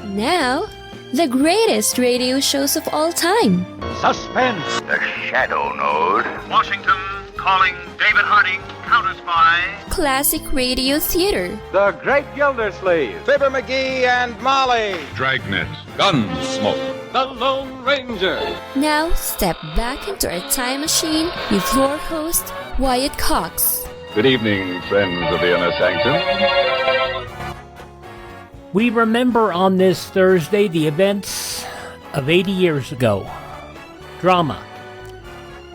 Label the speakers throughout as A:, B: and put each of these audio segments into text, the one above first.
A: Now, the greatest radio shows of all time.
B: Suspense.
C: The Shadow Node.
D: Washington calling David Harding, counter-spy.
A: Classic radio theater.
B: The Great Gildersleeve.
E: Fibber McGee and Molly.
F: Dragnet. Gunsmoke.
B: The Lone Ranger.
A: Now, step back into a time machine with your host, Wyatt Cox.
F: Good evening, friends of the Inner Sanctum.
G: We remember on this Thursday the events of 80 years ago. Drama.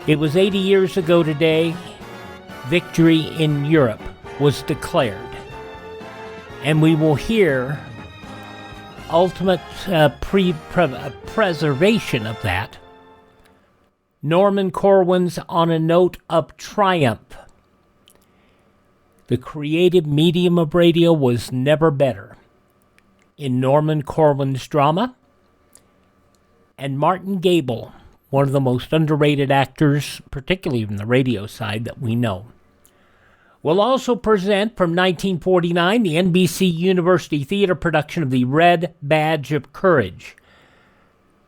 G: It was 80 years ago today, victory in Europe was declared. And we will hear ultimate preservation of that. Norman Corwin's On a Note of Triumph. The creative medium of radio was never better. In Norman Corwin's drama, and Martin Gabel, one of the most underrated actors, particularly from the radio side, that we know. We'll also present from 1949 the NBC University Theater production of The Red Badge of Courage,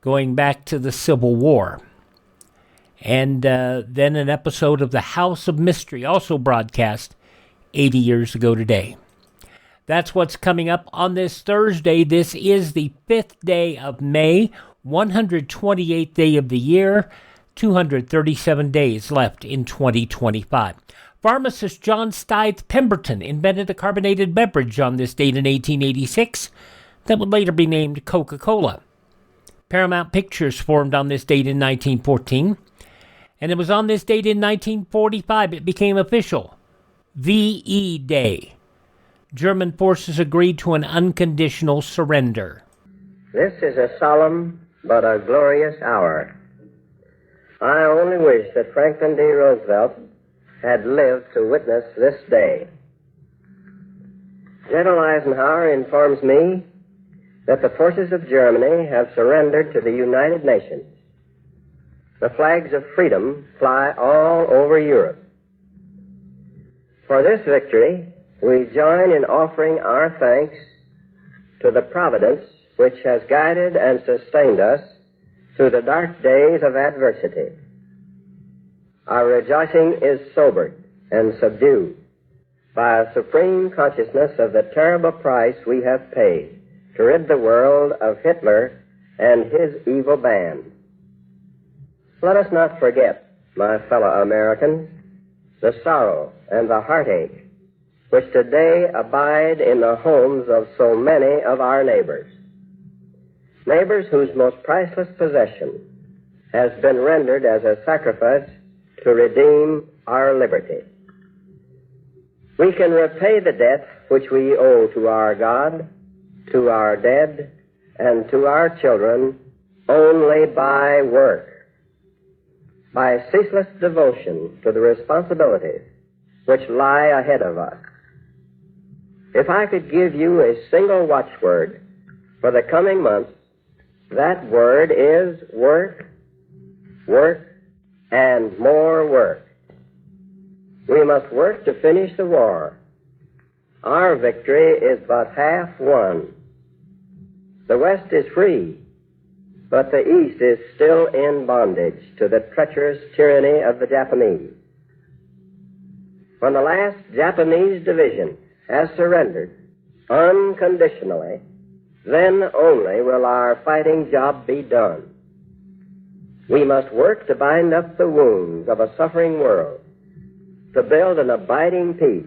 G: going back to the Civil War. And then an episode of The House of Mystery, also broadcast 80 years ago today. That's what's coming up on this Thursday. This is the 5th day of May, 128th day of the year, 237 days left in 2025. Pharmacist John Stithe Pemberton invented a carbonated beverage on this date in 1886 that would later be named Coca-Cola. Paramount Pictures formed on this date in 1914, and it was on this date in 1945 it became official. VE Day. German forces agreed to an unconditional surrender.
H: This is a solemn but a glorious hour. I only wish that Franklin D. Roosevelt had lived to witness this day. General Eisenhower informs me that the forces of Germany have surrendered to the United Nations. The flags of freedom fly all over Europe. For this victory, we join in offering our thanks to the providence which has guided and sustained us through the dark days of adversity. Our rejoicing is sobered and subdued by a supreme consciousness of the terrible price we have paid to rid the world of Hitler and his evil band. Let us not forget, my fellow Americans, the sorrow and the heartache which today abide in the homes of so many of our neighbors. Neighbors whose most priceless possession has been rendered as a sacrifice to redeem our liberty. We can repay the debt which we owe to our God, to our dead, and to our children only by work, by ceaseless devotion to the responsibilities which lie ahead of us. If I could give you a single watchword for the coming months, that word is work, work, and more work. We must work to finish the war. Our victory is but half won. The West is free, but the East is still in bondage to the treacherous tyranny of the Japanese. When the last Japanese division has surrendered unconditionally, then only will our fighting job be done. We must work to bind up the wounds of a suffering world, to build an abiding peace,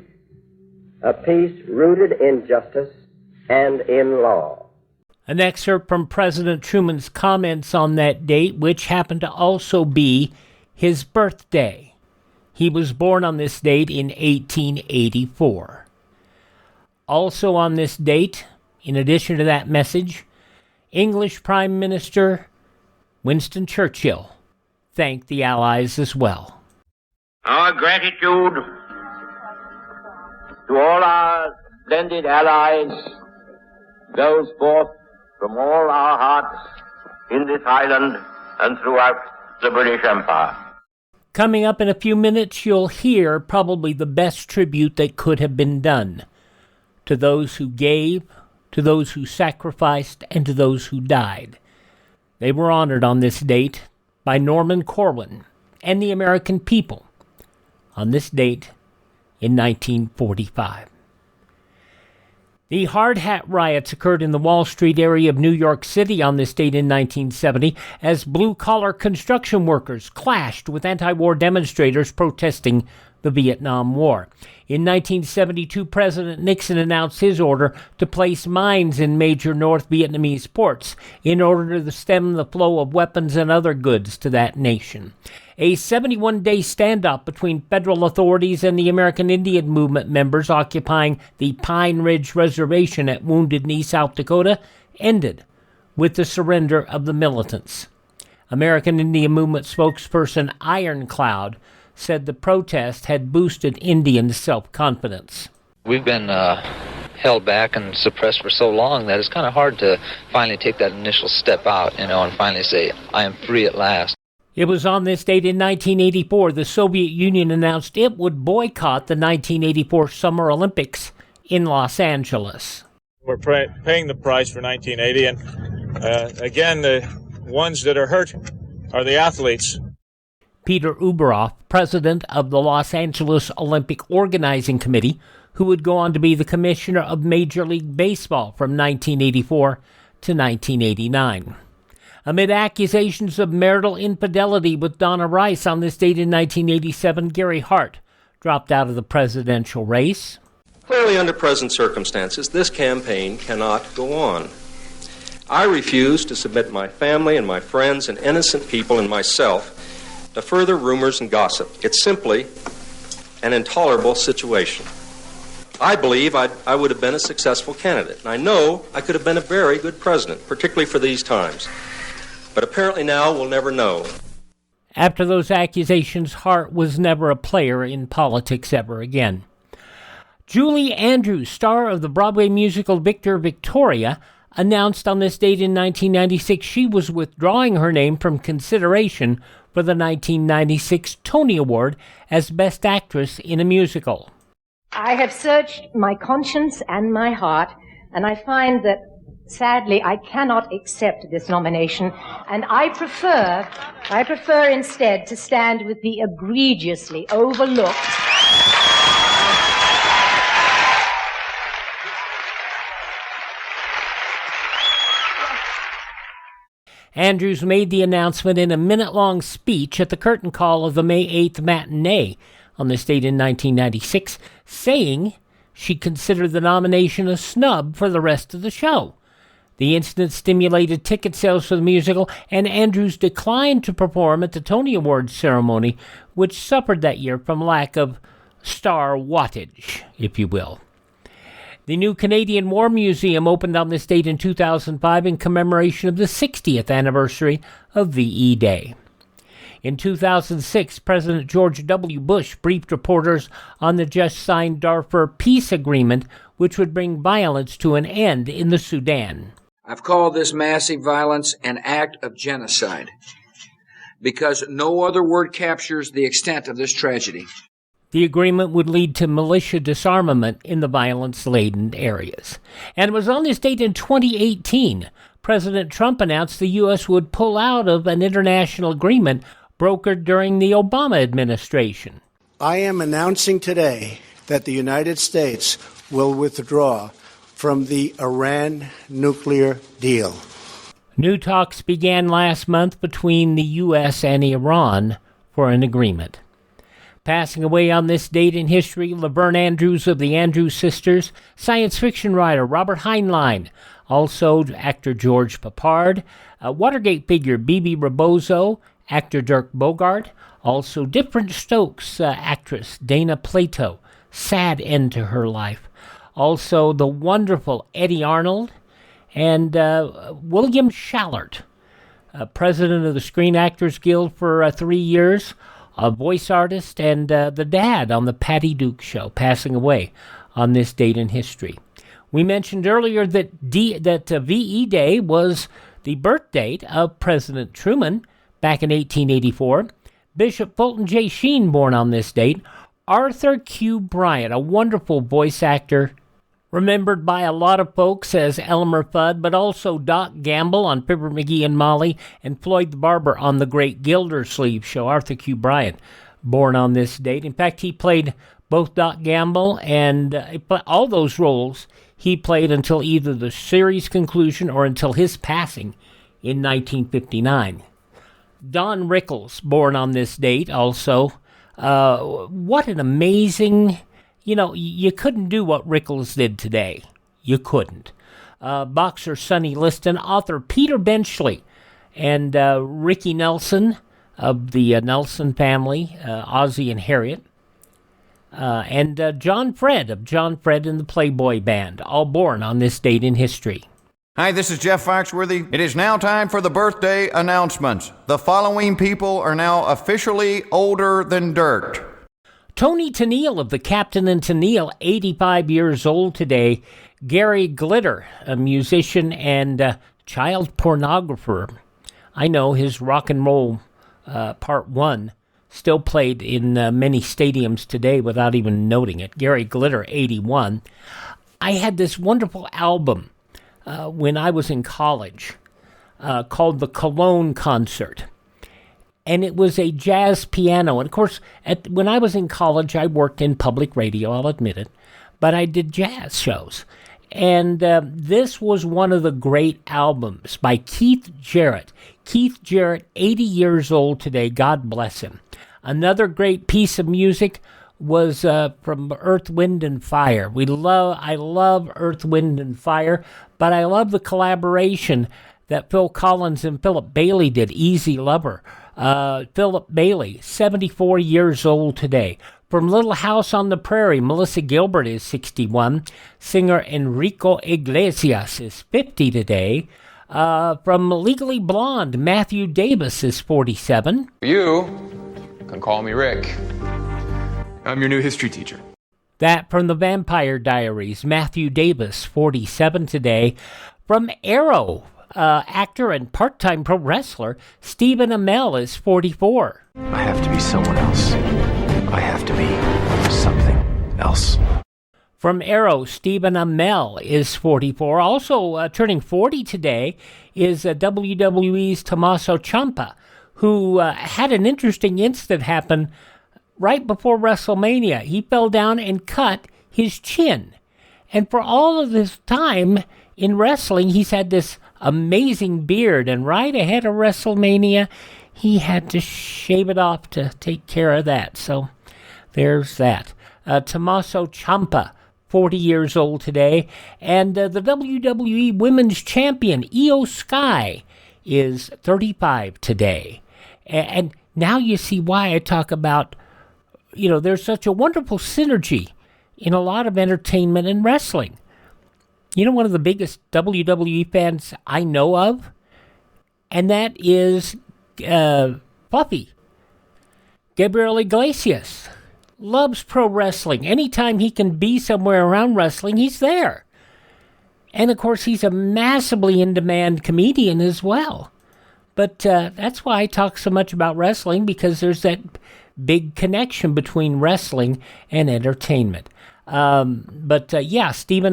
H: a peace rooted in justice and in law.
G: An excerpt from President Truman's comments on that date, which happened to also be his birthday. He was born on this date in 1884. Also on this date, in addition to that message, English Prime Minister Winston Churchill thanked the Allies as well.
C: Our gratitude to all our splendid allies goes forth from all our hearts in this island and throughout the British Empire.
G: Coming up in a few minutes, you'll hear probably the best tribute that could have been done to those who gave, to those who sacrificed, and to those who died. They were honored on this date by Norman Corwin and the American people on this date in 1945. The Hard Hat Riots occurred in the Wall Street area of New York City on this date in 1970 as blue-collar construction workers clashed with anti-war demonstrators protesting the Vietnam War. In 1972, President Nixon announced his order to place mines in major North Vietnamese ports in order to stem the flow of weapons and other goods to that nation. A 71-day standoff between federal authorities and the American Indian Movement members occupying the Pine Ridge Reservation at Wounded Knee, South Dakota, ended with the surrender of the militants. American Indian Movement spokesperson Ironclad said the protest had boosted Indian self-confidence.
I: We've been held back and suppressed for so long that it's kind of hard to finally take that initial step out, and finally say, I am free at last.
G: It was on this date in 1984 the Soviet Union announced it would boycott the 1984 Summer Olympics in Los Angeles.
J: We're paying the price for 1980, and again, the ones that are hurt are the athletes.
G: Peter Uberoff, president of the Los Angeles Olympic Organizing Committee, who would go on to be the commissioner of Major League Baseball from 1984 to 1989. Amid accusations of marital infidelity with Donna Rice on this date in 1987, Gary Hart dropped out of the presidential race.
K: Clearly, under present circumstances, this campaign cannot go on. I refuse to submit my family and my friends and innocent people and myself to further rumors and gossip. It's simply an intolerable situation. I believe I would have been a successful candidate, and I know I could have been a very good president, particularly for these times. But apparently now we'll never know.
G: After those accusations, Hart was never a player in politics ever again. Julie Andrews, star of the Broadway musical Victor Victoria, announced on this date in 1996 she was withdrawing her name from consideration for the 1996 Tony Award as Best Actress in a Musical.
L: I have searched my conscience and my heart, and I find that, sadly, I cannot accept this nomination, and I prefer instead to stand with the egregiously overlooked
G: Andrews made the announcement in a minute-long speech at the curtain call of the May 8th matinee on this date in 1996, saying she considered the nomination a snub for the rest of the show. The incident stimulated ticket sales for the musical, and Andrews declined to perform at the Tony Awards ceremony, which suffered that year from lack of star wattage, if you will. The new Canadian War Museum opened on this date in 2005 in commemoration of the 60th anniversary of VE Day. In 2006, President George W. Bush briefed reporters on the just-signed Darfur peace agreement, which would bring violence to an end in the Sudan.
M: I've called this massive violence an act of genocide because no other word captures the extent of this tragedy.
G: The agreement would lead to militia disarmament in the violence-laden areas. And it was on this date in 2018, President Trump announced the U.S. would pull out of an international agreement brokered during the Obama administration.
N: I am announcing today that the United States will withdraw from the Iran nuclear deal.
G: New talks began last month between the U.S. and Iran for an agreement. Passing away on this date in history, Laverne Andrews of the Andrews Sisters, science fiction writer Robert Heinlein, also actor George Peppard, Watergate figure Bebe Rebozo, actor Dirk Bogarde, also Diff'rent Strokes actress Dana Plato, sad end to her life, also the wonderful Eddie Arnold, and William Schallert, president of the Screen Actors Guild for 3 years, a voice artist, and the dad on the Patty Duke Show, passing away on this date in history. We mentioned earlier that VE Day was the birth date of President Truman back in 1884. Bishop Fulton J. Sheen, born on this date. Arthur Q. Bryant, a wonderful voice actor, Remembered by a lot of folks as Elmer Fudd, but also Doc Gamble on Fibber McGee and Molly, and Floyd the Barber on The Great Gildersleeve Show. Arthur Q. Bryan, born on this date. In fact, he played both Doc Gamble and all those roles he played until either the series conclusion or until his passing in 1959. Don Rickles, born on this date also. What an amazing... you couldn't do what Rickles did today. You couldn't. Boxer Sonny Liston, author Peter Benchley, and Ricky Nelson of the Nelson family, Ozzie and Harriet, and John Fred of John Fred and the Playboy Band, all born on this date in history.
O: Hi, this is Jeff Foxworthy. It is now time for the birthday announcements. The following people are now officially older than dirt.
G: Tony Tennille of the Captain and Tennille, 85 years old today. Gary Glitter, a musician and child pornographer. I know his rock and roll part 1 still played in many stadiums today without even noting it. Gary Glitter, 81. I had this wonderful album when I was in college called the Cologne Concert. And it was a jazz piano. And, of course, when I was in college, I worked in public radio, I'll admit it. But I did jazz shows. And this was one of the great albums by Keith Jarrett. Keith Jarrett, 80 years old today. God bless him. Another great piece of music was from Earth, Wind, and Fire. I love Earth, Wind, and Fire, but I love the collaboration that Phil Collins and Philip Bailey did, Easy Lover. Philip Bailey, 74 years old today. From Little House on the Prairie, Melissa Gilbert is 61. Singer Enrico Iglesias is 50 today. From Legally Blonde, Matthew Davis is 47.
P: You can call me Rick. I'm your new history teacher.
G: That from The Vampire Diaries, Matthew Davis, 47 today. From Arrow, actor and part-time pro wrestler Stephen Amell is 44.
Q: I have to be someone else. I have to be something else.
G: From Arrow, Stephen Amell is 44. Also turning 40 today is WWE's Tommaso Ciampa, who had an interesting incident happen right before WrestleMania. He fell down and cut his chin. And for all of this time in wrestling, he's had this amazing beard, and right ahead of WrestleMania, he had to shave it off to take care of that. So there's that. Tommaso Ciampa, 40 years old today, and the WWE Women's Champion, Io Sky, is 35 today. And now you see why I talk about, there's such a wonderful synergy in a lot of entertainment and wrestling. One of the biggest WWE fans I know of, and that is Puffy. Gabriel Iglesias loves pro wrestling. Anytime he can be somewhere around wrestling, he's there. And, of course, he's a massively in-demand comedian as well. But that's why I talk so much about wrestling, because there's that big connection between wrestling and entertainment. Stephen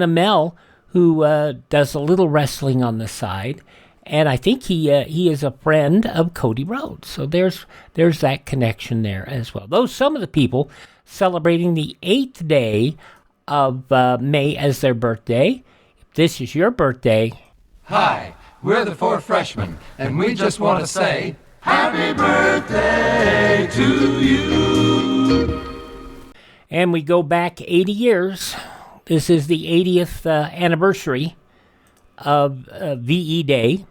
G: Amell, who does a little wrestling on the side, and I think he is a friend of Cody Rhodes. So there's that connection there as well. Those some of the people celebrating the 8th day of May as their birthday. If this is your birthday,
R: hi, we're the 4 freshmen, and we just want to say happy birthday to you.
G: And we go back 80 years. This is the 80th anniversary of VE Day,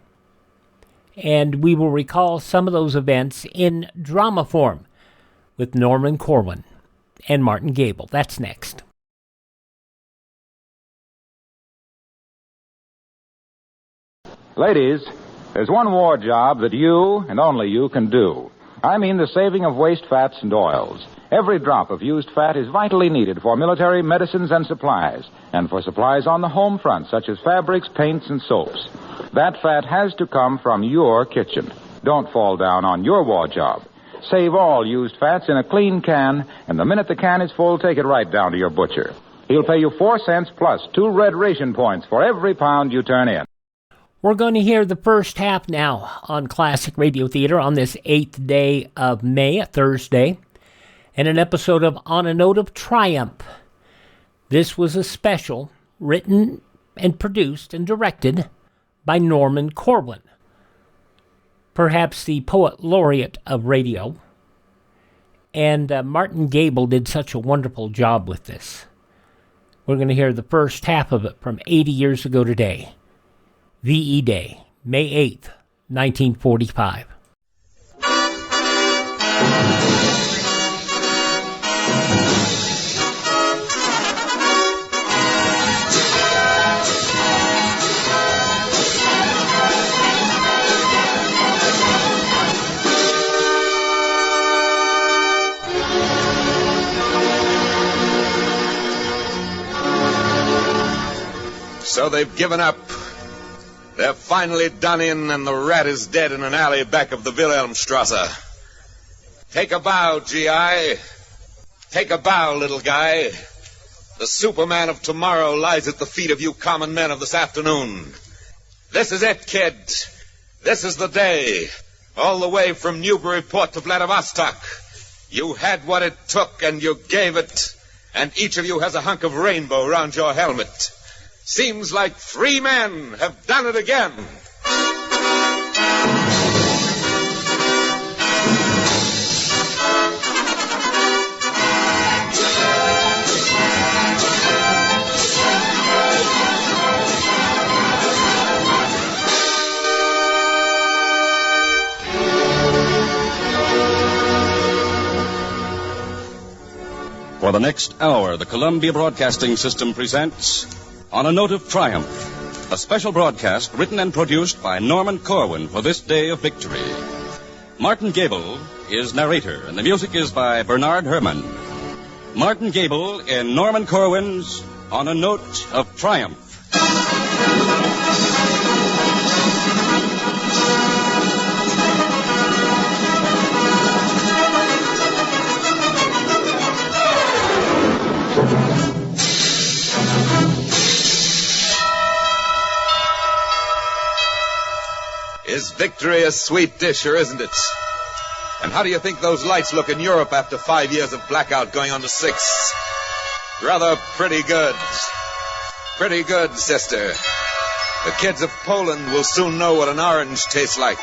G: and we will recall some of those events in drama form with Norman Corwin and Martin Gabel. That's next.
S: Ladies, there's one war job that you and only you can do. I mean the saving of waste fats and oils. Every drop of used fat is vitally needed for military medicines and supplies, and for supplies on the home front, such as fabrics, paints, and soaps. That fat has to come from your kitchen. Don't fall down on your war job. Save all used fats in a clean can, and the minute the can is full, take it right down to your butcher. He'll pay you 4 cents plus 2 red ration points for every pound you turn in.
G: We're going to hear the first half now on Classic Radio Theater on this 8th day of May, a Thursday, and an episode of On a Note of Triumph. This was a special written and produced and directed by Norman Corwin, perhaps the poet laureate of radio. And Martin Gabel did such a wonderful job with this. We're going to hear the first half of it from 80 years ago today. VE Day, May 8th, 1945.
T: So they've given up. They're finally done in, and the rat is dead in an alley back of the Wilhelmstrasse. Take a bow, G.I. Take a bow, little guy. The Superman of tomorrow lies at the feet of you common men of this afternoon. This is it, kid. This is the day. All the way from Newburyport to Vladivostok. You had what it took, and you gave it. And each of you has a hunk of rainbow round your helmet. Seems like 3 men have done it again.
U: For the next hour, the Columbia Broadcasting System presents On a Note of Triumph, a special broadcast written and produced by Norman Corwin for this day of victory. Martin Gabel is narrator, and the music is by Bernard Herrmann. Martin Gabel in Norman Corwin's On a Note of Triumph.
T: Is victory a sweet dish, or isn't it? And how do you think those lights look in Europe after 5 years of blackout going on to 6? Rather pretty good. Pretty good, sister. The kids of Poland will soon know what an orange tastes like.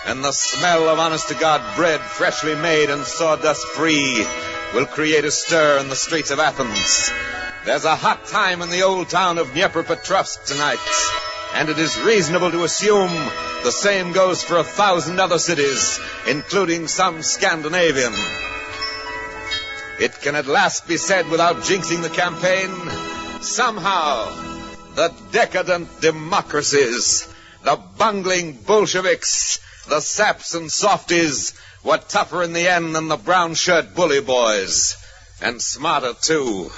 T: And the smell of honest-to-God bread freshly made and sawdust-free will create a stir in the streets of Athens. There's a hot time in the old town of Dnepropetrovsk tonight. And it is reasonable to assume the same goes for 1,000 other cities, including some Scandinavian. It can at last be said without jinxing the campaign, somehow the decadent democracies, the bungling Bolsheviks, the saps and softies were tougher in the end than the brown-shirt bully boys. And smarter, too.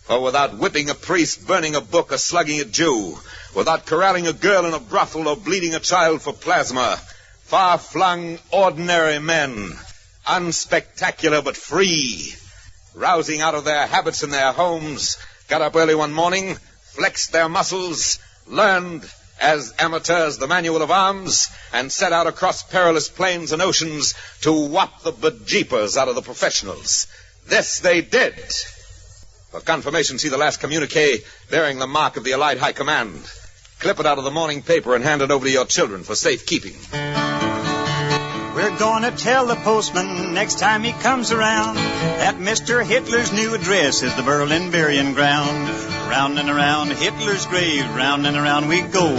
T: For without whipping a priest, burning a book, or slugging a Jew, without corralling a girl in a brothel or bleeding a child for plasma, far-flung, ordinary men, unspectacular but free, rousing out of their habits in their homes, got up early one morning, flexed their muscles, learned, as amateurs, the manual of arms, and set out across perilous plains and oceans to whop the bejeepers out of the professionals. This they did. For confirmation, see the last communique bearing the mark of the Allied High Command. Clip it out of the morning paper and hand it over to your children for safekeeping.
V: We're gonna tell the postman next time he comes around that Mr. Hitler's new address is the Berlin burying ground. Round and around Hitler's grave, round and around we go.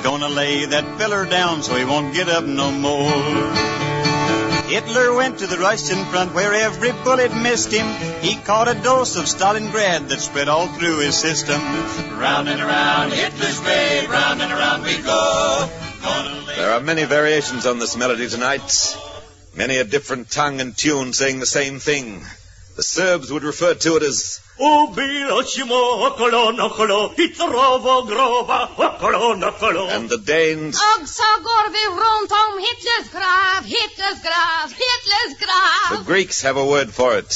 V: Gonna lay that feller down so he won't get up no more. Hitler went to the Russian front where every bullet missed him. He caught a dose of Stalingrad that spread all through his system. Round and around Hitler's grave, round and around we go.
T: There are many variations on this melody tonight. Many a different tongue and tune saying the same thing. The Serbs would refer to it as
D: and
T: the Danes the Greeks have a word for it.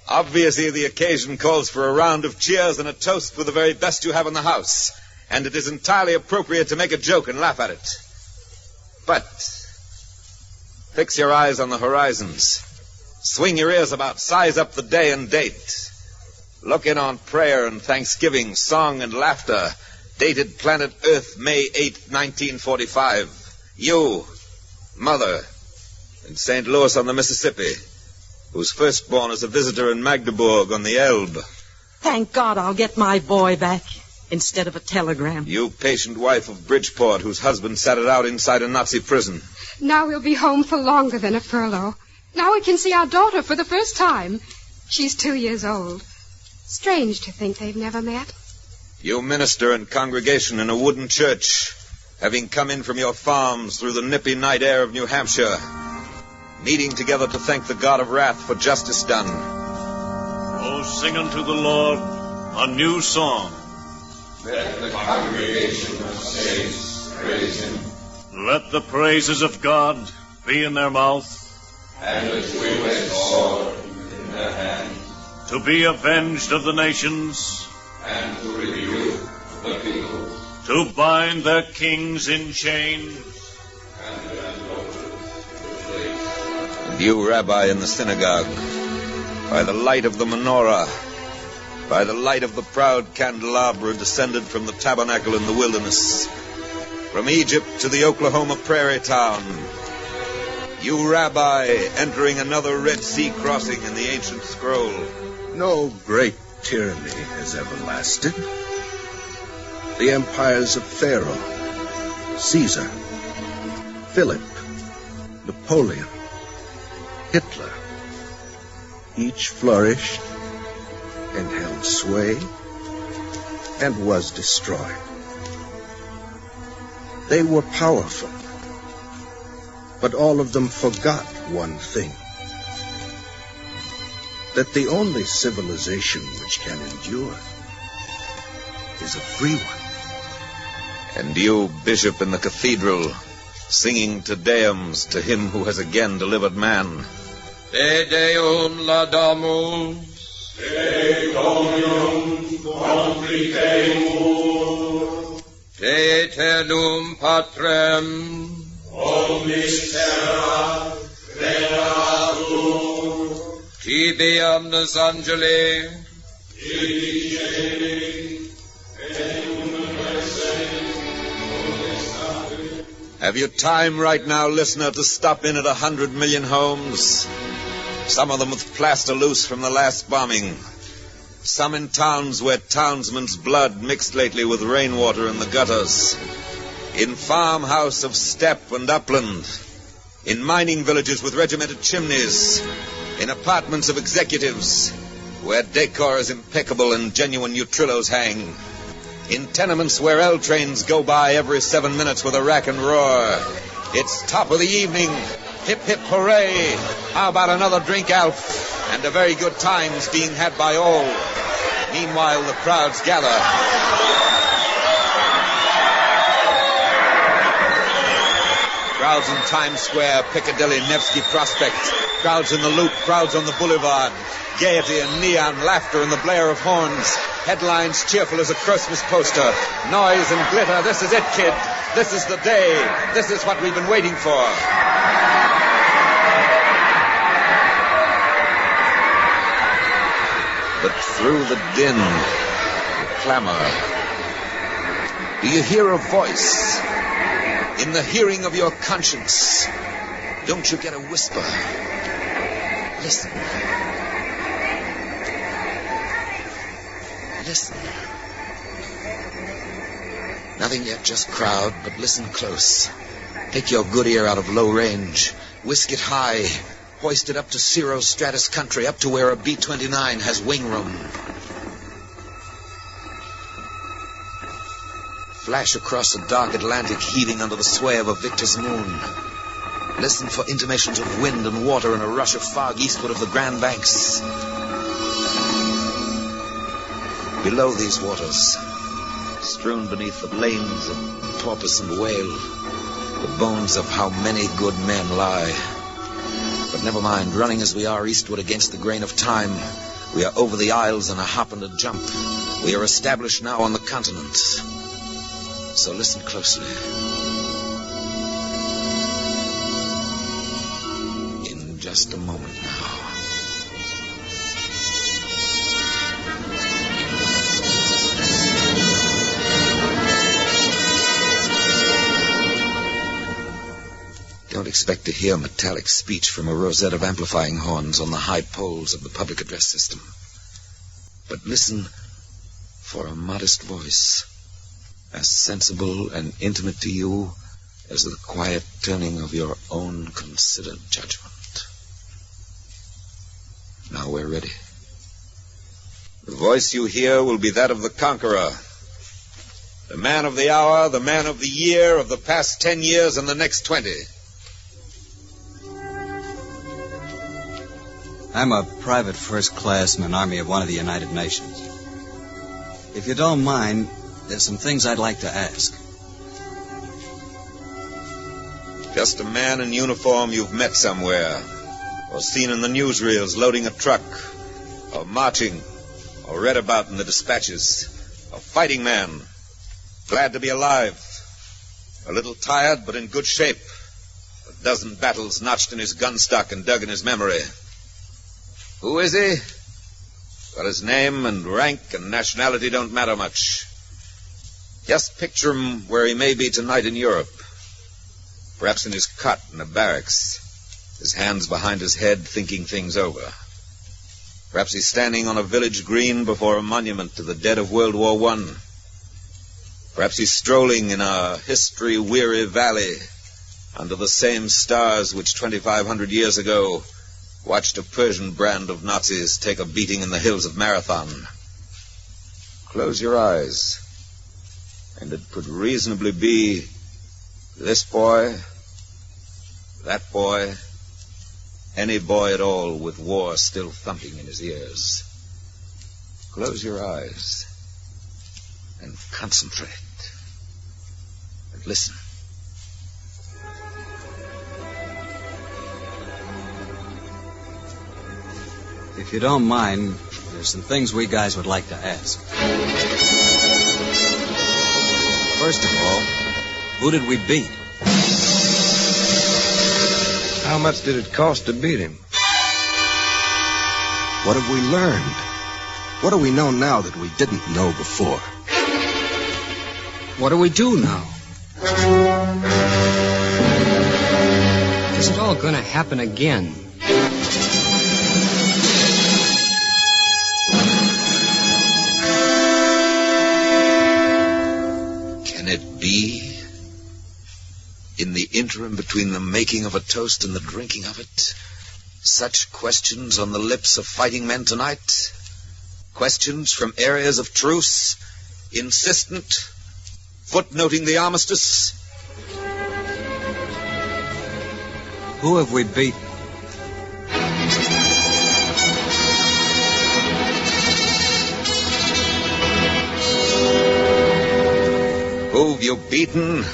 T: Obviously, the occasion calls for a round of cheers and a toast for the very best you have in the house, and it is entirely appropriate to make a joke and laugh at it. But fix your eyes on the horizons. Swing your ears about, size up the day and date. Look in on prayer and thanksgiving, song and laughter. Dated planet Earth, May 8th, 1945. You, Mother, in St. Louis on the Mississippi, whose firstborn is a visitor in Magdeburg on the Elbe.
E: Thank God I'll get my boy back instead of a telegram.
T: You patient wife of Bridgeport, whose husband sat it out inside a Nazi prison.
W: Now we'll be home for longer than a furlough. Now we can see our daughter for the first time. She's 2 years old. Strange to think they've never met.
T: You minister and congregation in a wooden church, having come in from your farms through the nippy night air of New Hampshire, meeting together to thank the God of wrath for justice done.
D: Oh, sing unto the Lord a new song.
X: Let the congregation of saints praise him.
D: Let the praises of God be in their mouth,
X: and a two-edged sword in their hand,
D: to be avenged of the nations,
X: and to rebuke the people,
D: to bind their kings in chains,
X: and their nobles with lace.
T: And you, Rabbi, in the synagogue, by the light of the menorah, by the light of the proud candelabra descended from the tabernacle in the wilderness, from Egypt to the Oklahoma prairie town, you, Rabbi, entering another Red Sea crossing in the ancient scroll.
Y: No great tyranny has ever lasted. The empires of Pharaoh, Caesar, Philip, Napoleon, Hitler, each flourished and held sway and was destroyed. They were powerful, but all of them forgot one thing: that the only civilization which can endure is a free one.
T: And you, bishop in the cathedral, singing Te Deums to him who has again delivered man.
X: Te Deum laudamus, Te Dominum confitemur, Te Eternum Patrem, omnis terra veneratur, Tibi omnes angeli,
T: Have you time right now, listener, to stop in at 100 million homes? Some of them with plaster loose from the last bombing. Some in towns where townsmen's blood mixed lately with rainwater in the gutters. In farmhouse of steppe and upland. In mining villages with regimented chimneys. In apartments of executives, where decor is impeccable and genuine utrillos hang. In tenements where L trains go by every 7 minutes with a rack and roar. It's top of the evening. Hip, hip, hooray. How about another drink, Alf? And a very good time's being had by all. Meanwhile, the crowds gather. Crowds in Times Square, Piccadilly, Nevsky Prospect. Crowds in the Loop, crowds on the Boulevard. Gaiety and neon, laughter and the blare of horns. Headlines cheerful as a Christmas poster. Noise and glitter. This is it, kid. This is the day. This is what we've been waiting for. But through the din, the clamor, do you hear a voice? In the hearing of your conscience, don't you get a whisper? Listen. Listen. Nothing yet, just crowd, but listen close. Take your good ear out of low range. Whisk it high. Hoist it up to cirro-stratus country, up to where a B-29 has wing room. Flash across the dark Atlantic, heaving under the sway of a victor's moon.
A: Listen for intimations of wind and water and a rush of fog eastward of the Grand Banks. Below these waters, strewn beneath the plains of porpoise and whale, the bones of how many good men lie. But never mind, running as we are eastward against the grain of time, we are over the isles in a hop and a jump. We are established now on the continent. So listen closely. In just a moment now. Don't expect to hear metallic speech from a rosette of amplifying horns on the high poles of the public address system. But listen for a modest voice, as sensible and intimate to you as the quiet turning of your own considered judgment. Now we're ready. The voice you hear will be that of the conqueror, the man of the hour, the man of the year, of the past 10 years and the next 20.
B: I'm a private first class in an army of one of the United Nations. If you don't mind, there's some things I'd like to ask.
A: Just a man in uniform you've met somewhere, or seen in the newsreels loading a truck, or marching, or read about in the dispatches. A fighting man, glad to be alive, a little tired but in good shape, a dozen battles notched in his gun stock and dug in his memory. Who is he? Well, his name and rank and nationality don't matter much. Just picture him where he may be tonight in Europe. Perhaps in his cot in a barracks, his hands behind his head thinking things over. Perhaps he's standing on a village green before a monument to the dead of World War I. Perhaps he's strolling in a history-weary valley under the same stars which 2,500 years ago watched a Persian brand of Nazis take a beating in the hills of Marathon. Close your eyes, and it could reasonably be this boy, that boy, any boy at all with war still thumping in his ears. Close your eyes and concentrate and listen.
B: If you don't mind, there's some things we guys would like to ask. First of all, who did we beat?
C: How much did it cost to beat him? What have we learned? What do we know now that we didn't know before?
F: What do we do now? Is it all going to happen again?
A: Can it be? In the interim between the making of a toast and the drinking of it, such questions on the lips of fighting men tonight? Questions from areas of truce, insistent, footnoting the armistice?
B: Who have we beat?
A: Who've you beaten?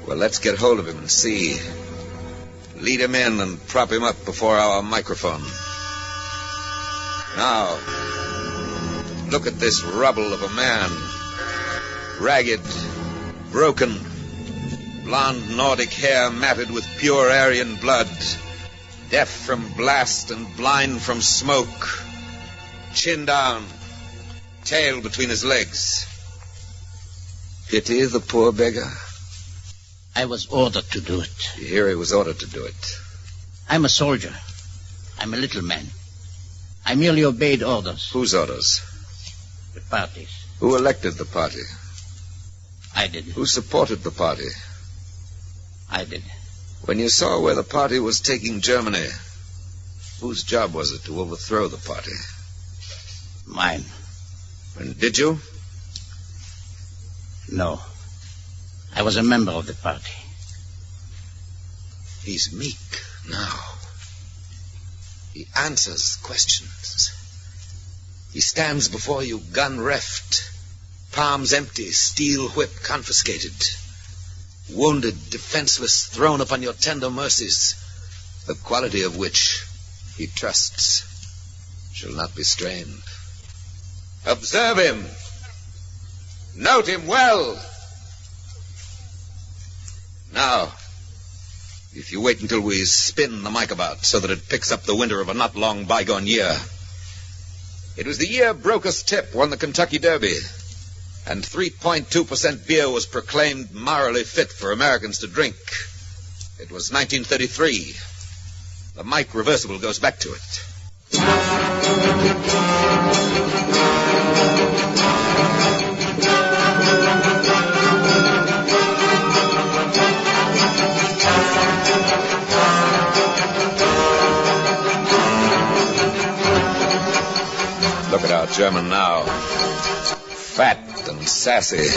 A: Well, let's get hold of him and see. Lead him in and prop him up before our microphone. Now, look at this rubble of a man. Ragged, broken, blonde Nordic hair matted with pure Aryan blood. Deaf from blast and blind from smoke. Chin down, tail between his legs. Pity the poor beggar?
H: I was ordered to do it.
A: You hear he was ordered to do it.
H: I'm a soldier. I'm a little man. I merely obeyed orders.
A: Whose orders?
H: The party's.
A: Who elected the party?
H: I did.
A: Who supported the party?
H: I did.
A: When you saw where the party was taking Germany, whose job was it to overthrow the party?
H: Mine.
A: And did you?
H: No. I was a member of the party.
A: He's meek now. He answers questions. He stands before you, gun reft, palms empty, steel whip confiscated. Wounded, defenseless, thrown upon your tender mercies, the quality of which he trusts shall not be strained. Observe him. Note him well. Now, if you wait until we spin the mic about so that it picks up the winter of a not long bygone year. It was the year Broker's Tip won the Kentucky Derby, and 3.2% beer was proclaimed morally fit for Americans to drink. It was 1933. The mic reversible goes back to it. Look at our German now. Fat and sassy.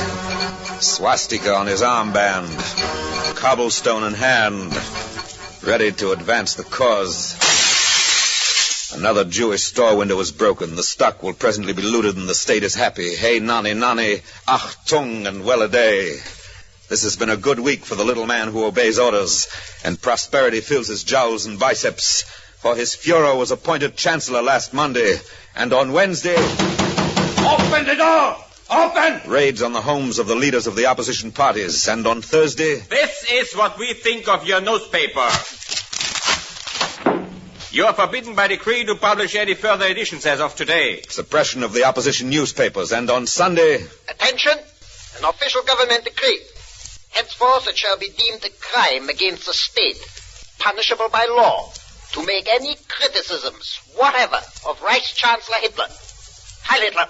A: Swastika on his armband. Cobblestone in hand. Ready to advance the cause. Another Jewish store window is broken. The stock will presently be looted and the state is happy. Hey, nani, nani, achtung, and well-a-day. This has been a good week for the little man who obeys orders, and prosperity fills his jowls and biceps. For his Führer was appointed Chancellor last Monday, and on Wednesday...
I: Open the door! Open!
A: Raids on the homes of the leaders of the opposition parties, and on Thursday...
I: This is what we think of your newspaper. You are forbidden by decree to publish any further editions as of today.
A: Suppression of the opposition newspapers, and on Sunday...
J: Attention! An official government decree. Henceforth it shall be deemed a crime against the state, punishable by law, to make any criticisms, whatever, of Reichschancellor Hitler. Heil Hitler!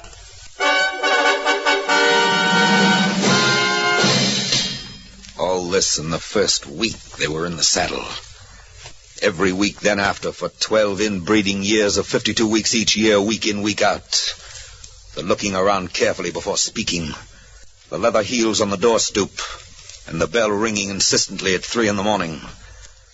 A: All this in the first week they were in the saddle. Every week then after for 12 inbreeding years of 52 weeks each year, week in, week out. The looking around carefully before speaking. The leather heels on the door stoop. And the bell ringing insistently at 3 a.m.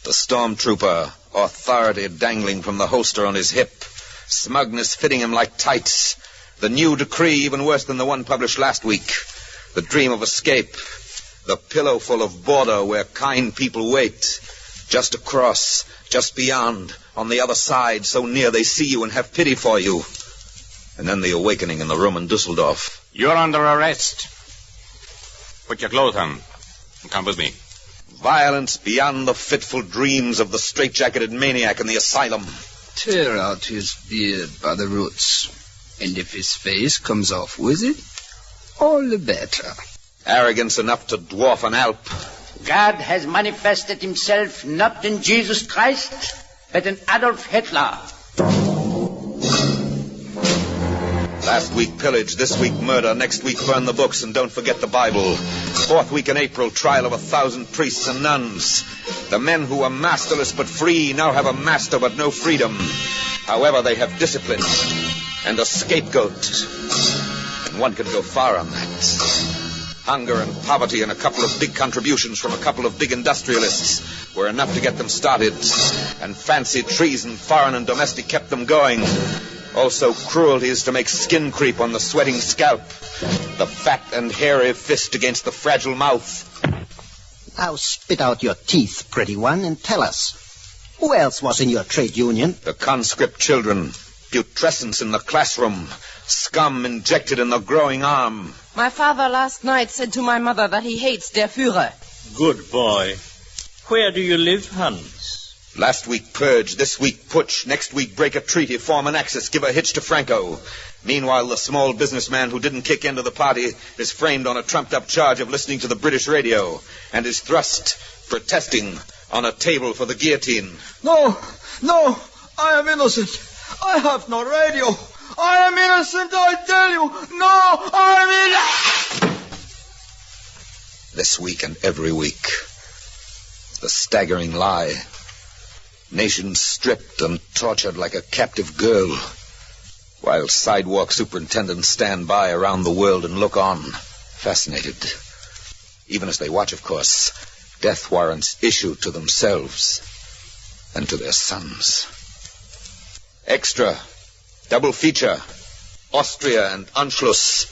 A: The stormtrooper, authority dangling from the holster on his hip. Smugness fitting him like tights. The new decree even worse than the one published last week. The dream of escape. The pillow full of border where kind people wait. Just across, just beyond, on the other side, so near they see you and have pity for you. And then the awakening in the room in Dusseldorf.
I: You're under arrest. Put your clothes on and come with me.
A: Violence beyond the fitful dreams of the straitjacketed maniac in the asylum.
K: Tear out his beard by the roots. And if his face comes off with it, all the better.
A: Arrogance enough to dwarf an Alp.
H: God has manifested himself not in Jesus Christ, but in Adolf Hitler.
A: Last week pillage, this week murder, next week burn the books and don't forget the Bible. 4th week in April, trial of 1,000 priests and nuns. The men who were masterless but free now have a master but no freedom. However, they have discipline and a scapegoat. And one can go far on that. Hunger and poverty and a couple of big contributions from a couple of big industrialists were enough to get them started. And fancy treason, foreign and domestic, kept them going. Also cruelties to make skin creep on the sweating scalp. The fat and hairy fist against the fragile mouth.
J: Now spit out your teeth, pretty one, and tell us. Who else was in your trade union?
A: The conscript children. Putrescence in the classroom. Scum injected in the growing arm.
E: My father last night said to my mother that he hates der Führer.
L: Good boy. Where do you live, Hans?
A: Last week purge, this week putsch, next week break a treaty, form an axis, give a hitch to Franco. Meanwhile, the small businessman who didn't kick into the party is framed on a trumped-up charge of listening to the British radio and is thrust, protesting, on a table for the guillotine.
M: No, I am innocent. I have no radio. I am innocent, I tell you. No, I am innocent.
A: This week and every week. The staggering lie. Nations stripped and tortured like a captive girl, while sidewalk superintendents stand by around the world and look on, fascinated. Even as they watch, of course, death warrants issued to themselves and to their sons. Extra, double feature, Austria and Anschluss,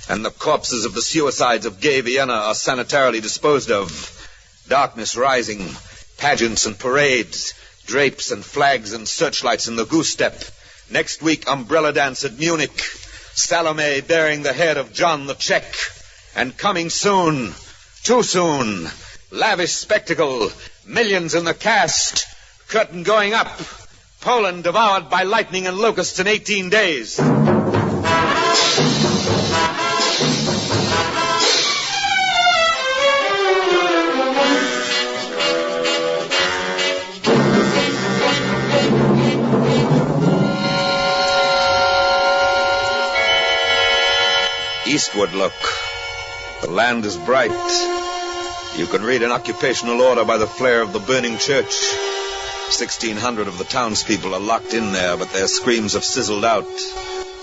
A: and the corpses of the suicides of gay Vienna are sanitarily disposed of. Darkness rising, pageants and parades, drapes and flags and searchlights in the goose step. Next week, umbrella dance at Munich. Salome bearing the head of John the Czech. And coming soon, too soon, lavish spectacle, millions in the cast, curtain going up, Poland devoured by lightning and locusts in 18 days. Eastward look. The land is bright. You can read an occupational order by the flare of the burning church. 1,600 of the townspeople are locked in there, but their screams have sizzled out,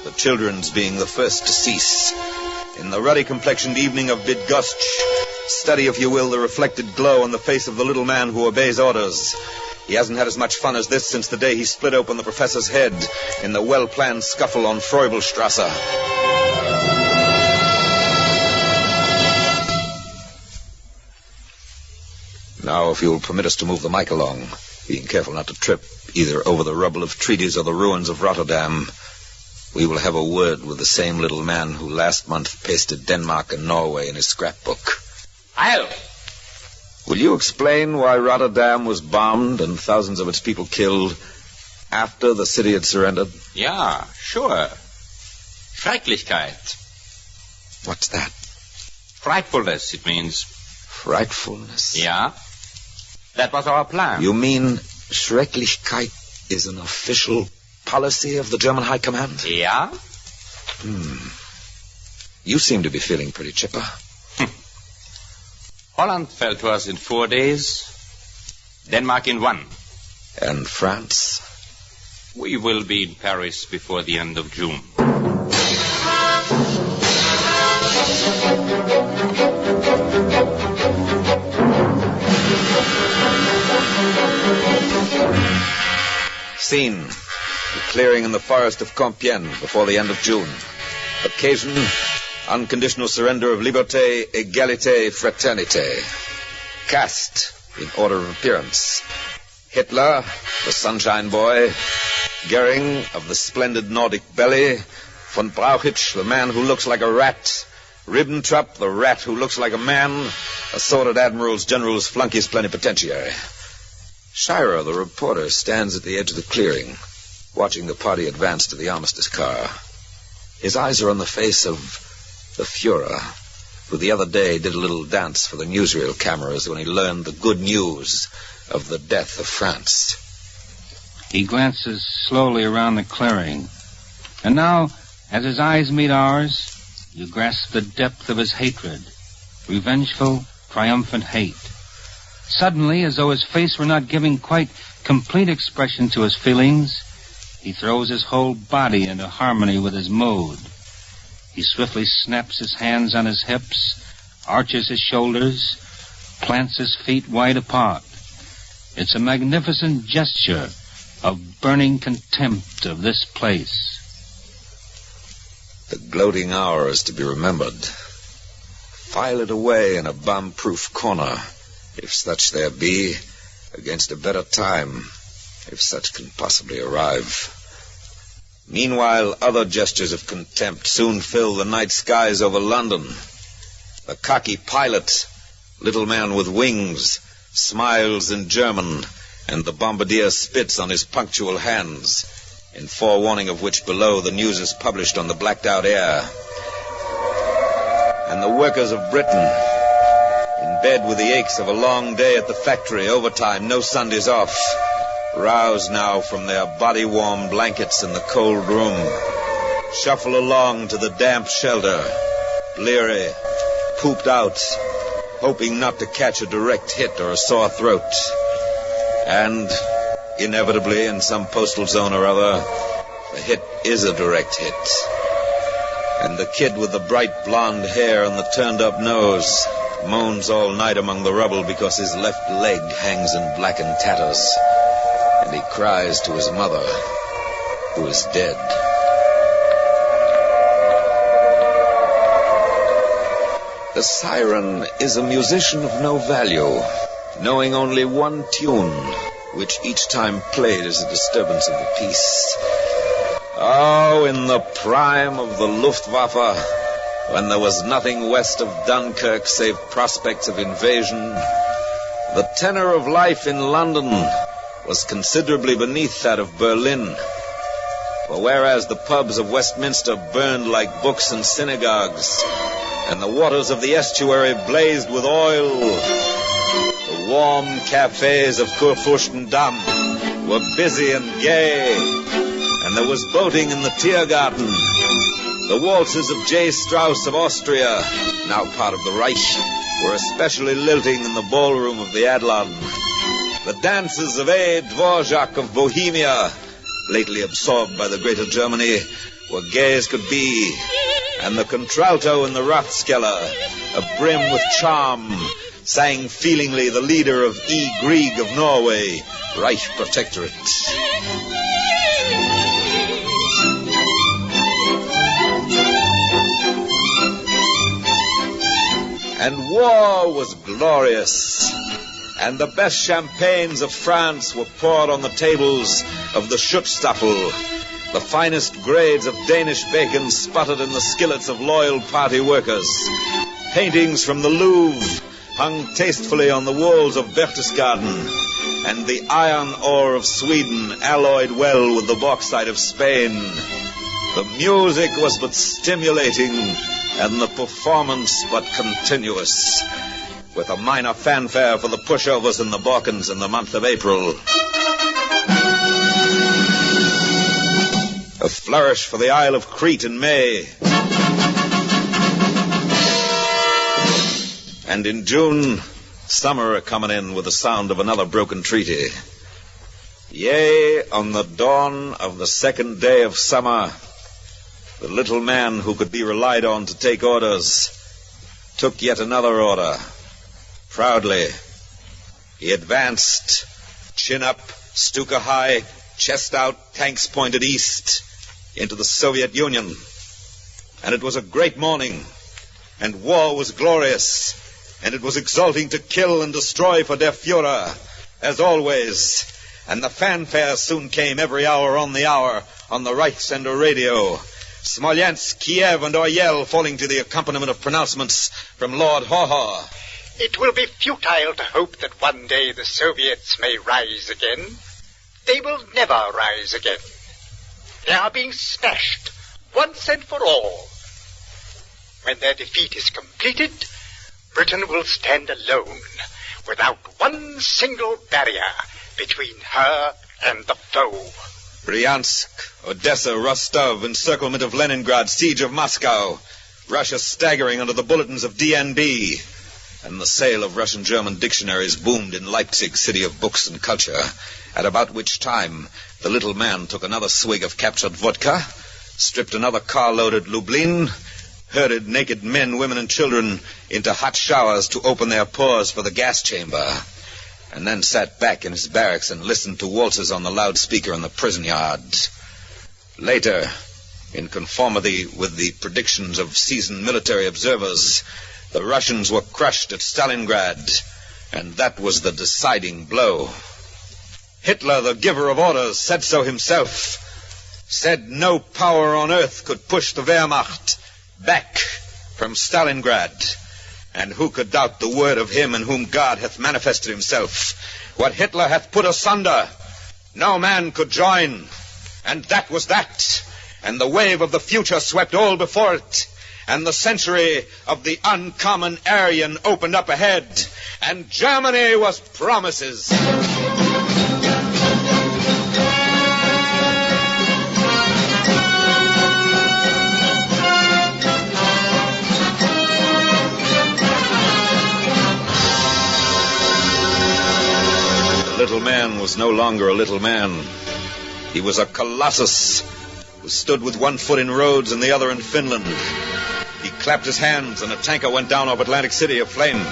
A: the children's being the first to cease. In the ruddy-complexioned evening of Bydgoszcz, study, if you will, the reflected glow on the face of the little man who obeys orders. He hasn't had as much fun as this since the day he split open the professor's head in the well-planned scuffle on Freubelstrasse. Now, if you'll permit us to move the mic along, being careful not to trip either over the rubble of treaties or the ruins of Rotterdam, we will have a word with the same little man who last month pasted Denmark and Norway in his scrapbook.
I: Heil!
A: Will you explain why Rotterdam was bombed and thousands of its people killed after the city had surrendered?
I: Ja, sure. Schrecklichkeit.
A: What's that?
I: Frightfulness, it means.
A: Frightfulness?
I: Yeah. That was our plan.
A: You mean Schrecklichkeit is an official policy of the German High Command?
I: Yeah.
A: You seem to be feeling pretty chipper.
I: Holland fell to us in 4 days. Denmark in 1.
A: And France?
I: We will be in Paris before the end of June.
A: Scene: the clearing in the forest of Compiègne before the end of June. Occasion: unconditional surrender of liberté, égalité, fraternité. Cast, in order of appearance: Hitler, the sunshine boy; Goering, of the splendid Nordic belly; von Brauchitsch, the man who looks like a rat; Ribbentrop, the rat who looks like a man; assorted admirals, generals, flunkies, plenipotentiary. Shira, the reporter, stands at the edge of the clearing, watching the party advance to the armistice car. His eyes are on the face of the Fuhrer, who the other day did a little dance for the newsreel cameras when he learned the good news of the death of France.
N: He glances slowly around the clearing, and now, as his eyes meet ours, you grasp the depth of his hatred, revengeful, triumphant hate. Suddenly, as though his face were not giving quite complete expression to his feelings, he throws his whole body into harmony with his mood. He swiftly snaps his hands on his hips, arches his shoulders, plants his feet wide apart. It's a magnificent gesture of burning contempt of this place.
A: The gloating hour is to be remembered. File it away in a bomb-proof corner, if such there be, against a better time, if such can possibly arrive. Meanwhile, other gestures of contempt soon fill the night skies over London. The cocky pilot, little man with wings, smiles in German, and the bombardier spits on his punctual hands, in forewarning of which below the news is published on the blacked-out air. And the workers of Britain, in bed with the aches of a long day at the factory, overtime, no Sundays off, roused now from their body-warm blankets in the cold room, shuffle along to the damp shelter, bleary, pooped out, hoping not to catch a direct hit or a sore throat. And, inevitably, in some postal zone or other, the hit is a direct hit. And the kid with the bright blonde hair and the turned-up nose, moans all night among the rubble because his left leg hangs in blackened tatters, and he cries to his mother, who is dead. The siren is a musician of no value, knowing only one tune, which each time played is a disturbance of the peace. Oh, in the prime of the Luftwaffe, when there was nothing west of Dunkirk save prospects of invasion, the tenor of life in London was considerably beneath that of Berlin. For whereas the pubs of Westminster burned like books and synagogues, and the waters of the estuary blazed with oil, the warm cafes of Kurfürstendamm were busy and gay, and there was boating in the Tiergarten. The waltzes of J. Strauss of Austria, now part of the Reich, were especially lilting in the ballroom of the Adlon. The dances of A. Dvorak of Bohemia, lately absorbed by the Greater Germany, were gay as could be, and the contralto in the Rathskeller, abrim with charm, sang feelingly the leader of E. Grieg of Norway, Reich Protectorate. And war was glorious, and the best champagnes of France were poured on the tables of the Schutzstaffel, the finest grades of Danish bacon sputtered in the skillets of loyal party workers. Paintings from the Louvre hung tastefully on the walls of Berchtesgaden, and the iron ore of Sweden alloyed well with the bauxite of Spain. The music was but stimulating, and the performance but continuous, with a minor fanfare for the pushovers in the Balkans in the month of April. A flourish for the Isle of Crete in May. And in June, summer a-coming in with the sound of another broken treaty. Yea, on the dawn of the second day of summer, the little man who could be relied on to take orders took yet another order. Proudly, he advanced, chin up, Stuka high, chest out, tanks pointed east, into the Soviet Union. And it was a great morning, and war was glorious, and it was exulting to kill and destroy for Der Führer, as always. And the fanfare soon came every hour on the hour on the Reichssender radio. Smolensk, Kiev, and Oryel falling to the accompaniment of pronouncements from Lord Haw-Haw.
J: It will be futile to hope that one day the Soviets may rise again. They will never rise again. They are being smashed once and for all. When their defeat is completed, Britain will stand alone, without one single barrier between her and the foe.
A: Bryansk, Odessa, Rostov, encirclement of Leningrad, siege of Moscow, Russia staggering under the bulletins of DNB, and the sale of Russian-German dictionaries boomed in Leipzig, city of books and culture, at about which time the little man took another swig of captured vodka, stripped another car-loaded Lublin, herded naked men, women, and children into hot showers to open their pores for the gas chamber, and then sat back in his barracks and listened to waltzes on the loudspeaker in the prison yard. Later, in conformity with the predictions of seasoned military observers, the Russians were crushed at Stalingrad, and that was the deciding blow. Hitler, the giver of orders, said so himself, said no power on earth could push the Wehrmacht back from Stalingrad. And who could doubt the word of him in whom God hath manifested himself? What Hitler hath put asunder, no man could join. And that was that. And the wave of the future swept all before it. And the century of the uncommon Aryan opened up ahead. And Germany was promises. The little man was no longer a little man. He was a colossus who stood with one foot in Rhodes and the other in Finland. He claimed clapped his hands, and a tanker went down over Atlantic City aflame.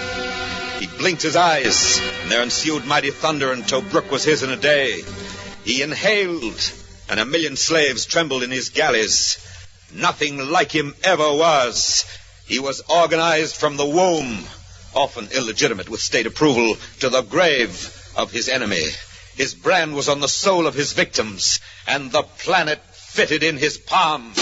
A: He blinked his eyes, and there ensued mighty thunder, and Tobruk was his in a day. He inhaled, and 1 million slaves trembled in his galleys. Nothing like him ever was. He was organized from the womb, often illegitimate with state approval, to the grave of his enemy. His brand was on the soul of his victims, and the planet fitted in his palm.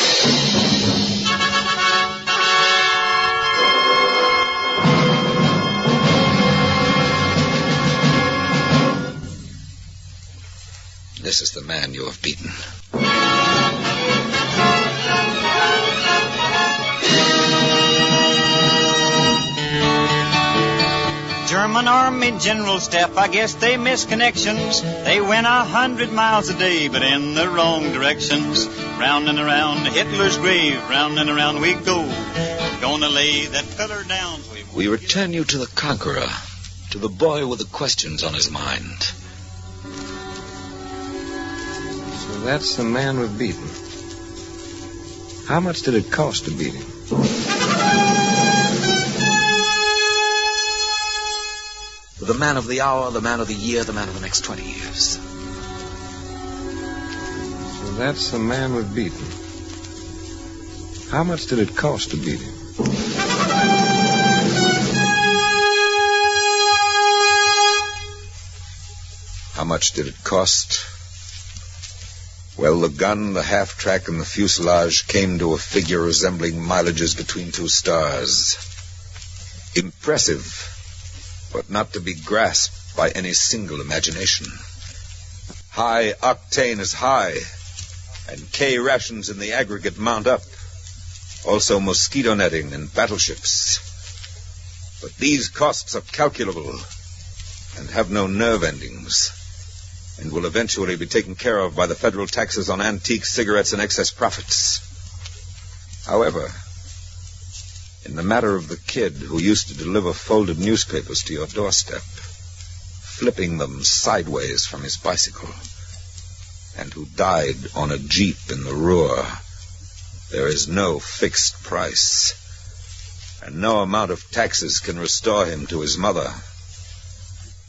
A: This is the man you have beaten.
V: German Army General Staff, I guess they miss connections. They went 100 miles a day, but in the wrong directions. Round and around Hitler's grave, round and around we go. Gonna lay that feller down.
A: We return you to the conqueror, to the boy with the questions on his mind.
O: So that's the man we've beaten. How much did it cost to beat him?
A: The man of the hour, the man of the year, the man of the next 20 years.
O: So that's the man we've beaten. How much did it cost to beat him?
A: How much did it cost? Well, the gun, the half-track, and the fuselage came to a figure resembling mileages between two stars. Impressive, but not to be grasped by any single imagination. High octane is high, and K rations in the aggregate mount up. Also mosquito netting and battleships. But these costs are calculable and have no nerve endings, and will eventually be taken care of by the federal taxes on antiques, cigarettes, and excess profits. However, in the matter of the kid who used to deliver folded newspapers to your doorstep, flipping them sideways from his bicycle, and who died on a jeep in the Ruhr, there is no fixed price, and no amount of taxes can restore him to his mother.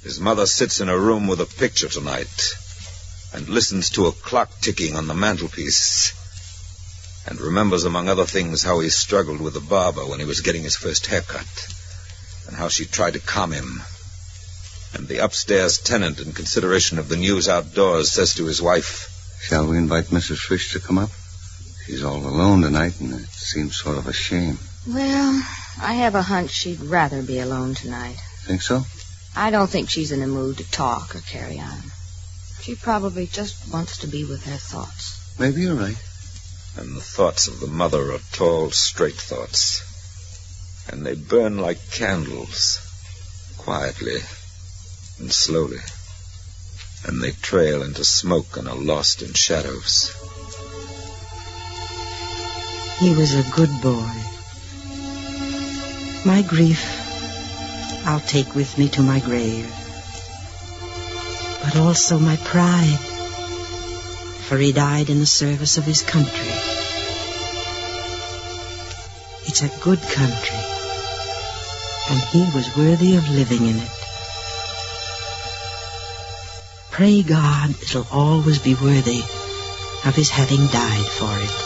A: His mother sits in a room with a picture tonight and listens to a clock ticking on the mantelpiece and remembers, among other things, how he struggled with the barber when he was getting his first haircut and how she tried to calm him. And the upstairs tenant, in consideration of the news outdoors, says to his wife,
O: "Shall we invite Mrs. Fish to come up? She's all alone tonight, and it seems sort of a shame."
P: Well, I have a hunch she'd rather be alone tonight.
O: Think so?
P: I don't think she's in a mood to talk or carry on. She probably just wants to be with her thoughts.
O: Maybe you're right.
A: And the thoughts of the mother are tall, straight thoughts. And they burn like candles, quietly and slowly. And they trail into smoke and are lost in shadows.
E: He was a good boy. My grief I'll take with me to my grave. But also my pride, for he died in the service of his country. It's a good country, and he was worthy of living in it. Pray God it'll always be worthy of his having died for it.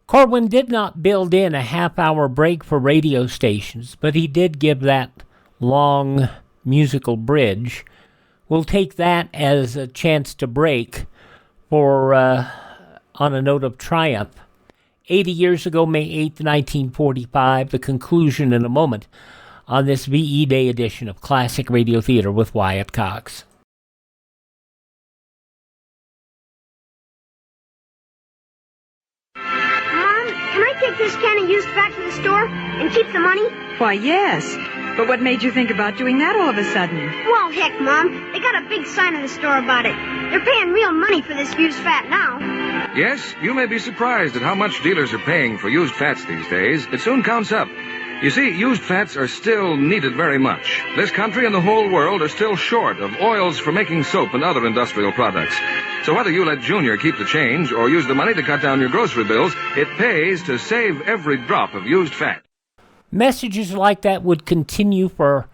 G: Corwin did not build in a half-hour break for radio stations, but he did give that long musical bridge. We'll take that as a chance to break for On a Note of Triumph. 80 years ago, May 8th, 1945, the conclusion in a moment on this VE Day edition of Classic Radio Theater with Wyatt Cox.
Q: Can I take this can of used fat to the store and keep the money?
R: Why, yes. But what made you think about doing that all of a sudden?
Q: Well, heck, Mom. They got a big sign in the store about it. They're paying real money for this used fat now.
S: Yes, you may be surprised at how much dealers are paying for used fats these days. It soon counts up.
D: You see, used fats are still needed very much. This country and the whole world are still short of oils for making soap and other industrial products. So whether you let Junior keep the change or use the money to cut down your grocery bills, it pays to save every drop of used fat.
G: Messages like that would continue for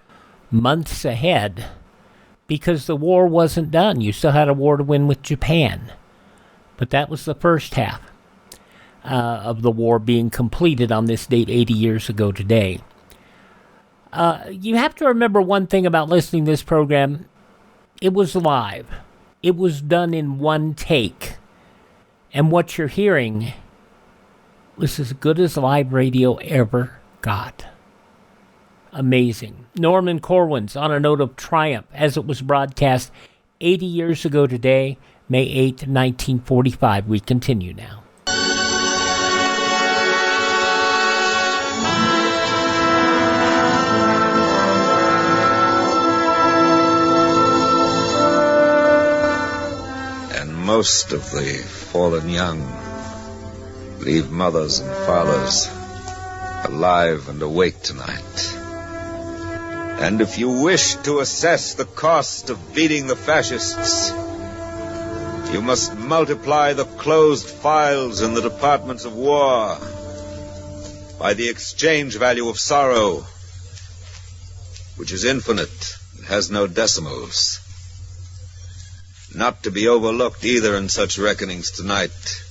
G: months ahead because the war wasn't done. You still had a war to win with Japan. But that was the first half of the war being completed on this date 80 years ago today. You have to remember one thing about listening to this program. It was live. It was done in one take. And what you're hearing was as good as live radio ever got. Amazing. Norman Corwin's On a Note of Triumph, as it was broadcast 80 years ago today, May 8th, 1945. We continue now.
A: Most of the fallen young leave mothers and fathers alive and awake tonight. And if you wish to assess the cost of beating the fascists, you must multiply the closed files in the departments of war by the exchange value of sorrow, which is infinite and has no decimals. Not to be overlooked either in such reckonings tonight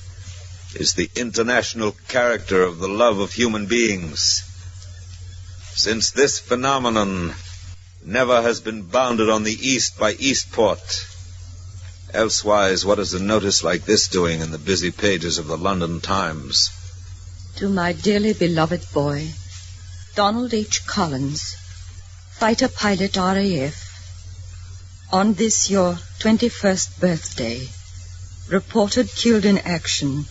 A: is the international character of the love of human beings. Since this phenomenon never has been bounded on the East by Eastport, elsewise what is a notice like this doing in the busy pages of the London Times?
P: To my dearly beloved boy, Donald H. Collins, fighter pilot RAF, on this your 21st birthday, reported killed in action,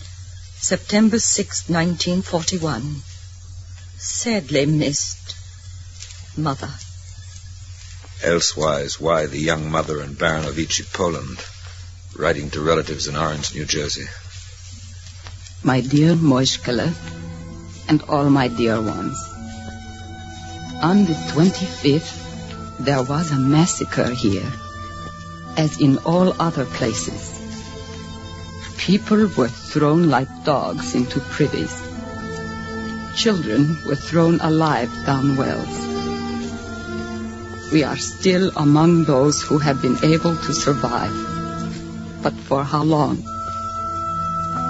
P: September 6, 1941. Sadly missed, Mother.
A: Elsewise, why the young mother in Baranovici, Poland, writing to relatives in Orange, New Jersey?
S: My dear Moishkele, and all my dear ones, on the 25th, there was a massacre here, as in all other places. People were thrown like dogs into privies. Children were thrown alive down wells. We are still among those who have been able to survive. But for how long?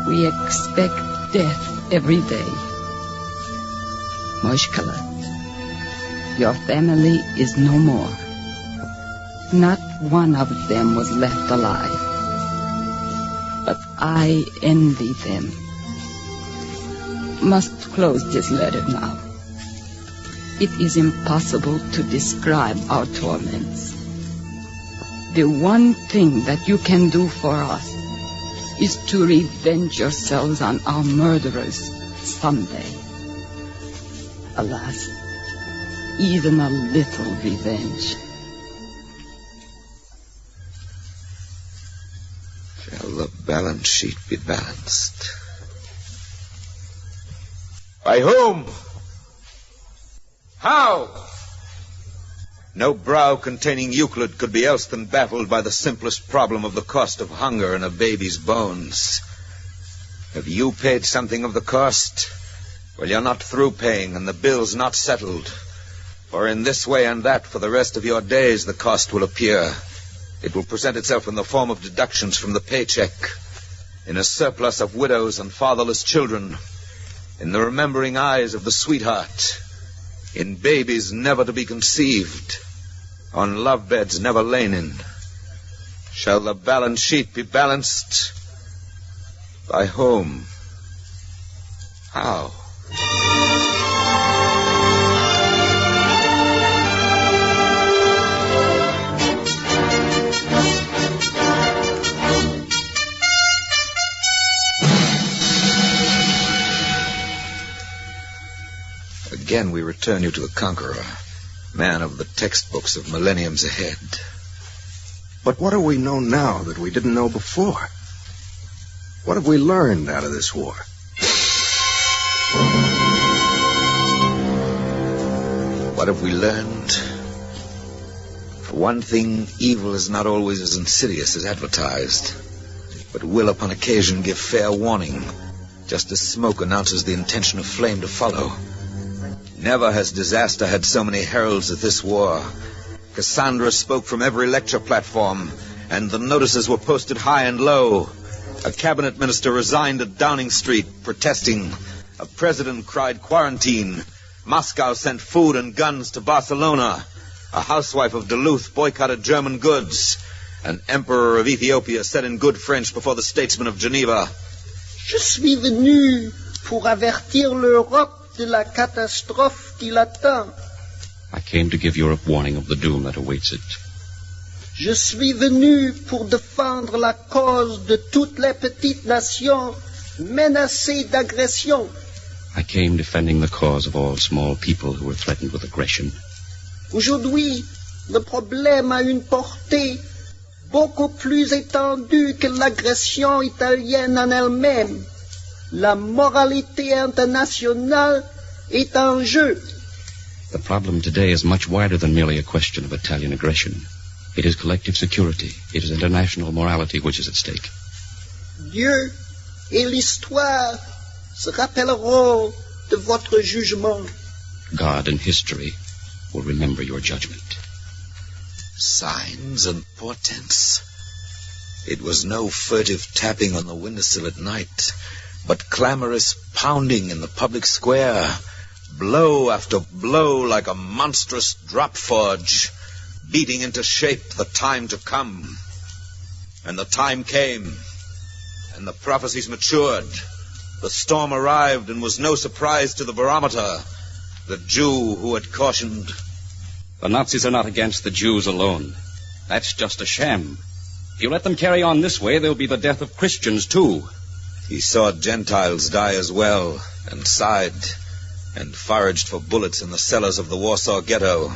S: We expect death every day. Moishkele, your family is no more. Not one of them was left alive. But I envy them. Must close this letter now. It is impossible to describe our torments. The one thing that you can do for us is to revenge yourselves on our murderers someday. Alas, even a little revenge.
A: Shall the balance sheet be balanced? By whom? How? No brow containing Euclid could be else than baffled by the simplest problem of the cost of hunger in a baby's bones. Have you paid something of the cost? Well, you're not through paying, and the bill's not settled. For in this way and that, for the rest of your days, the cost will appear. It will present itself in the form of deductions from the paycheck, in a surplus of widows and fatherless children, in the remembering eyes of the sweetheart, in babies never to be conceived, on love beds never lain in. Shall the balance sheet be balanced? By whom? How? Again, we return you to the conqueror, man of the textbooks of millenniums ahead.
C: But what do we know now that we didn't know before? What have we learned out of this war?
A: What have we learned? For one thing, evil is not always as insidious as advertised, but will upon occasion give fair warning, just as smoke announces the intention of flame to follow. Never has disaster had so many heralds as this war. Cassandra spoke from every lecture platform, and the notices were posted high and low. A cabinet minister resigned at Downing Street, protesting. A president cried quarantine. Moscow sent food and guns to Barcelona. A housewife of Duluth boycotted German goods. An emperor of Ethiopia said in good French before the statesman of Geneva,
T: Je suis venu pour avertir l'Europe de la catastrophe qui l'attend.
U: I came to give Europe warning of the doom that awaits it.
T: Je suis venu pour défendre la cause de toutes les petites nations menacées d'agression.
U: I came defending the cause of all small people who were threatened with aggression.
T: Aujourd'hui, le problème a une portée beaucoup plus étendue que l'agression italienne en elle-même. La moralité internationale est en jeu.
U: The problem today is much wider than merely a question of Italian aggression. It is collective security. It is international morality which is at stake.
T: Dieu et l'histoire se rappelleront de votre jugement.
U: God and history will remember your judgment.
A: Signs and portents. It was no furtive tapping on the windowsill at night, but clamorous pounding in the public square, blow after blow like a monstrous drop forge, beating into shape the time to come. And the time came, and the prophecies matured. The storm arrived and was no surprise to the barometer, the Jew who had cautioned.
U: The Nazis are not against the Jews alone. That's just a sham. If you let them carry on this way, there'll be the death of Christians, too.
A: He saw Gentiles die as well, and sighed, and foraged for bullets in the cellars of the Warsaw Ghetto.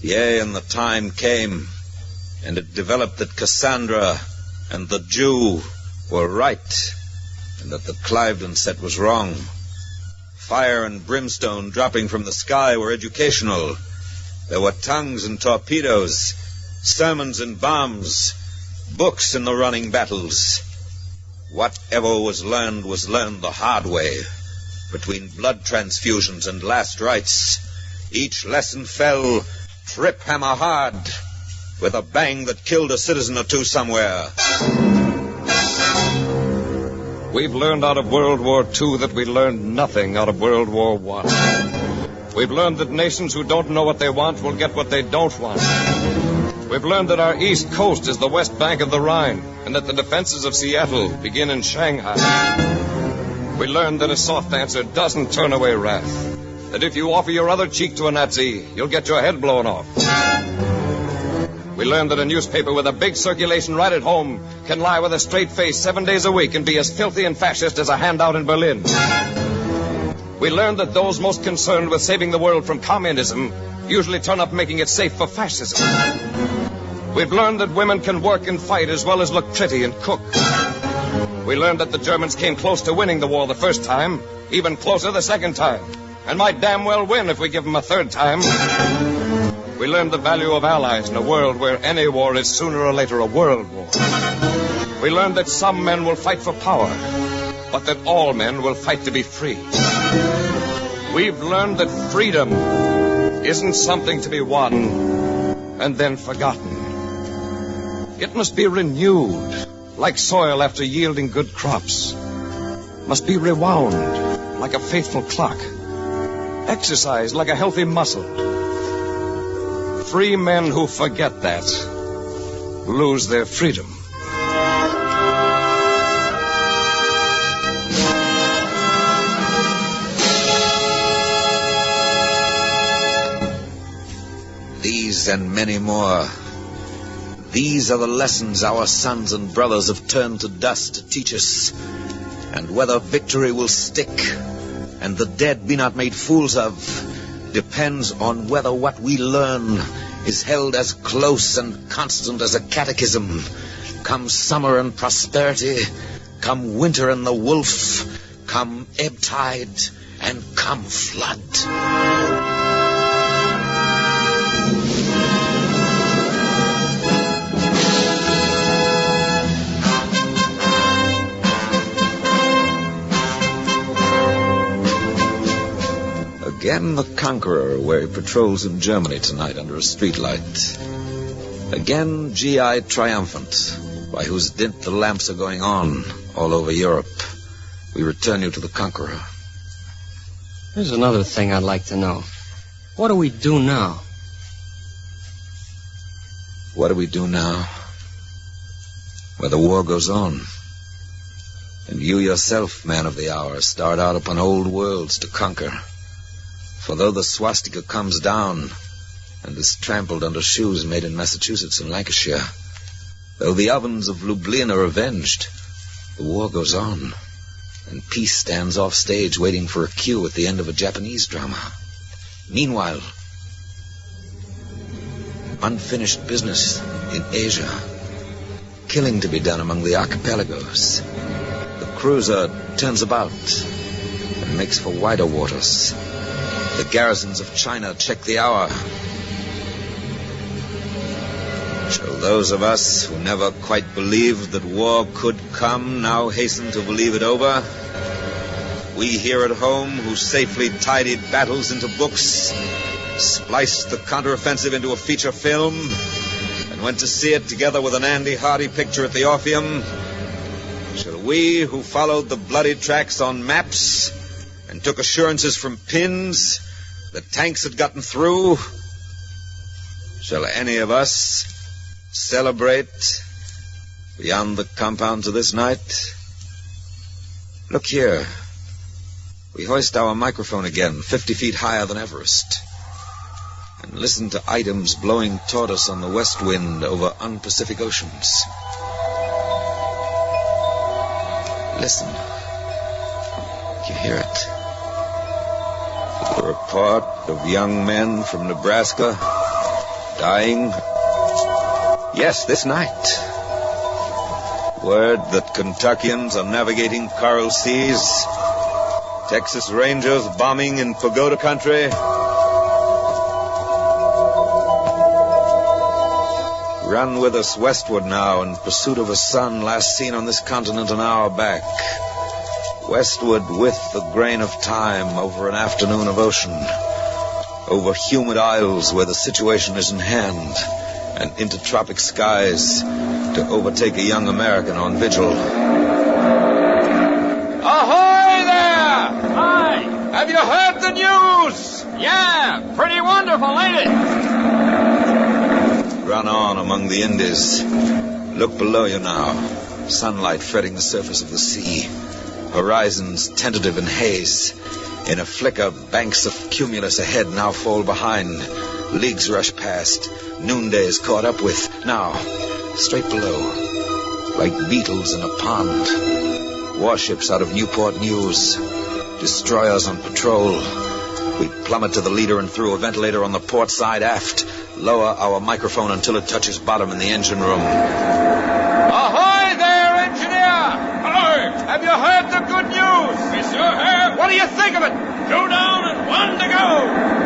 A: Yea, and the time came, and it developed that Cassandra and the Jew were right, and that the Cliveden set was wrong. Fire and brimstone dropping from the sky were educational. There were tongues and torpedoes, sermons and bombs, books in the running battles. Whatever was learned the hard way. Between blood transfusions and last rites, each lesson fell trip hammer hard, with a bang that killed a citizen or two somewhere.
O: We've learned out of World War II that we learned nothing out of World War I. We've learned that nations who don't know what they want will get what they don't want. We've learned that our east coast is the west bank of the Rhine, and that the defenses of Seattle begin in Shanghai. We learned that a soft answer doesn't turn away wrath, that if you offer your other cheek to a Nazi, you'll get your head blown off. We learned that a newspaper with a big circulation right at home can lie with a straight face 7 days a week and be as filthy and fascist as a handout in Berlin. We learned that those most concerned with saving the world from communism usually turn up making it safe for fascism. We've learned that women can work and fight as well as look pretty and cook. We learned that the Germans came close to winning the war the first time, even closer the second time, and might damn well win if we give them a third time. We learned the value of allies in a world where any war is sooner or later a world war. We learned that some men will fight for power, but that all men will fight to be free. We've learned that freedom isn't something to be won and then forgotten. It must be renewed, like soil after yielding good crops. Must be rewound, like a faithful clock. Exercised like a healthy muscle. Free men who forget that lose their freedom.
A: These and many more. These are the lessons our sons and brothers have turned to dust to teach us. And whether victory will stick and the dead be not made fools of depends on whether what we learn is held as close and constant as a catechism. Come summer and prosperity, come winter and the wolf, come ebb tide and come flood. Again the conqueror, where he patrols in Germany tonight under a streetlight. Again G.I. triumphant, by whose dint the lamps are going on all over Europe. We return you to the conqueror.
B: There's another thing I'd like to know. What do we do now?
A: What do we do now? Well, the war goes on. And you yourself, man of the hour, start out upon old worlds to conquer. For though the swastika comes down and is trampled under shoes made in Massachusetts and Lancashire, though the ovens of Lublin are avenged, the war goes on, and peace stands off stage waiting for a cue at the end of a Japanese drama. Meanwhile, unfinished business in Asia, killing to be done among the archipelagos. The cruiser turns about and makes for wider waters. The garrisons of China check the hour. Shall those of us who never quite believed that war could come now hasten to believe it over? We here at home, who safely tidied battles into books, spliced the counteroffensive into a feature film, and went to see it together with an Andy Hardy picture at the Orpheum, shall we, who followed the bloody tracks on maps and took assurances from pins that tanks had gotten through, shall any of us celebrate beyond the compounds of this night? Look here. We hoist our microphone again, 50 feet higher than Everest, and listen to items blowing toward us on the west wind over unpacific oceans. Listen. You hear it? The report of young men from Nebraska dying. Yes, this night. Word that Kentuckians are navigating coral seas. Texas Rangers bombing in Pagoda country. Run with us westward now in pursuit of a sun last seen on this continent an hour back. Westward with the grain of time over an afternoon of ocean. Over humid isles where the situation is in hand. And into tropic skies to overtake a young American on vigil.
F: Ahoy there! Hi! Have you heard the news? Yeah, pretty wonderful, ain't it?
A: Run on among the Indies. Look below you now. Sunlight fretting the surface of the sea. Horizons tentative in haze. In a flicker, banks of cumulus ahead now fall behind. Leagues rush past. Noonday is caught up with. Now, straight below, like beetles in a pond. Warships out of Newport News. Destroyers on patrol. We plummet to the leader and through a ventilator on the port side aft. Lower our microphone until it touches bottom in the engine room.
F: Ahoy there, engineer! Ahoy! Have you heard the good news? We sure have. What do you think of it? 2 down and 1 to go.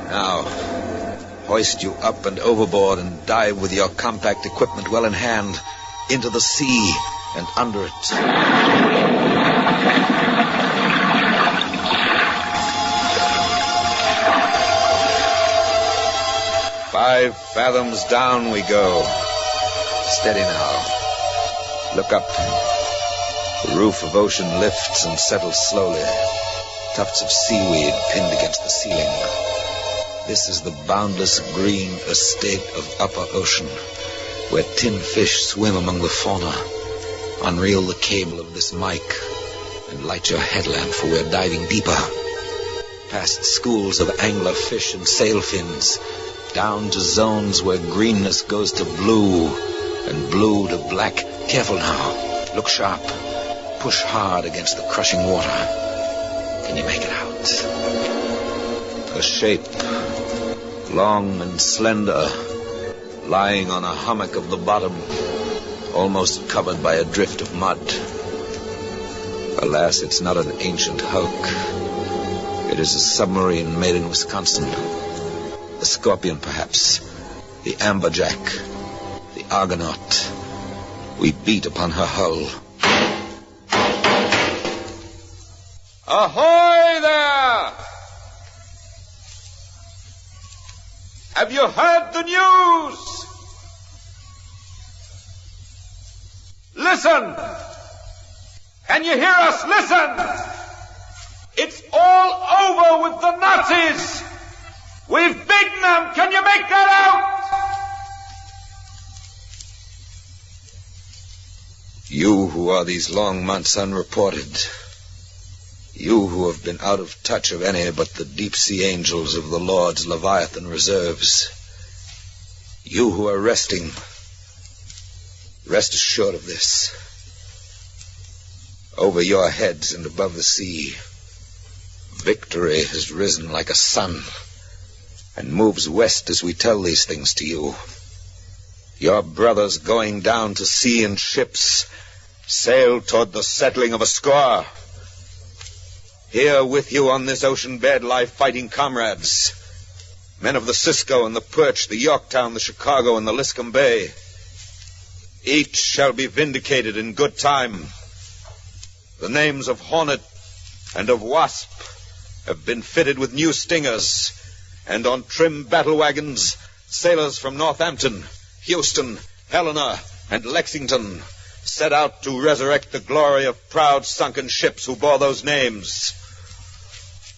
A: Now, hoist you up and overboard and dive with your compact equipment well in hand into the sea and under it. 5 fathoms down we go. Steady now. Look up. The roof of ocean lifts and settles slowly. Tufts of seaweed pinned against the ceiling. This is the boundless green estate of upper ocean, where tin fish swim among the fauna. Unreel the cable of this mic and light your headlamp, for we're diving deeper. Past schools of angler fish and sail fins, down to zones where greenness goes to blue and blue to black. Careful now. Look sharp. Push hard against the crushing water. Can you make it out? A shape, long and slender, lying on a hummock of the bottom, almost covered by a drift of mud. Alas, it's not an ancient hulk. It is a submarine made in Wisconsin. The Scorpion, perhaps. The Amberjack. The Argonaut. We beat upon her hull.
F: Ahoy Have you heard the news? Listen! Can you hear us? Listen! It's all over with the Nazis! We've beaten them! Can you make that out?
A: You who are these long months unreported, you who have been out of touch of any but the deep-sea angels of the Lord's Leviathan reserves, you who are resting, rest assured of this. Over your heads and above the sea, victory has risen like a sun and moves west as we tell these things to you. Your brothers going down to sea in ships sail toward the settling of a score. Here with you on this ocean bed lie fighting comrades, men of the Cisco and the Perch, the Yorktown, the Chicago, and the Liscum Bay. Each shall be vindicated in good time. The names of Hornet and of Wasp have been fitted with new stingers, and on trim battle wagons, sailors from Northampton, Houston, Helena, and Lexington set out to resurrect the glory of proud sunken ships who bore those names.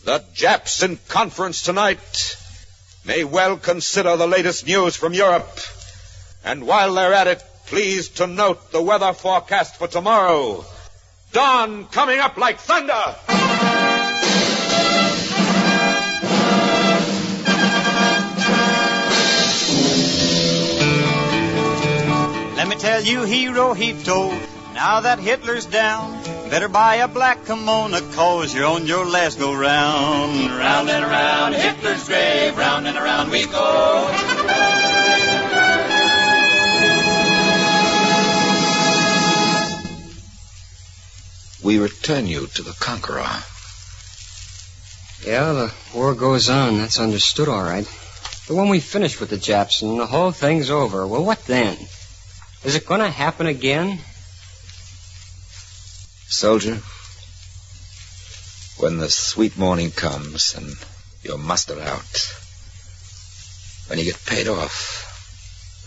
A: The Japs in conference tonight may well consider the latest news from Europe, and while they're at it, please to note the weather forecast for tomorrow. Dawn coming up like thunder.
V: Let me tell you, hero, he told, now that Hitler's down, better buy a black kimono, 'cause you're on your last go-round.
F: Round and around Hitler's grave, round and around we go.
A: We return you to the conqueror.
B: Yeah, the war goes on. That's understood all right. But when we finish with the Japs and the whole thing's over, well, what then? Is it going to happen again?
A: Soldier, when the sweet morning comes and you're mustered out, when you get paid off,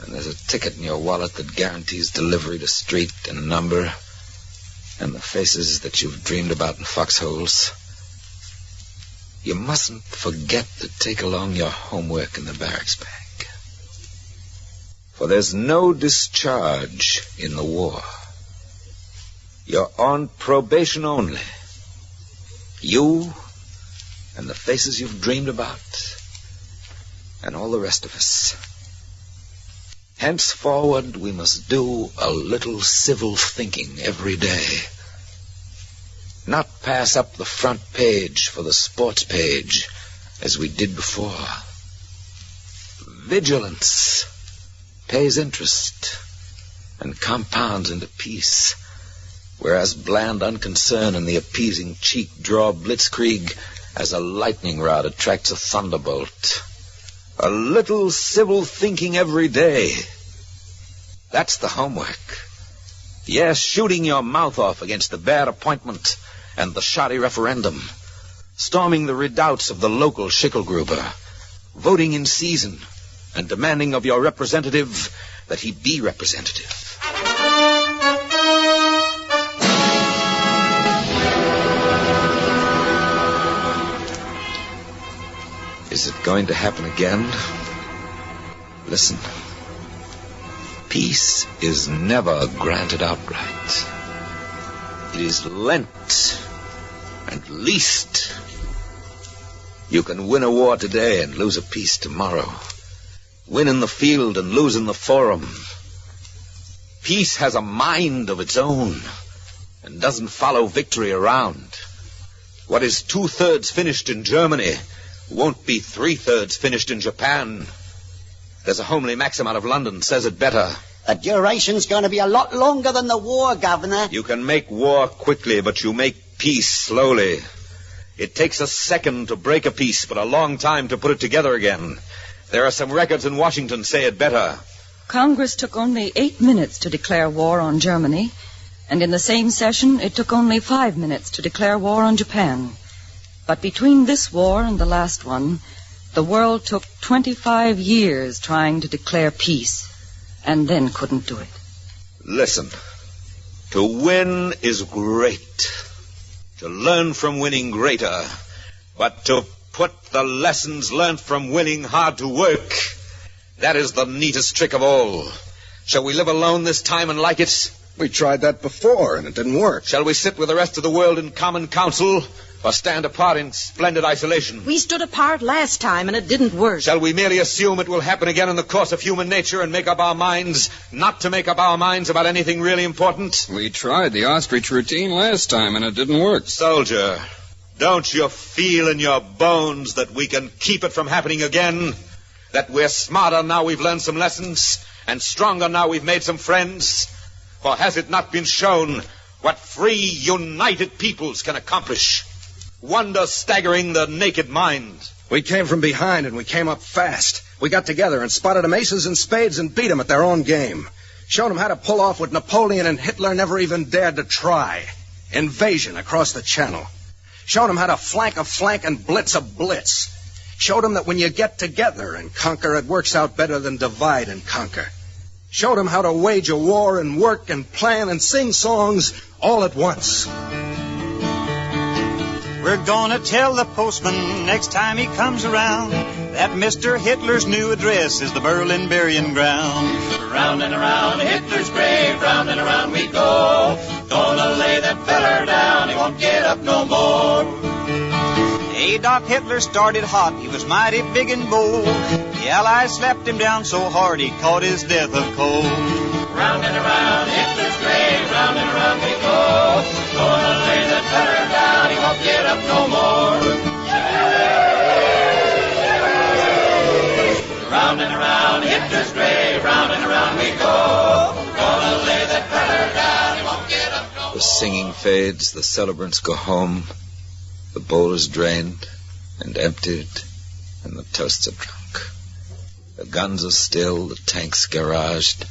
A: and there's a ticket in your wallet that guarantees delivery to street and number, and the faces that you've dreamed about in foxholes, you mustn't forget to take along your homework in the barracks bag. For there's no discharge in the war. You're on probation only. You and the faces you've dreamed about, and all the rest of us. Henceforward, we must do a little civil thinking every day. Not pass up the front page for the sports page, as we did before. Vigilance pays interest and compounds into peace, whereas bland unconcern and the appeasing cheek draw blitzkrieg as a lightning rod attracts a thunderbolt. A little civil thinking every day. That's the homework. Yes, shooting your mouth off against the bad appointment and the shoddy referendum. Storming the redoubts of the local Schickelgruber. Voting in season and demanding of your representative that he be representative. Is it going to happen again? Listen. Peace is never granted outright. It is lent and leased. You can win a war today and lose a peace tomorrow. Win in the field and lose in the forum. Peace has a mind of its own and doesn't follow victory around. What is 2/3 finished in Germany won't be 3/3 finished in Japan. There's a homely maxim out of London says it better.
T: The duration's going to be a lot longer than the war, Governor.
A: You can make war quickly, but you make peace slowly. It takes a second to break a peace, but a long time to put it together again. There are some records in Washington say it better.
H: Congress took only 8 minutes to declare war on Germany, and in the same session it took only 5 minutes to declare war on Japan. But between this war and the last one, The world took 25 years trying to declare peace, and then couldn't do it.
A: Listen, to win is great. To learn from winning greater. But to put the lessons learned from winning hard to work, that is the neatest trick of all. Shall we live alone this time and like it?
C: We tried that before, and it didn't work.
A: Shall we sit with the rest of the world in common council, or stand apart in splendid isolation?
E: We stood apart last time, and it didn't work.
A: Shall we merely assume it will happen again in the course of human nature and make up our minds not to make up our minds about anything really important?
K: We tried the ostrich routine last time, and it didn't work.
A: Soldier, don't you feel in your bones that we can keep it from happening again? That we're smarter now we've learned some lessons, and stronger now we've made some friends? For has it not been shown what free, united peoples can accomplish? Wonder staggering the naked mind.
C: We came from behind, and we came up fast. We got together and spotted them aces and spades and beat them at their own game. Showed them how to pull off what Napoleon and Hitler never even dared to try. Invasion across the Channel. Showed them how to flank a flank and blitz a blitz. Showed them that when you get together and conquer, it works out better than divide and conquer. Showed them how to wage a war and work and plan and sing songs all at once.
V: We're gonna tell the postman next time he comes around that Mr. Hitler's new address is the Berlin burying ground.
F: Round and around Hitler's grave, round and around we go. Gonna lay that feller down, he won't get up no more.
V: Adolf Hitler started hot, he was mighty big and bold. The Allies slapped him down so hard he caught his death of cold.
F: Round and around Hitler's grave, round and around we go. Gonna lay that feller down, he won't get up no more. Round and around Hitler's grave, round and around we go. Gonna lay that feller down, he won't get up no more.
A: The singing fades, the celebrants go home. The bowl is drained and emptied, and the toasts are drunk. The guns are still, the tanks garaged,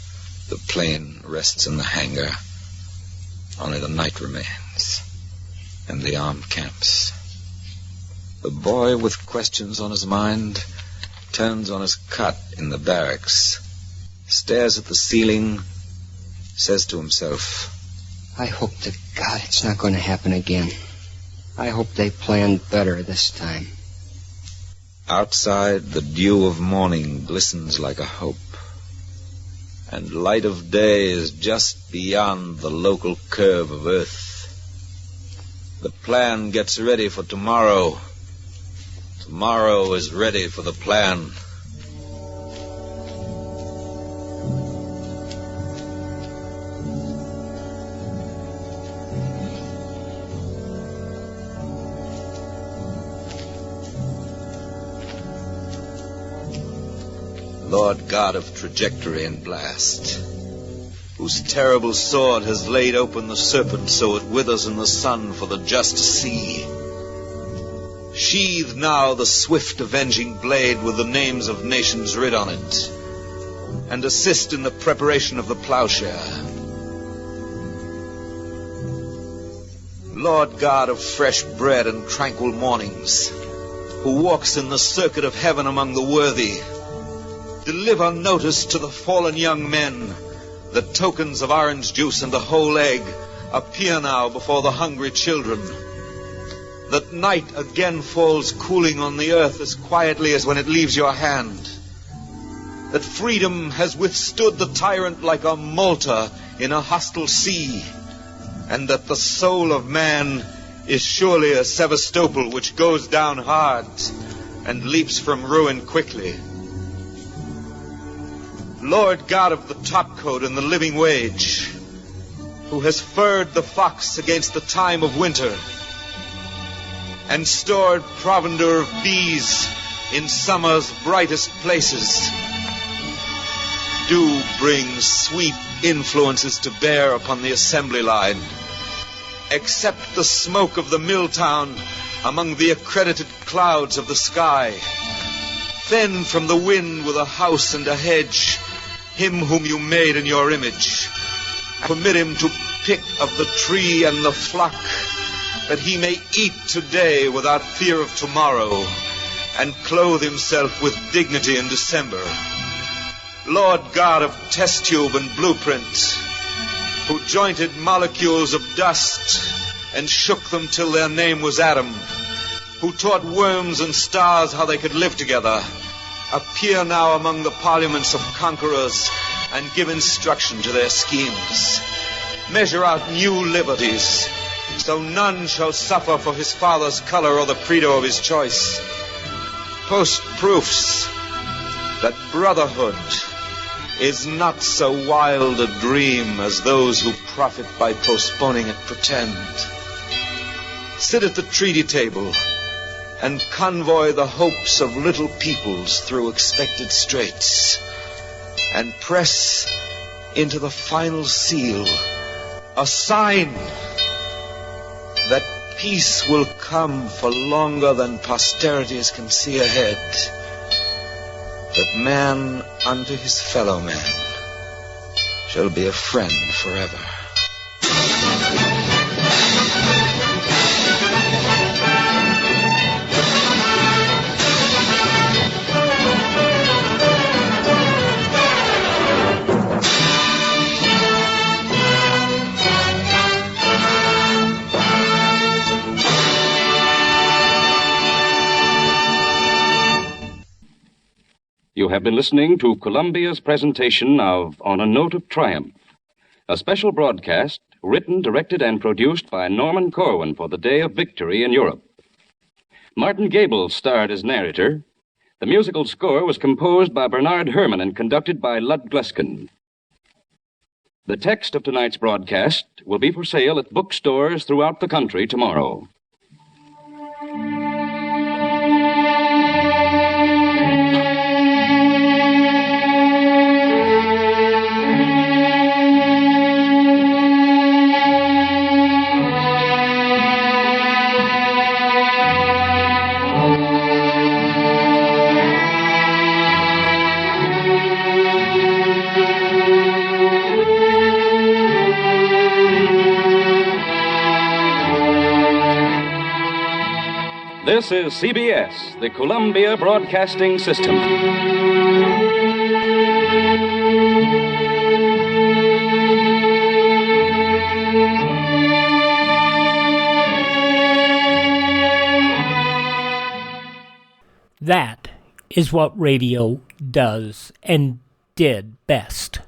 A: the plane rests in the hangar. Only the night remains, and the armed camps. The boy with questions on his mind turns on his cot in the barracks, stares at the ceiling, says to himself,
B: I hope to God it's not going to happen again. I hope they planned better this time.
A: Outside, the dew of morning glistens like a hope, and light of day is just beyond the local curve of earth. The plan gets ready for tomorrow. Tomorrow is ready for the plan. Lord God of trajectory and blast, whose terrible sword has laid open the serpent so it withers in the sun for the just to see. Sheathe now the swift avenging blade with the names of nations writ on it, and assist in the preparation of the plowshare. Lord God of fresh bread and tranquil mornings, who walks in the circuit of heaven among the worthy, deliver notice to the fallen young men that tokens of orange juice and a whole egg appear now before the hungry children, that night again falls cooling on the earth as quietly as when it leaves your hand, that freedom has withstood the tyrant like a Malta in a hostile sea, and that the soul of man is surely a Sevastopol which goes down hard and leaps from ruin quickly. Lord God of the topcoat and the living wage, who has furred the fox against the time of winter, and stored provender of bees in summer's brightest places, do bring sweet influences to bear upon the assembly line. Accept the smoke of the mill town among the accredited clouds of the sky. Fend from the wind with a house and a hedge him whom you made in your image. Permit him to pick of the tree and the flock, that he may eat today without fear of tomorrow, and clothe himself with dignity in December. Lord God of test tube and blueprint, who jointed molecules of dust and shook them till their name was Adam, who taught worms and stars how they could live together, appear now among the parliaments of conquerors and give instruction to their schemes. Measure out new liberties, so none shall suffer for his father's color or the credo of his choice. Post proofs that brotherhood is not so wild a dream as those who profit by postponing it pretend. Sit at the treaty table and convoy the hopes of little peoples through expected straits, and press into the final seal a sign that peace will come for longer than posterities can see ahead, that man unto his fellow man shall be a friend forever.
U: You have been listening to Columbia's presentation of On a Note of Triumph, a special broadcast written, directed, and produced by Norman Corwin for the Day of Victory in Europe. Martin Gabel starred as narrator. The musical score was composed by Bernard Herrmann and conducted by Lud Gluskin. The text of tonight's broadcast will be for sale at bookstores throughout the country tomorrow. This is CBS, the Columbia Broadcasting System.
G: That is what radio does and did best.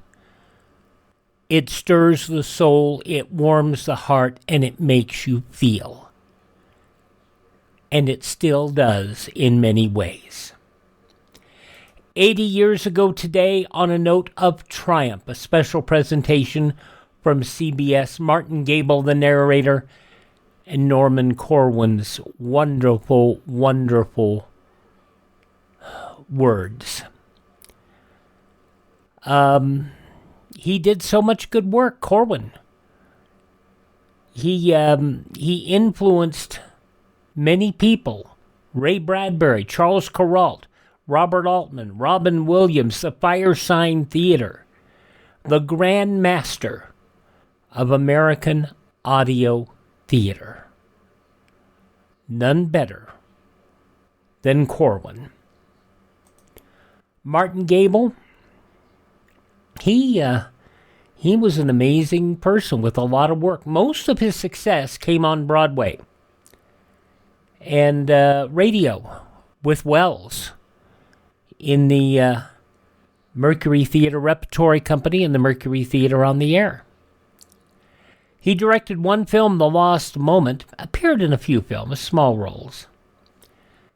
G: It stirs the soul, it warms the heart, and it makes you feel. And it still does in many ways. 80 years ago today, on a note of triumph, a special presentation from CBS, Martin Gabel, the narrator, and Norman Corwin's wonderful, wonderful words. He did so much good work, Corwin. He influenced many people: Ray Bradbury, Charles Kuralt, Robert Altman, Robin Williams, the Firesign Theater, the Grand Master of American audio theater. None better than Corwin. Martin Gabel, he was an amazing person with a lot of work. Most of his success came on Broadway and radio with Wells in the Mercury Theater Repertory Company and the Mercury Theater on the Air. He directed one film, The Lost Moment, appeared in a few films, small roles.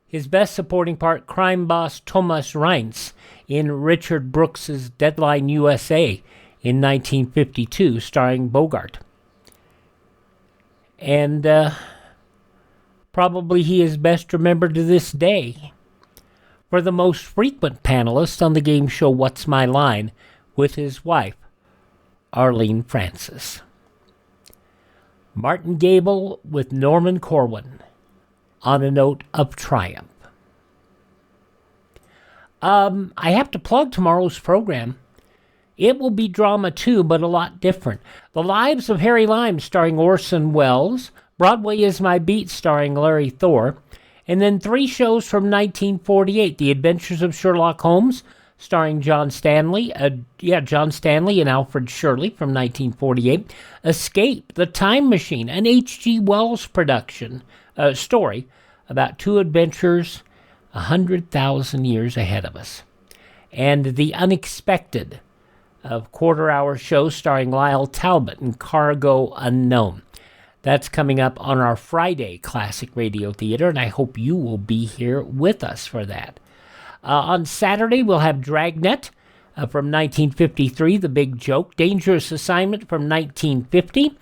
G: His best supporting part, crime boss Thomas Reince in Richard Brooks's Deadline USA in 1952, starring Bogart. And probably he is best remembered to this day for the most frequent panelist on the game show What's My Line with his wife, Arlene Francis. Martin Gabel with Norman Corwin, on a note of triumph. I have to plug tomorrow's program. It will be drama too, but a lot different. The Lives of Harry Lime, starring Orson Welles. Broadway is My Beat, starring Larry Thor. And then 3 shows from 1948. The Adventures of Sherlock Holmes, starring John Stanley and Alfred Shirley from 1948. Escape, The Time Machine, an H.G. Wells production story about 2 adventurers 100,000 years ahead of us. And The Unexpected, a quarter-hour show starring Lyle Talbot and Cargo Unknown. That's coming up on our Friday Classic Radio Theater, and I hope you will be here with us for that. On Saturday, we'll have Dragnet from 1953, The Big Joke, Dangerous Assignment from 1950,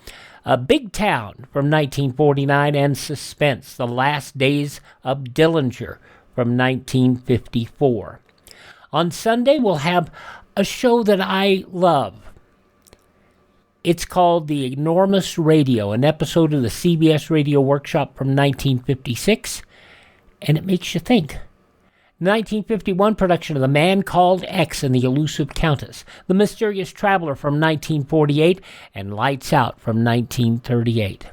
G: Big Town from 1949, and Suspense, The Last Days of Dillinger from 1954. On Sunday, we'll have a show that I love. It's called The Enormous Radio, an episode of the CBS Radio Workshop from 1956, and it makes you think. 1951 production of The Man Called X and the Elusive Countess, The Mysterious Traveler from 1948, and Lights Out from 1938.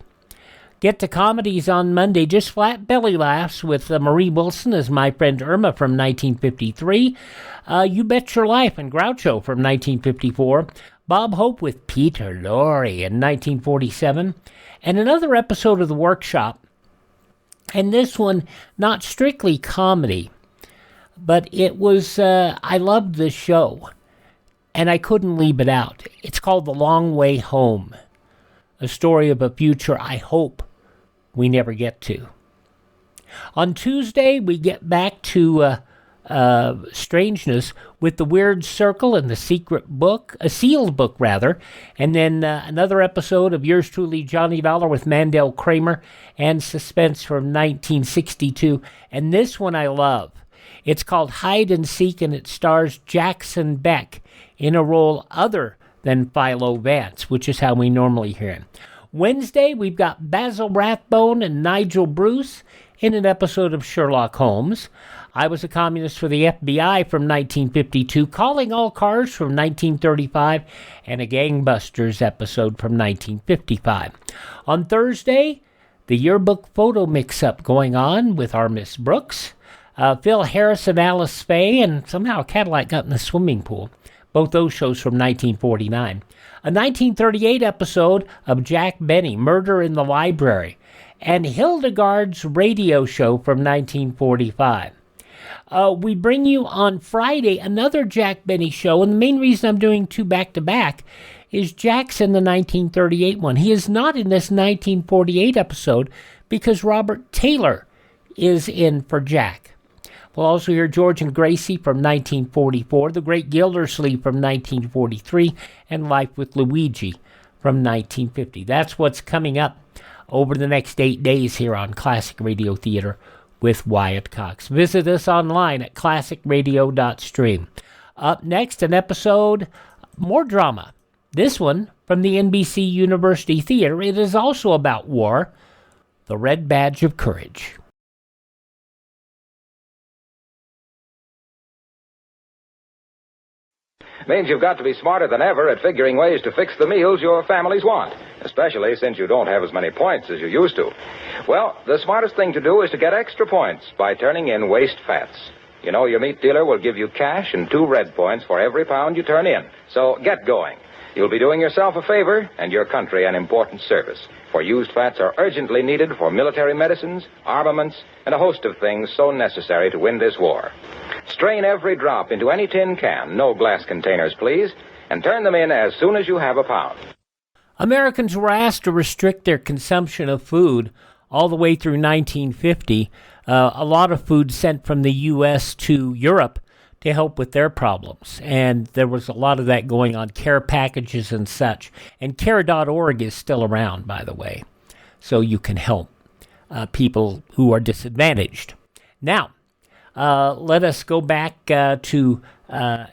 G: Get to comedies on Monday, just flat belly laughs with Marie Wilson as My Friend Irma from 1953, You Bet Your Life and Groucho from 1954, Bob Hope with Peter Lorre in 1947, and another episode of The Workshop, and this one not strictly comedy, but it was, I loved this show, and I couldn't leave it out. It's called The Long Way Home, a story of a future I hope we never get to. On Tuesday, we get back to strangeness with The Weird Circle and The Secret Book, a sealed book rather, and then another episode of Yours Truly, Johnny Dollar with Mandel Kramer, and Suspense from 1962. And this one I love. It's called Hide and Seek, and it stars Jackson Beck in a role other than Philo Vance, which is how we normally hear him. Wednesday, we've got Basil Rathbone and Nigel Bruce in an episode of Sherlock Holmes. I Was a Communist for the FBI from 1952, Calling All Cars from 1935, and a Gangbusters episode from 1955. On Thursday, the yearbook photo mix-up going on with our Miss Brooks, Phil Harris and Alice Faye, and somehow a Cadillac got in the swimming pool. Both those shows from 1949. A 1938 episode of Jack Benny, Murder in the Library, and Hildegard's radio show from 1945. We bring you on Friday another Jack Benny show, and the main reason I'm doing 2 back-to-back is Jack's in the 1938 one. He is not in this 1948 episode because Robert Taylor is in for Jack. We'll also hear George and Gracie from 1944, The Great Gildersleeve from 1943, and Life with Luigi from 1950. That's what's coming up over the next 8 days here on Classic Radio Theater with Wyatt Cox. Visit us online at classicradio.stream. Up next, an episode, more drama. This one from the NBC University Theater. It is also about war, The Red Badge of Courage.
D: Means you've got to be smarter than ever at figuring ways to fix the meals your families want, especially since you don't have as many points as you used to. Well, the smartest thing to do is to get extra points by turning in waste fats. You know, your meat dealer will give you cash and 2 red points for every pound you turn in. So get going. You'll be doing yourself a favor and your country an important service. For used fats are urgently needed for military medicines, armaments, and a host of things so necessary to win this war. Strain every drop into any tin can, no glass containers, please, and turn them in as soon as you have a pound.
G: Americans were asked to restrict their consumption of food all the way through 1950. A lot of food sent from the U.S. to Europe to help with their problems. And there was a lot of that going on, care packages and such. And care.org is still around, by the way, so you can help people who are disadvantaged. Now, let us go back to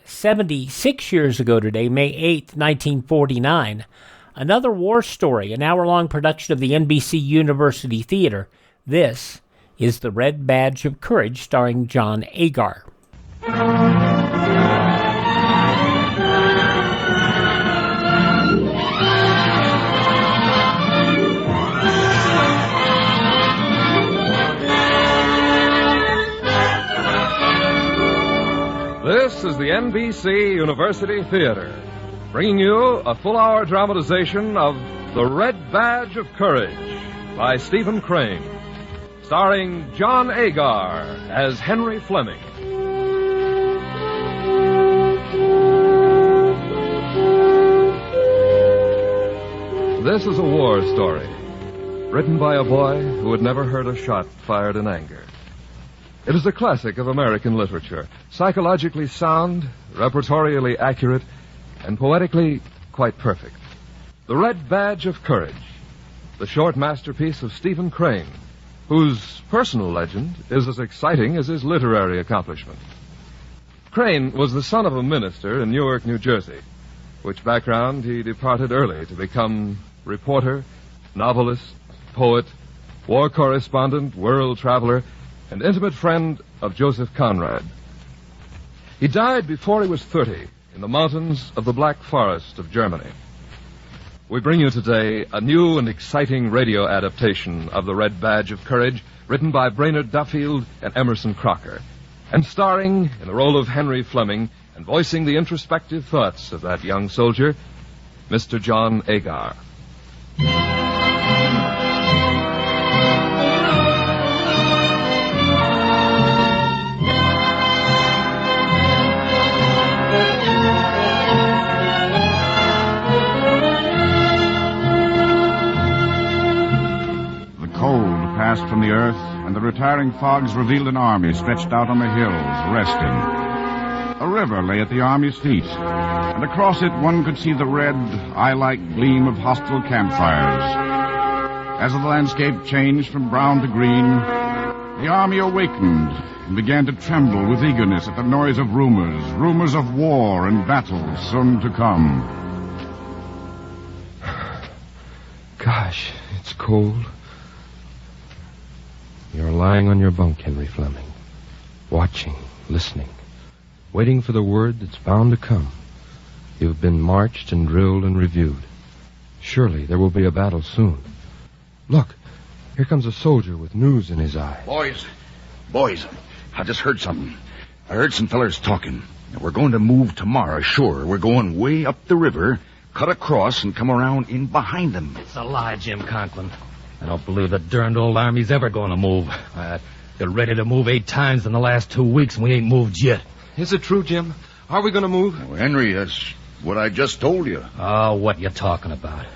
G: 76 years ago today, May 8th, 1949. Another war story, an hour-long production of the NBC University Theater. This is The Red Badge of Courage, starring John Agar.
L: is the NBC University Theater, bringing you a full-hour dramatization of The Red Badge of Courage by Stephen Crane, starring John Agar as Henry Fleming. This is a war story, written by a boy who had never heard a shot fired in anger. It is a classic of American literature, psychologically sound, repertorially accurate, and poetically quite perfect. The Red Badge of Courage, the short masterpiece of Stephen Crane, whose personal legend is as exciting as his literary accomplishment. Crane was the son of a minister in Newark, New Jersey, which background he departed early to become reporter, novelist, poet, war correspondent, world traveler, and intimate friend of Joseph Conrad. He died before he was 30 in the mountains of the Black Forest of Germany. We bring you today a new and exciting radio adaptation of The Red Badge of Courage, written by Brainerd Duffield and Emerson Crocker, and starring in the role of Henry Fleming and voicing the introspective thoughts of that young soldier, Mr. John Agar.
M: Passed from the earth, and the retiring fogs revealed an army stretched out on the hills, resting. A river lay at the army's feet, and across it one could see the red, eye-like gleam of hostile campfires. As the landscape changed from brown to green, the army awakened and began to tremble with eagerness at the noise of rumors of war and battle soon to come.
W: Gosh, it's cold. You're lying on your bunk, Henry Fleming, watching, listening, waiting for the word that's bound to come. You've been marched and drilled and reviewed. Surely there will be a battle soon. Look, here comes a soldier with news in his eye.
X: Boys, I just heard something. I heard some fellers talking. We're going to move tomorrow, sure. We're going way up the river, cut across, and come around in behind them.
Y: It's a lie, Jim Conklin. I don't believe the darned old army's ever going to move. They're ready to move 8 times in the last 2 weeks, and we ain't moved yet.
W: Is it true, Jim? Are we going to move?
X: Well, Henry, that's what I just told you.
Y: Oh, what you talking about?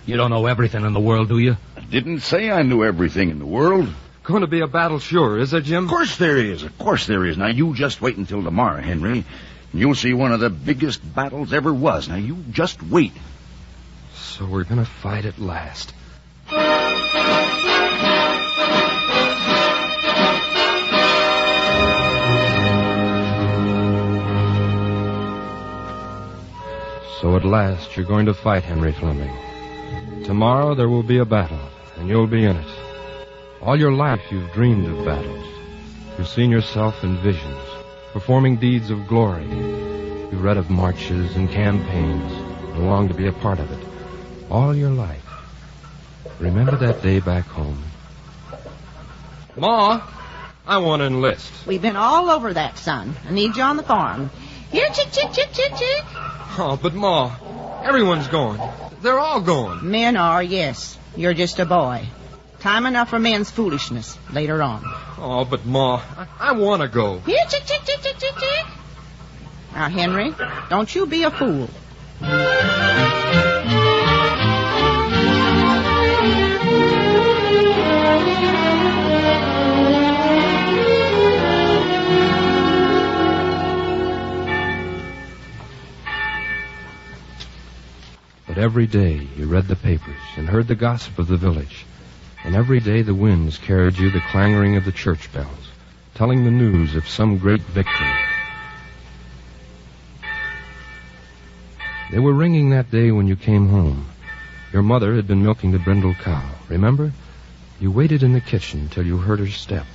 Y: You don't know everything in the world, do you?
X: I didn't say I knew everything in the world.
W: Going to be a battle, sure, is there, Jim?
X: Of course there is. Of course there is. Now, you just wait until tomorrow, Henry, and you'll see one of the biggest battles ever was. Now, you just wait.
W: So we're going to fight at last. So at last you're going to fight, Henry Fleming. Tomorrow there will be a battle, and you'll be in it. All your life you've dreamed of battles. You've seen yourself in visions, performing deeds of glory. You've read of marches and campaigns, and longed to be a part of it. All your life. Remember that day back home? Ma, I want to enlist.
Z: We've been all over that, son. I need you on the farm. Here, chick, chick, chick, chick, chick.
W: Oh, but Ma, everyone's going. They're all going.
Z: Men are, yes. You're just a boy. Time enough for men's foolishness later on.
W: Oh, but Ma, I want to go.
Z: Here, chick, chick, chick, chick, chick, chick. Now, Henry, don't you be a fool.
W: But every day you read the papers and heard the gossip of the village. And every day the winds carried you the clanging of the church bells, telling the news of some great victory. They were ringing that day when you came home. Your mother had been milking the brindle cow. Remember? You waited in the kitchen till you heard her step.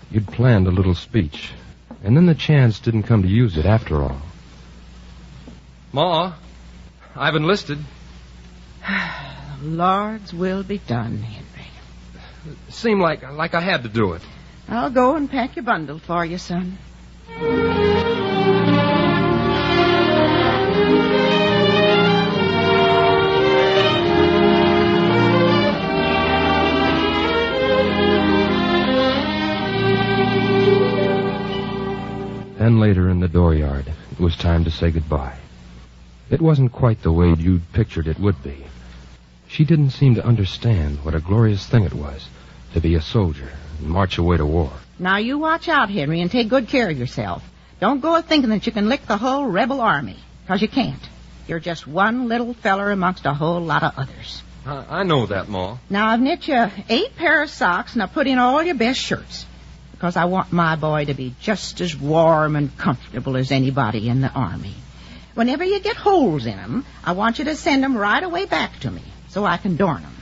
W: You'd planned a little speech, and then the chance didn't come to use it after all. Ma, I've enlisted.
Z: Lord's will be done, Henry.
W: It seemed like I had to do it.
Z: I'll go and pack your bundle for you, son.
W: Then later in the dooryard, it was time to say goodbye. It wasn't quite the way you'd pictured it would be. She didn't seem to understand what a glorious thing it was to be a soldier and march away to war.
Z: Now you watch out, Henry, and take good care of yourself. Don't go thinking that you can lick the whole rebel army, 'cause you can't. You're just one little feller amongst a whole lot of others.
W: I know that, Ma.
Z: Now I've knit you 8 pair of socks, and I've put in all your best shirts, because I want my boy to be just as warm and comfortable as anybody in the army. Whenever you get holes in them, I want you to send them right away back to me, so I can darn them.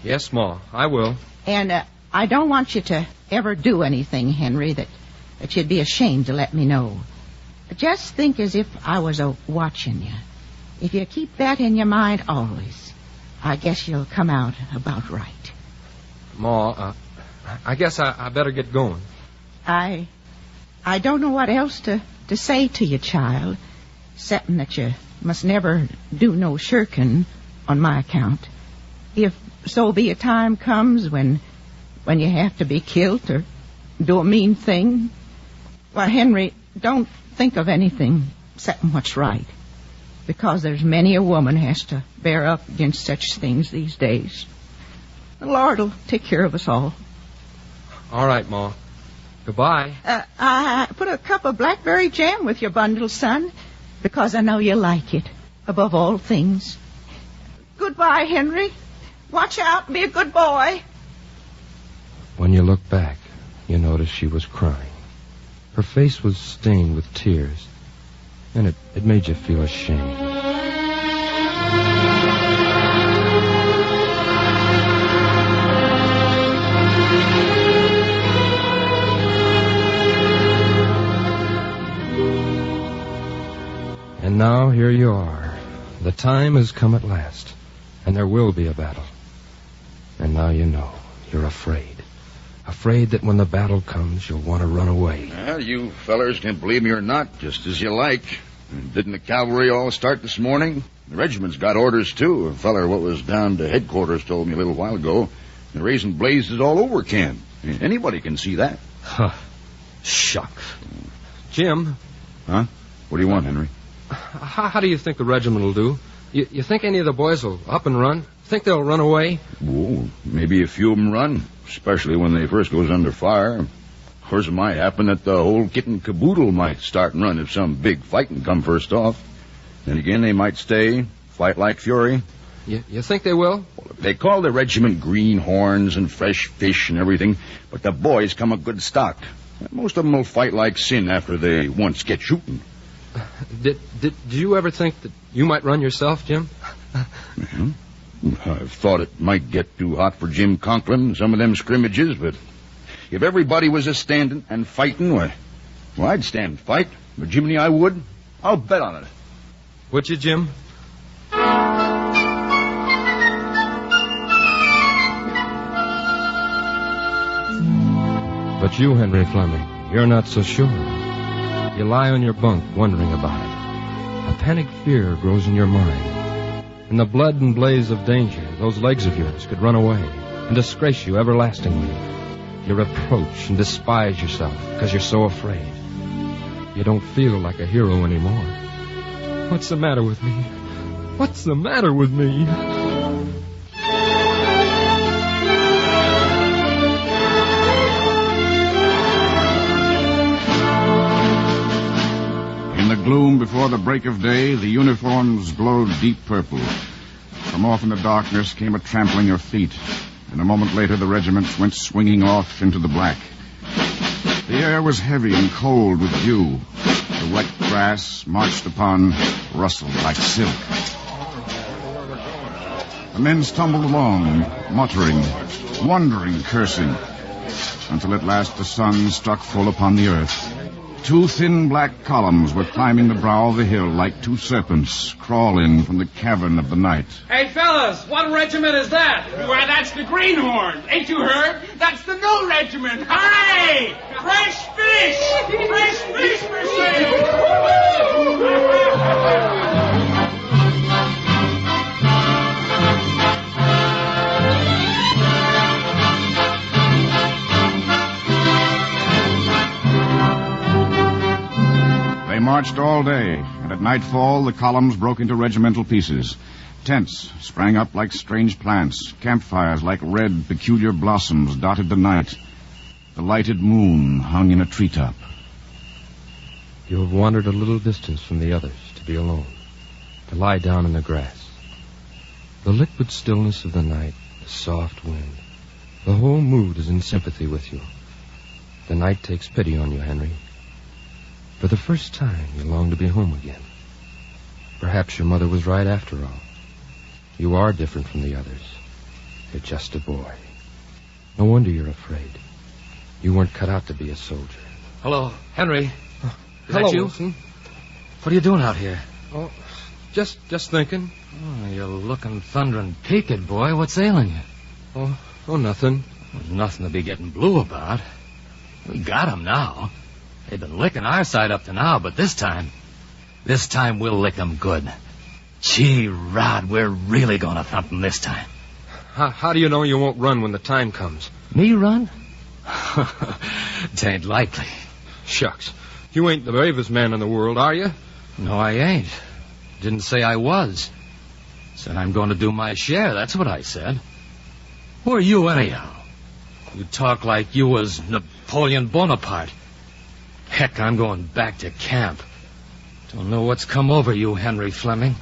W: Yes, Ma, I will.
Z: And I don't want you to ever do anything, Henry, that you'd be ashamed to let me know. Just think as if I was watching you. If you keep that in your mind always, I guess you'll come out about right.
W: Ma, I guess I better get going.
Z: I don't know what else to say to you, child, excepting that you must never do no shirking on my account. If so be a time comes when you have to be killed or do a mean thing, why, Henry, don't think of anything excepting what's right, because there's many a woman has to bear up against such things these days. The Lord will take care of us all.
W: All right, Ma. Goodbye.
Z: I put a cup of blackberry jam with your bundle, son, because I know you like it above all things. Goodbye, Henry. Watch out and be a good boy.
W: When you look back, you notice she was crying. Her face was stained with tears, and it made you feel ashamed. And now here you are. The time has come at last, and there will be a battle. And now you know. You're afraid. Afraid that when the battle comes, you'll want to run away.
X: Well, you fellers can believe me or not, just as you like. Didn't the cavalry all start this morning? The regiment's got orders, too. A feller what was down to headquarters told me a little while ago. They're raising blazes all over camp. Anybody can see that.
W: Huh. Shucks. Jim.
X: Huh? What do you want, Henry?
W: How do you think the regiment will do? You think any of the boys will up and run? Think they'll run away?
X: Oh, maybe a few of them run, especially when they first goes under fire. Of course, it might happen that the whole kit and caboodle might start and run if some big fighting come first off. Then again, they might stay, fight like fury.
W: You think they will?
X: Well, they call the regiment greenhorns and fresh fish and everything, but the boys come of good stock. Most of them will fight like sin after they once get shooting.
W: Did you ever think that you might run yourself, Jim?
X: Mm-hmm. I've thought it might get too hot for Jim Conklin, some of them scrimmages, but if everybody was a-standing and fighting, well, I'd stand and fight. But Jiminy, I would. I'll bet on it.
W: Would you, Jim? But you, Henry Fleming, you're not so sure. You lie on your bunk wondering about it. A panic fear grows in your mind. In the blood and blaze of danger, those legs of yours could run away and disgrace you everlastingly. You reproach and despise yourself because you're so afraid. You don't feel like a hero anymore. What's the matter with me? What's the matter with me?
M: In the gloom before the break of day, the uniforms glowed deep purple. From off in the darkness came a trampling of feet, and a moment later the regiment went swinging off into the black. The air was heavy and cold with dew. The wet grass, marched upon, rustled like silk. The men stumbled along, muttering, wondering, cursing, until at last the sun struck full upon the earth. 2 thin black columns were climbing the brow of the hill like 2 serpents crawling from the cavern of the night.
I: Hey, fellas, what regiment is that? Why, that's the Greenhorn. Ain't you heard? That's the new regiment. Hooray! Fresh fish! Fresh fish for sale!
M: They marched all day, and at nightfall the columns broke into regimental pieces. Tents sprang up like strange plants. Campfires like red, peculiar blossoms dotted the night. The lighted moon hung in a treetop.
W: You have wandered a little distance from the others to be alone, to lie down in the grass. The liquid stillness of the night, the soft wind, the whole mood is in sympathy with you. The night takes pity on you, Henry. For the first time, you long to be home again. Perhaps your mother was right after all. You are different from the others. You're just a boy. No wonder you're afraid. You weren't cut out to be a soldier.
Y: Hello, Henry. Is
W: Hello,
Y: that you?
W: Wilson.
Y: What are you doing out here?
W: Oh, just thinking.
Y: Oh, you're looking thundering peaked, boy. What's ailing you?
W: Oh, nothing.
Y: There's nothing to be getting blue about. We got 'em now. They've been licking our side up to now, but this time we'll lick 'em good. Gee, Rod, we're really gonna thump 'em this time.
W: How do you know you won't run when the time comes?
Y: Me run? Tain't likely.
W: Shucks. You ain't the bravest man in the world, are you?
Y: No, I ain't. Didn't say I was. Said I'm going to do my share. That's what I said. Who are you, anyhow? You talk like you was Napoleon Bonaparte. Heck, I'm going back to camp. Don't know what's come over you, Henry Fleming.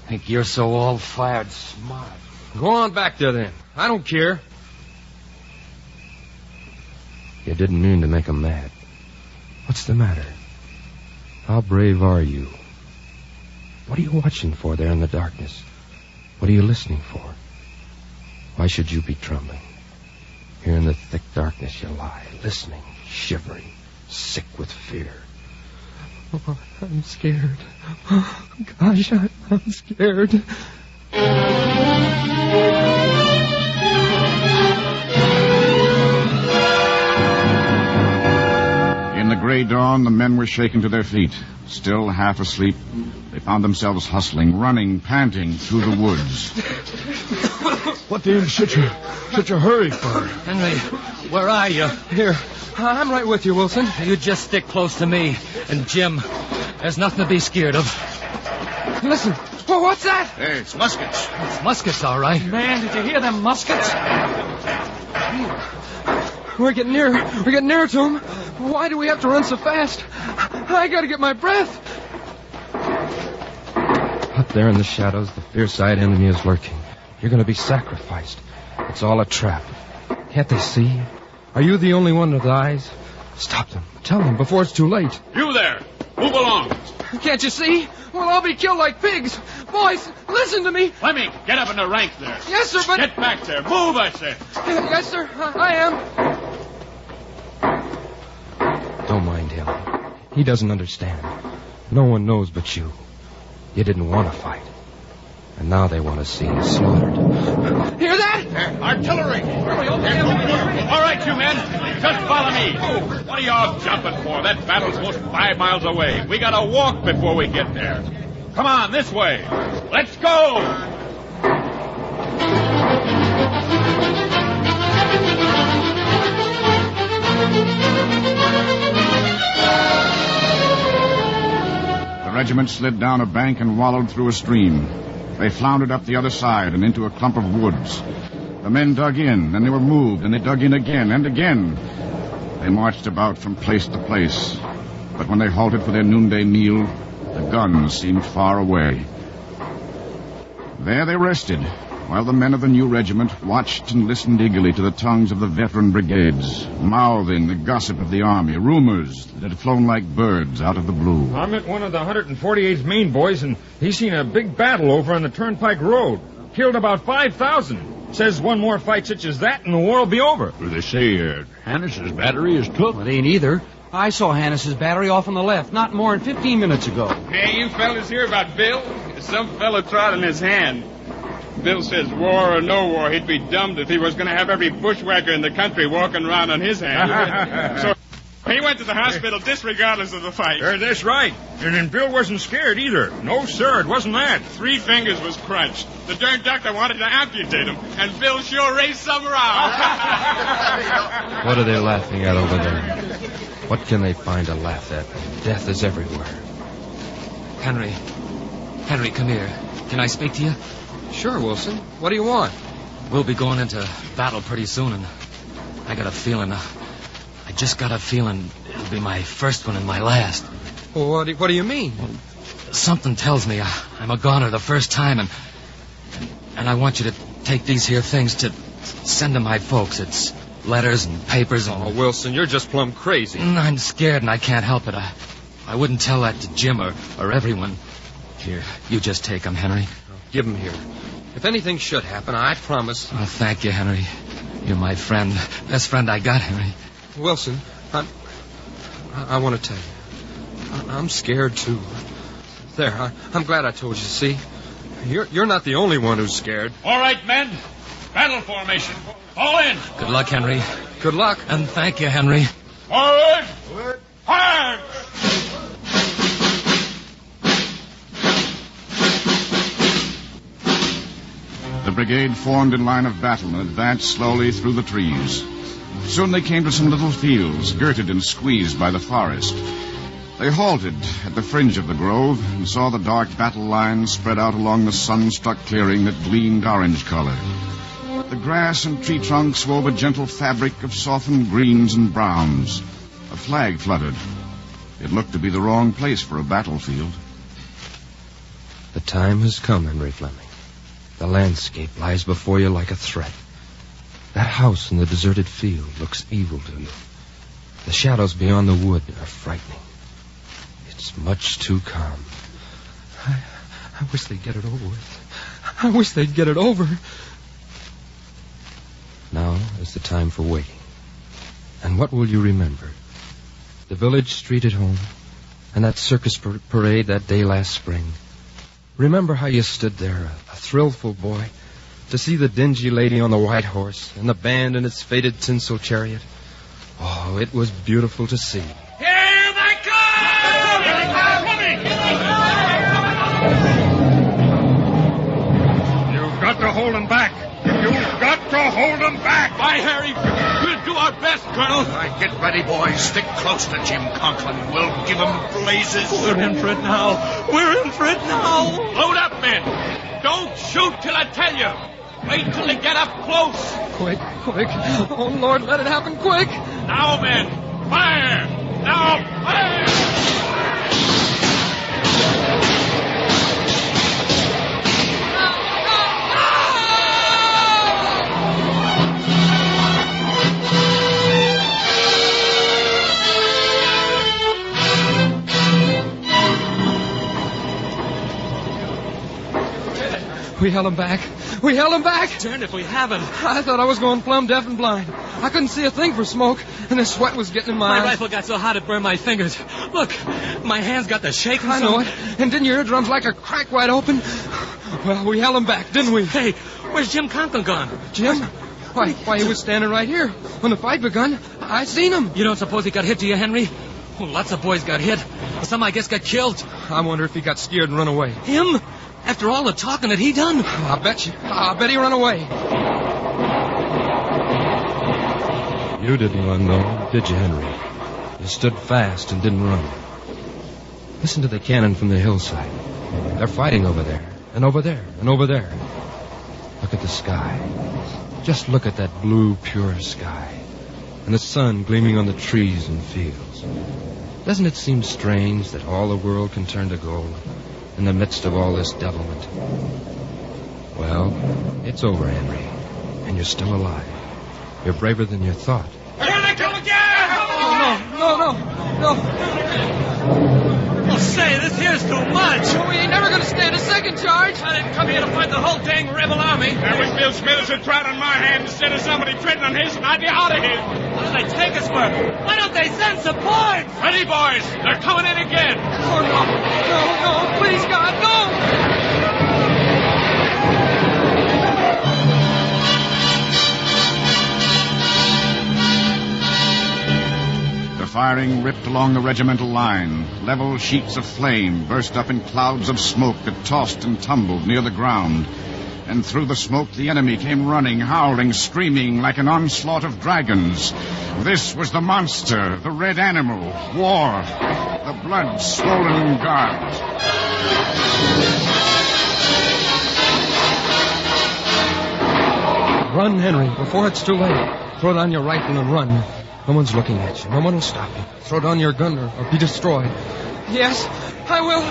Y: Think you're so all-fired smart.
W: Go on back there, then. I don't care. You didn't mean to make him mad. What's the matter? How brave are you? What are you watching for there in the darkness? What are you listening for? Why should you be trembling? Here in the thick darkness you lie, listening, shivering, sick with fear. Oh, I'm scared. Oh, gosh, I'm scared.
M: In the gray dawn, the men were shaken to their feet. Still half asleep, they found themselves hustling, running, panting through the woods.
W: What the hell's such a hurry for?
Y: Henry, where are you?
W: Here. I'm right with you, Wilson.
Y: You just stick close to me. And Jim, there's nothing to be scared of.
W: Listen. Oh, what's that?
X: Hey, it's muskets.
Y: It's muskets, all right.
I: Man, did you hear them muskets?
W: We're getting near. We're getting nearer to him. Why do we have to run so fast? I gotta get my breath. Up there in the shadows, the fierce-eyed enemy is lurking. You're gonna be sacrificed. It's all a trap. Can't they see? Are you the only one with eyes? Stop them. Tell them before it's too late.
F: You there! Move along!
W: Can't you see? We'll all be killed like pigs. Boys, listen to me.
F: Fleming, get up in the rank there.
W: Yes, sir, but...
F: Get back there. Move, I said.
W: Yes, sir. I am. Don't mind him. He doesn't understand. No one knows but you. You didn't want to fight. And now they want to see you slaughtered. Hear that?
F: Artillery! All right, you men. Just follow me. What are y'all jumping for? That battle's almost 5 miles away. We gotta walk before we get there. Come on, this way. Let's go!
M: The regiment slid down a bank and wallowed through a stream. They floundered up the other side and into a clump of woods. The men dug in, then they were moved, and they dug in again and again. They marched about from place to place. But when they halted for their noonday meal, the guns seemed far away. There they rested, while the men of the new regiment watched and listened eagerly to the tongues of the veteran brigades, mouthing the gossip of the army, rumors that had flown like birds out of the blue.
J: I met one of the 148's Maine boys, and he's seen a big battle over on the Turnpike Road. Killed about 5,000. Says one more fight such as that and the war will be over.
N: Well, they say Hannis's battery is took.
Y: It ain't either.
N: I saw Hannis's battery off on the left, not more than 15 minutes ago.
F: Hey, you fellas hear about Bill? Some fella trod in his hand. Bill says war or no war, he'd be dummed if he was going to have every bushwhacker in the country walking around on his hand. So he went to the hospital disregardless of the fight.
J: That's right. And then Bill wasn't scared either. No, sir, it wasn't that.
F: 3 fingers was crunched. The darn doctor wanted to amputate him, and Bill sure raised some row.
W: What are they laughing at over there? What can they find to laugh at? Death is everywhere.
Y: Henry, come here. Can I speak to you?
W: Sure, Wilson. What do you want?
Y: We'll be going into battle pretty soon, and I got a feeling, I just got a feeling it'll be my first one and my last.
W: Well, what do you mean?
Y: Something tells me I'm a goner the first time, and I want you to take these here things to send to my folks. It's letters and papers and...
W: Oh, Wilson, you're just plumb crazy.
Y: I'm scared and I can't help it. I wouldn't tell that to Jim or everyone. Here, you just take them, Henry.
W: Give them here. If anything should happen, I promise...
Y: Oh, thank you, Henry. You're my friend. Best friend I got, Henry.
W: Wilson, I want to tell you. I'm scared, too. There, I'm glad I told you, see? You're not the only one who's scared.
F: All right, men. Battle formation. Fall in.
Y: Good luck, Henry.
W: Good luck.
Y: And thank you, Henry.
F: Forward. Fire!
M: The brigade formed in line of battle and advanced slowly through the trees. Soon they came to some little fields, girted and squeezed by the forest. They halted at the fringe of the grove and saw the dark battle lines spread out along the sun-struck clearing that gleamed orange color. The grass and tree trunks wove a gentle fabric of softened greens and browns. A flag fluttered. It looked to be the wrong place for a battlefield.
W: The time has come, Henry Fleming. The landscape lies before you like a threat. That house in the deserted field looks evil to you. The shadows beyond the wood are frightening. It's much too calm. I wish they'd get it over with. I wish they'd get it over. Now is the time for waiting. And what will you remember? The village street at home, and that circus parade that day last spring. Remember how you stood there, a thrillful boy, to see the dingy lady on the white horse and the band in its faded tinsel chariot? Oh, it was beautiful to see.
F: Here they come!
J: You've got to hold them back. You've got to hold them back.
F: By Harry, we'll do our best, Colonel.
X: All right, get ready, boys. Stick close to Jim Conklin. We'll give him blazes.
F: We're in for it now. We're in for it now. Load up, men. Don't shoot till I tell you. Wait till they get up close.
W: Quick. Oh, Lord, let it happen quick.
F: Now, men. Fire. Now, fire.
W: We held him back.
Y: Darned if we haven't.
W: I thought I was going plumb deaf and blind. I couldn't see a thing for smoke, and the sweat was getting in my eyes.
Y: My rifle got so hot it burned my fingers. Look, my hands got the shaking.
W: I know it. And didn't your eardrums like a crack wide open? Well, we held him back, didn't we?
Y: Hey, where's Jim Conklin gone?
W: Jim? Why, he was standing right here. When the fight begun, I seen him.
Y: You don't suppose he got hit, do you, Henry? Well, lots of boys got hit. Some, I guess, got killed.
W: I wonder if he got scared and run away.
Y: Him? After all the talking that he done?
W: I bet you. I bet he run away. You didn't run, though, did you, Henry? You stood fast and didn't run. Listen to the cannon from the hillside. They're fighting over there, and over there, and over there. Look at the sky. Just look at that blue, pure sky. And the sun gleaming on the trees and fields. Doesn't it seem strange that all the world can turn to gold in the midst of all this devilment? Well, it's over, Henry. And you're still alive. You're braver than you thought.
F: Here they come again!
W: No.
Y: Oh, say, this here's too much.
W: We ain't never gonna stand a second charge.
Y: I didn't come here to fight the whole dang rebel army.
F: There was Bill Smithers who trod on my hand instead of somebody treading on his, and I'd be out of here.
I: do they take us for? Why don't they send support?
F: Ready, boys. They're coming in again.
I: Oh, no. No, please, God, no.
M: Firing ripped along the regimental line. Level sheets of flame burst up in clouds of smoke that tossed and tumbled near the ground. And through the smoke, the enemy came running, howling, screaming like an onslaught of dragons. This was the monster, the red animal, war, the blood-swollen god.
W: Run, Henry, before it's too late. Throw down your rifle and run. No one's looking at you. No one will stop you. Throw down your gun or be destroyed.
I: Yes, I will.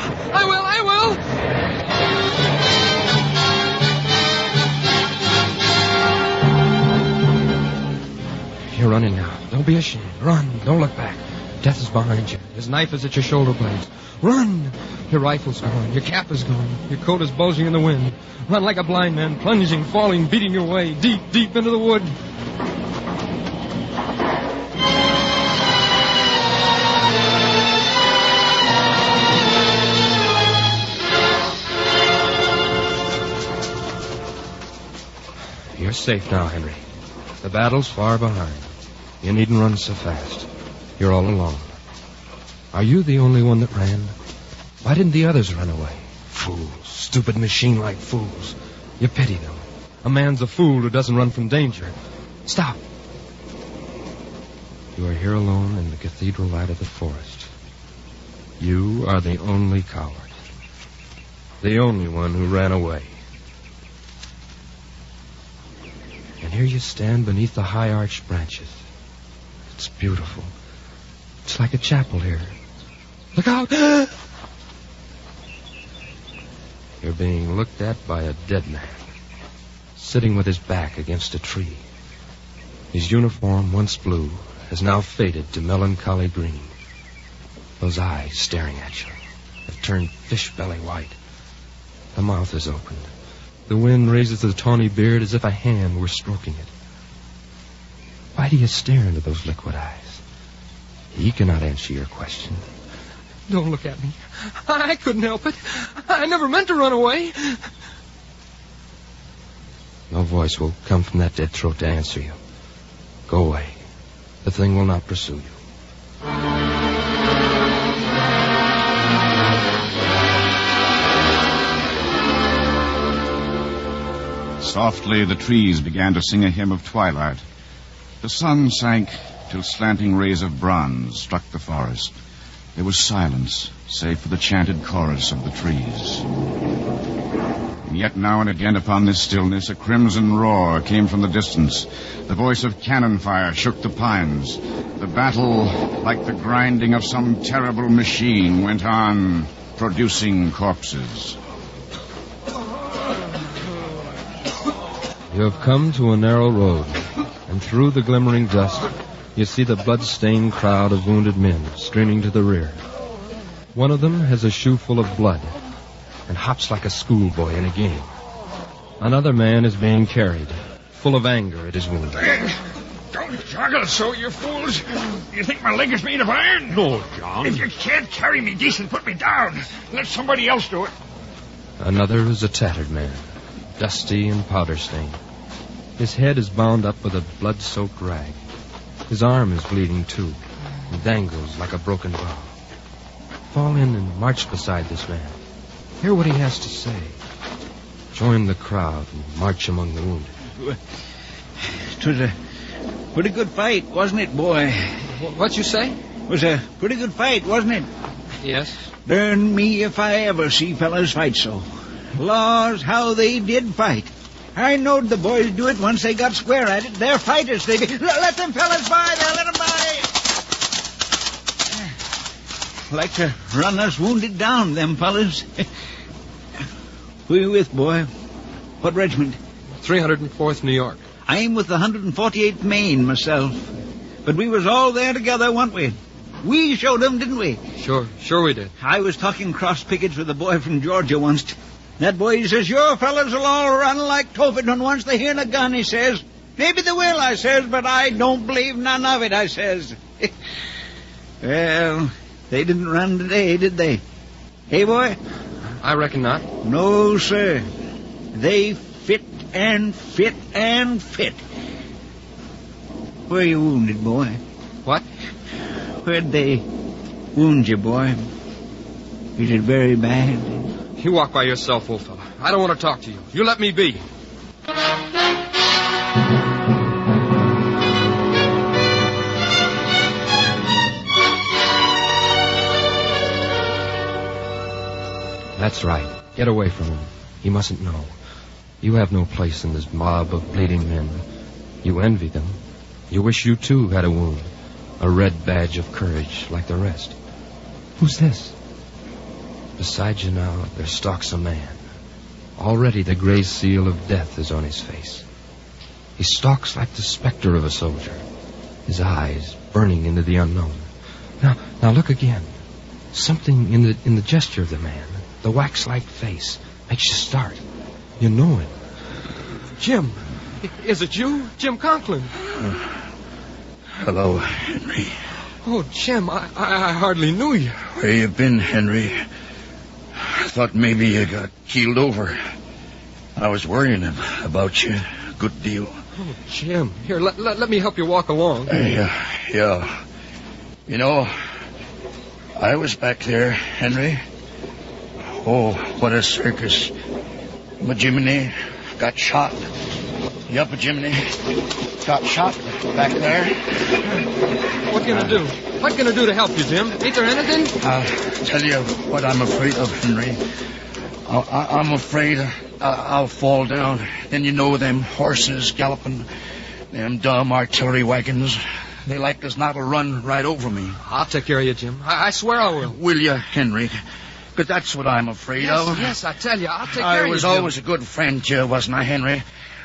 W: You're running now. Don't be ashamed. Run. Don't look back. Death is behind you. His knife is at your shoulder blades. Run! Your rifle's gone. Your cap is gone. Your coat is bulging in the wind. Run like a blind man, plunging, falling, beating your way deep, deep into the wood. You're safe now, Henry. The battle's far behind. You needn't run so fast. You're all alone. Are you the only one that ran? Why didn't the others run away? Fools. Stupid machine-like fools. You pity them. A man's a fool who doesn't run from danger. Stop. You are here alone in the cathedral light of the forest. You are the only coward. The only one who ran away. And here you stand beneath the high-arched branches. It's beautiful. It's like a chapel here. Look out! You're being looked at by a dead man, sitting with his back against a tree. His uniform, once blue, has now faded to melancholy green. Those eyes staring at you have turned fish-belly white. The mouth is opened. The wind raises the tawny beard as if a hand were stroking it. Why do you stare into those liquid eyes? He cannot answer your question.
I: Don't look at me. I couldn't help it. I never meant to run away.
W: No voice will come from that dead throat to answer you. Go away. The thing will not pursue you.
M: Softly, the trees began to sing a hymn of twilight. The sun sank till slanting rays of bronze struck the forest. There was silence, save for the chanted chorus of the trees. And yet now and again upon this stillness, a crimson roar came from the distance. The voice of cannon fire shook the pines. The battle, like the grinding of some terrible machine, went on, producing corpses.
W: You have come to a narrow road, and through the glimmering dust, you see the blood-stained crowd of wounded men streaming to the rear. One of them has a shoe full of blood and hops like a schoolboy in a game. Another man is being carried, full of anger at his wound.
J: Don't joggle so, you fools. You think my leg is made of iron?
F: No, John.
J: If you can't carry me decent, put me down. Let somebody else do it.
W: Another is a tattered man, dusty and powder-stained. His head is bound up with a blood-soaked rag. His arm is bleeding, too, and dangles like a broken bow. Fall in and march beside this man. Hear what he has to say. Join the crowd and march among the wounded.
O: It was a pretty good fight, wasn't it, boy?
N: What'd you say?
O: It was a pretty good fight, wasn't it?
N: Yes.
O: Burn me if I ever see fellas fight so. Laws, how they did fight. I knowed the boys do it once they got square at it. They're fighters, they be. Let them fellas by there, let them by. Like to run us wounded down, them fellas. Who you with, boy? What regiment?
N: 304th New York.
O: I'm with the 148th Maine, myself. But we was all there together, weren't we? We showed them, didn't we?
N: Sure we did.
O: I was talking cross pickets with a boy from Georgia once. That boy, he says, your fellas will all run like Tophet when once they hear a gun, he says. Maybe they will, I says, but I don't believe none of it, I says. Well, they didn't run today, did they? Hey, boy?
W: I reckon not.
O: No, sir. They fit and fit and fit. Where you wounded, boy?
W: What?
O: Where'd they wound you, boy? Is it very bad?
W: You walk by yourself, old fella. I don't want to talk to you. You let me be. That's right. Get away from him. He mustn't know. You have no place in this mob of bleeding men. You envy them. You wish you, too, had a wound. A red badge of courage like the rest. Who's this? Beside you now, there stalks a man. Already the gray seal of death is on his face. He stalks like the specter of a soldier, his eyes burning into the unknown. Now look again. Something in the gesture of the man, the wax-like face, makes you start. You know him. Jim, is it you? Jim Conklin.
X: Hello, Henry.
W: Oh, Jim, I hardly knew you.
X: Where you been, Henry? I thought maybe you got keeled over. I was worrying about you a good deal.
W: Oh, Jim, here, let me help you walk along.
X: Yeah. You know, I was back there, Henry. Oh, what a circus. Majiminy got shot. The upper Jiminy got shot back there.
W: What can I do? What can I do to help you, Jim? Ain't there anything?
X: I'll tell you what I'm afraid of, Henry. I'm afraid I'll fall down. Then you know them horses galloping, them dumb artillery wagons. They like as not'll run right over me.
W: I'll take care of you, Jim. I swear I will.
X: Will you, Henry? Because that's what I'm afraid of.
W: Yes, I tell you, I'll take care of you,
X: I was always a good friend to you, wasn't I, Henry?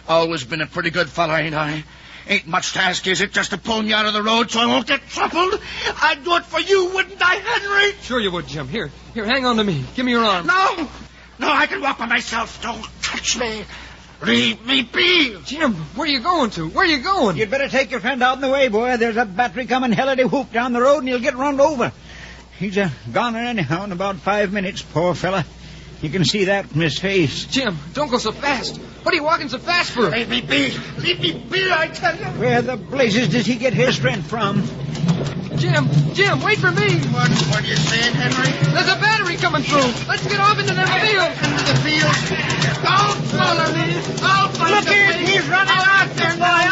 X: Always been a pretty good fella, ain't I? Ain't much to ask, is it, just to pull me out of the road so I won't get trampled? I'd do it for you, wouldn't I, Henry?
W: Sure you would, Jim. Here, hang on to me. Give me your arm.
X: No, I can walk by myself. Don't touch me. Leave me be.
W: Jim, where are you going to? Where are you going?
O: You'd better take your friend out in the way, boy. There's a battery coming hellity-whoop down the road, and he'll get run over. He's a goner anyhow in about 5 minutes, poor fella. You can see that from his face.
W: Jim, don't go so fast. What are you walking so fast for?
X: Leave me be. Leave me be, I tell you.
O: Where the blazes does he get his strength from?
W: Jim, wait for me.
X: What are you saying, Henry?
W: There's a battery coming through. Let's get off into the field.
X: Into the field? Don't follow me. I'll find
O: Look here, he's running out there, boy.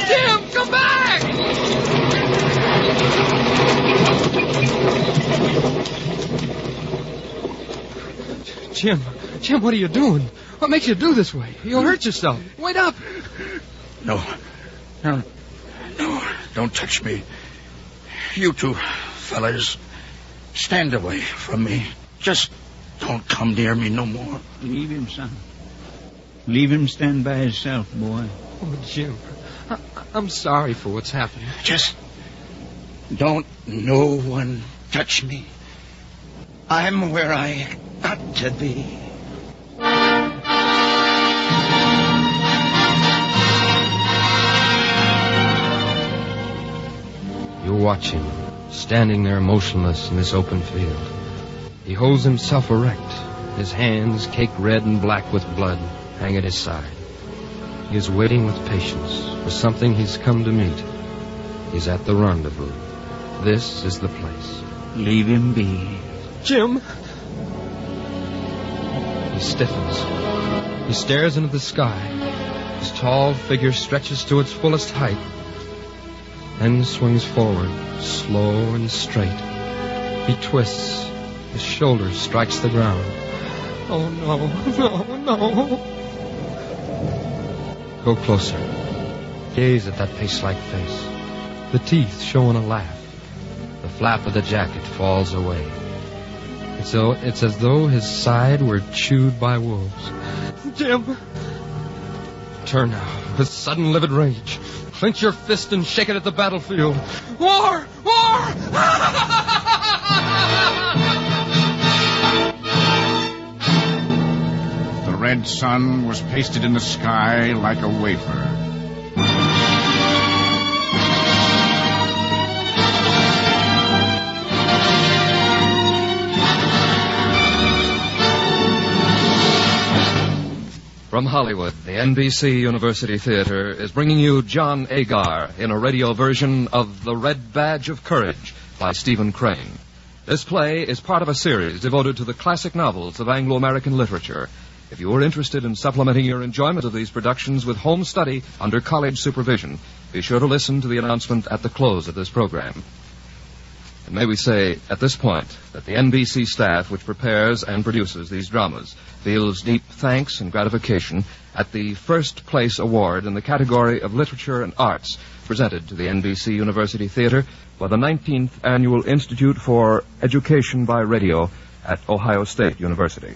W: Jim, come back. Jim, what are you doing? What makes you do this way? You'll hurt yourself. Wait up.
X: No, don't touch me. You two fellas, stand away from me. Just don't come near me no more.
O: Leave him, son. Leave him stand by himself, boy.
W: Oh, Jim, I'm sorry for what's happened.
X: Just don't no one touch me. I'm where I got to be.
W: You watch him, standing there motionless in this open field. He holds himself erect. His hands, caked red and black with blood, hang at his side. He is waiting with patience for something he's come to meet. He's at the rendezvous. This is the place.
O: Leave him be.
W: Jim! He stiffens. He stares into the sky. His tall figure stretches to its fullest height, then swings forward, slow and straight. He twists. His shoulder strikes the ground. Oh, no. Go closer. Gaze at that pace-like face. The teeth show in a laugh. The flap of the jacket falls away. It's as though his side were chewed by wolves. Jim! Turn now, with sudden livid rage. Clench your fist and shake it at the battlefield. War!
M: The red sun was pasted in the sky like a wafer.
L: From Hollywood, the NBC University Theater is bringing you John Agar in a radio version of The Red Badge of Courage by Stephen Crane. This play is part of a series devoted to the classic novels of Anglo-American literature. If you are interested in supplementing your enjoyment of these productions with home study under college supervision, be sure to listen to the announcement at the close of this program. And may we say, at this point, that the NBC staff which prepares and produces these dramas feels deep thanks and gratification at the first place award in the category of literature and arts presented to the NBC University Theater by the 19th Annual Institute for Education by Radio at Ohio State University.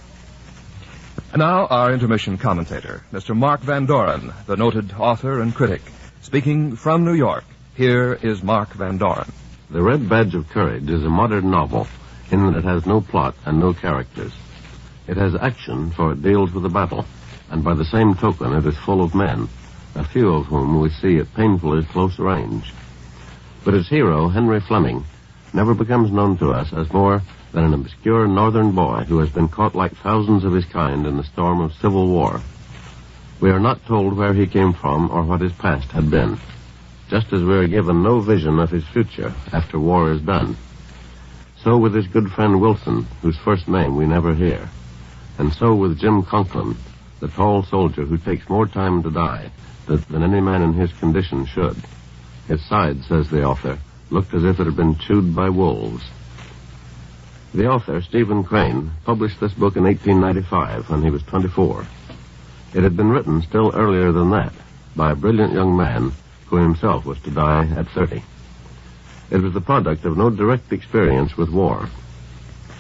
L: And now our intermission commentator, Mr. Mark Van Doren, the noted author and critic. Speaking from New York, here is Mark Van Doren.
H: The Red Badge of Courage is a modern novel in that it has no plot and no characters. It has action, for it deals with a battle, and by the same token it is full of men, a few of whom we see at painfully close range. But its hero, Henry Fleming, never becomes known to us as more than an obscure northern boy who has been caught like thousands of his kind in the storm of civil war. We are not told where he came from or what his past had been, just as we are given no vision of his future after war is done. So with his good friend Wilson, whose first name we never hear. And so with Jim Conklin, the tall soldier who takes more time to die than any man in his condition should. His side, says the author, looked as if it had been chewed by wolves. The author, Stephen Crane, published this book in 1895 when he was 24. It had been written still earlier than that by a brilliant young man who himself was to die at 30. It was the product of no direct experience with war.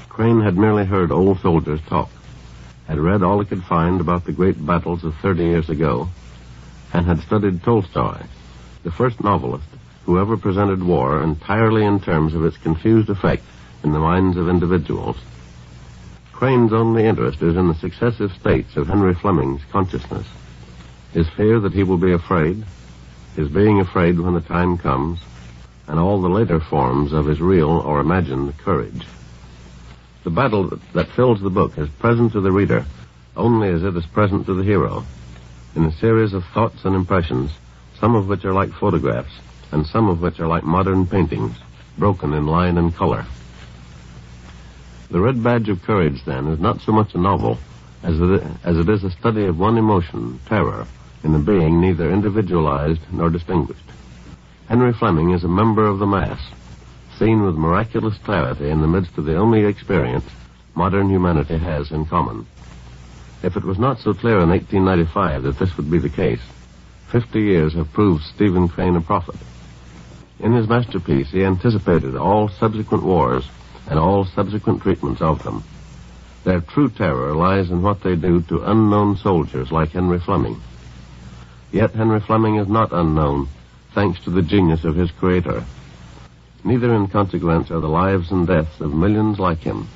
H: Crane had merely heard old soldiers talk, had read all he could find about the great battles of 30 years ago, and had studied Tolstoy, the first novelist who ever presented war entirely in terms of its confused effect in the minds of individuals. Crane's only interest is in the successive states of Henry Fleming's consciousness. His fear that he will be afraid, his being afraid when the time comes, and all the later forms of his real or imagined courage. The battle that fills the book is present to the reader only as it is present to the hero, in a series of thoughts and impressions, some of which are like photographs, and some of which are like modern paintings, broken in line and color. The Red Badge of Courage, then, is not so much a novel as it is a study of one emotion, terror, in a being neither individualized nor distinguished. Henry Fleming is a member of the mass, seen with miraculous clarity in the midst of the only experience modern humanity has in common. If it was not so clear in 1895 that this would be the case, 50 years have proved Stephen Crane a prophet. In his masterpiece, he anticipated all subsequent wars and all subsequent treatments of them. Their true terror lies in what they do to unknown soldiers like Henry Fleming. Yet Henry Fleming is not unknown, thanks to the genius of his creator. Neither in consequence are the lives and deaths of millions like him.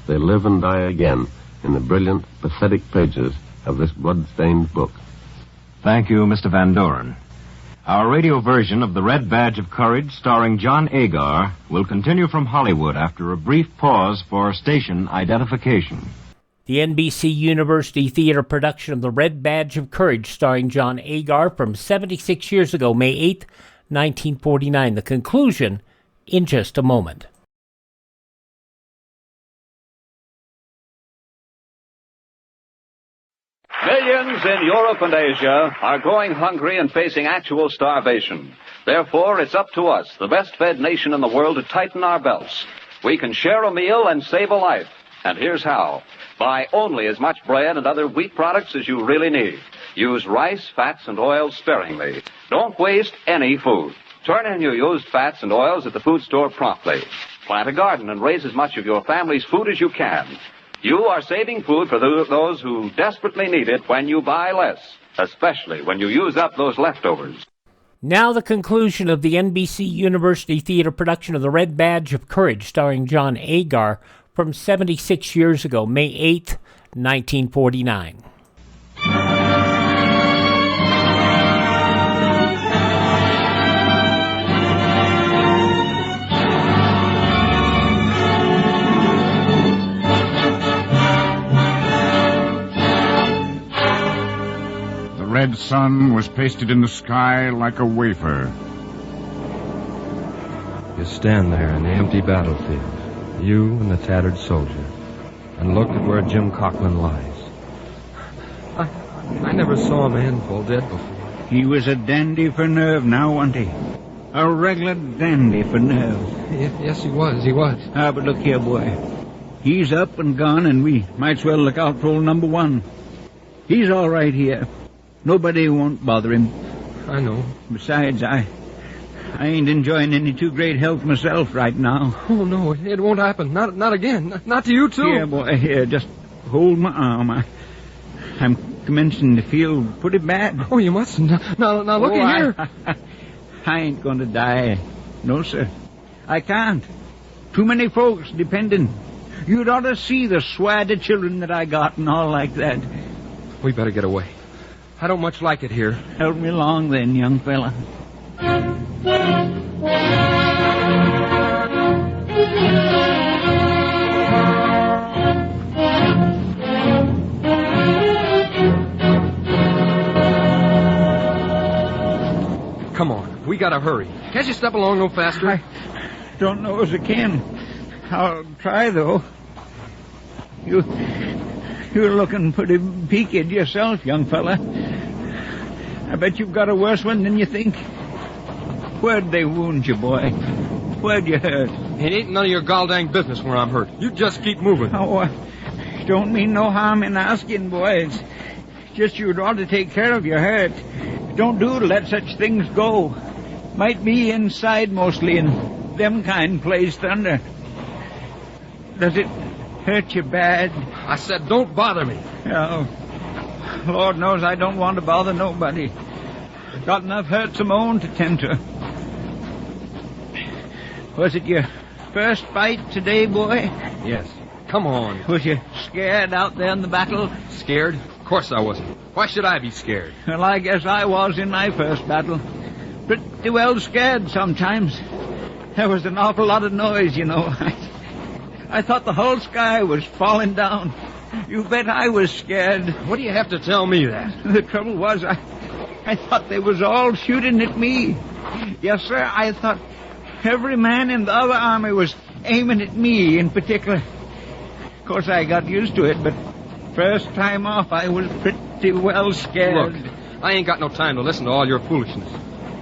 H: They live and die again in the brilliant, pathetic pages of this blood-stained book.
P: Thank you, Mr. Van Doren. Our radio version of The Red Badge of Courage, starring John Agar, will continue from Hollywood after a brief pause for station identification.
G: The NBC University Theater production of The Red Badge of Courage, starring John Agar, from 76 years ago, May 8th, 1949. The conclusion in just a moment.
U: Millions in Europe and Asia are going hungry and facing actual starvation. Therefore, it's up to us, the best-fed nation in the world, to tighten our belts. We can share a meal and save a life. And here's how. Buy only as much bread and other wheat products as you really need. Use rice, fats, and oils sparingly. Don't waste any food. Turn in your used fats and oils at the food store promptly. Plant a garden and raise as much of your family's food as you can. You are saving food for those who desperately need it when you buy less, especially when you use up those leftovers.
G: Now the conclusion of the NBC University Theater production of The Red Badge of Courage, starring John Agar, from 76 years ago, May 8th, 1949.
M: The red sun was pasted in the sky like a wafer.
W: You stand there in the empty battlefield, you and the tattered soldier, and look at where Jim Cochran lies. I never saw a man fall dead before.
O: He was a dandy for nerve now, wasn't he? A regular dandy for nerve.
W: Yes, he was.
O: Ah, but look here, boy. He's up and gone, and we might as well look out for old number one. He's all right here. Nobody won't bother him.
W: I know.
O: Besides, I ain't enjoying any too great health myself right now.
W: Oh, no, it won't happen. Not again. Not to you, too.
O: Here, boy, here, just hold my arm. I'm commencing to feel pretty bad.
W: Oh, you mustn't. Now looky here.
O: I ain't going to die. No, sir. I can't. Too many folks depending. You'd ought to see the swad of children that I got and all like that.
W: We better get away. I don't much like it here.
O: Help me along then, young fella.
W: Come on, we gotta hurry. Can't you step along no faster?
O: I don't know as I can. I'll try, though. You're looking pretty peaked yourself, young fella. I bet you've got a worse one than you think. Where'd they wound you, boy? Where'd you hurt?
W: It ain't none of your gall-dang business where I'm hurt. You just keep moving.
O: Oh, don't mean no harm in asking, boy. It's just you'd ought to take care of your hurt. Don't do to let such things go. Might be inside mostly, and them kind plays thunder. Does it hurt you bad?
W: I said don't bother me.
O: Oh, Lord knows I don't want to bother nobody. Got enough hurts of my own to tend to. Was it your first fight today, boy?
W: Yes. Come on.
O: Was you scared out there in the battle?
W: Scared? Of course I wasn't. Why should I be scared?
O: Well, I guess I was in my first battle. Pretty well scared sometimes. There was an awful lot of noise, you know. I thought the whole sky was falling down. You bet I was scared.
W: What do you have to tell me that?
O: The trouble was, I thought they was all shooting at me. Yes, sir, I thought every man in the other army was aiming at me in particular. Of course, I got used to it, but first time off, I was pretty well scared.
W: Look, I ain't got no time to listen to all your foolishness.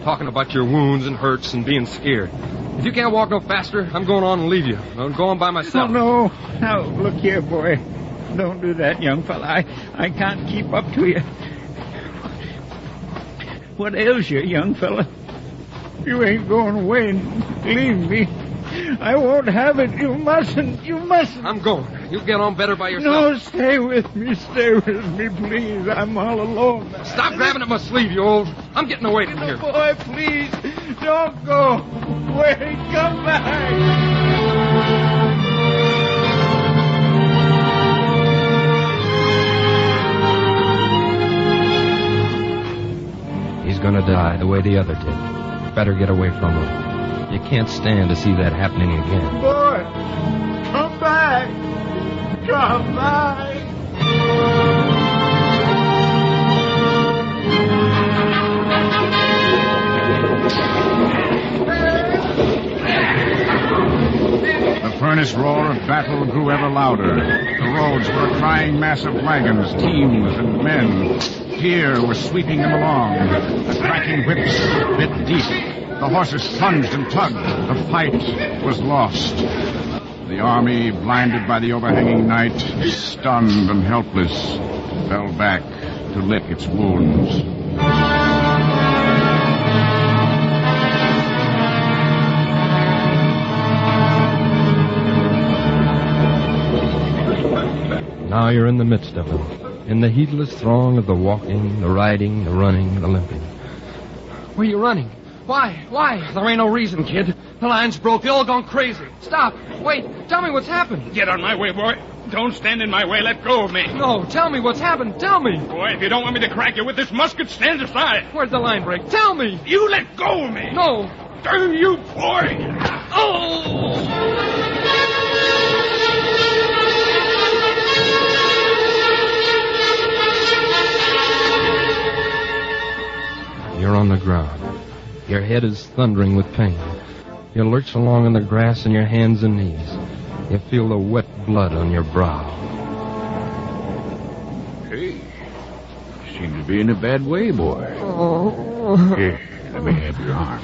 W: Talking about your wounds and hurts and being scared. If you can't walk no faster, I'm going on and leave you. I'm going by myself.
O: Oh, no. Now, look here, boy. Don't do that, young fella. I can't keep up to you. What ails you, young fella? You ain't going away and leave me. I won't have it. You mustn't.
W: I'm going. You'll get on better by yourself.
O: No, stay with me. Stay with me, please. I'm all alone.
W: Stop grabbing at my sleeve, you old. I'm getting away from here.
O: Boy, please. Don't go. Wait, come back.
W: He's gonna die the way the other did. Better get away from him. You can't stand to see that happening again.
O: Boy, come back. Come back.
M: The furnace roar of battle grew ever louder. The roads were a crying mass of wagons, teams, and men. Fear was sweeping them along. The cracking whips bit deep. The horses plunged and tugged. The fight was lost. The army, blinded by the overhanging night, stunned and helpless, fell back to lick its wounds.
W: Now you're in the midst of them, in the heedless throng of the walking, the riding, the running, the limping. Where are you running? Why? There ain't no reason, kid. The line's broke. They all gone crazy. Stop. Wait. Tell me what's happened.
F: Get on my way, boy. Don't stand in my way. Let go of me.
W: No, tell me what's happened. Tell me.
F: Boy, if you don't want me to crack you with this musket, stand aside.
W: Where'd the line break? Tell me.
F: You let go of me.
W: No.
F: Darn you, boy.
W: Oh! are on the ground. Your head is thundering with pain. You lurch along in the grass on your hands and knees. You feel the wet blood on your brow.
E: Hey, you seem to be in a bad way, boy. Here, let me have your arm.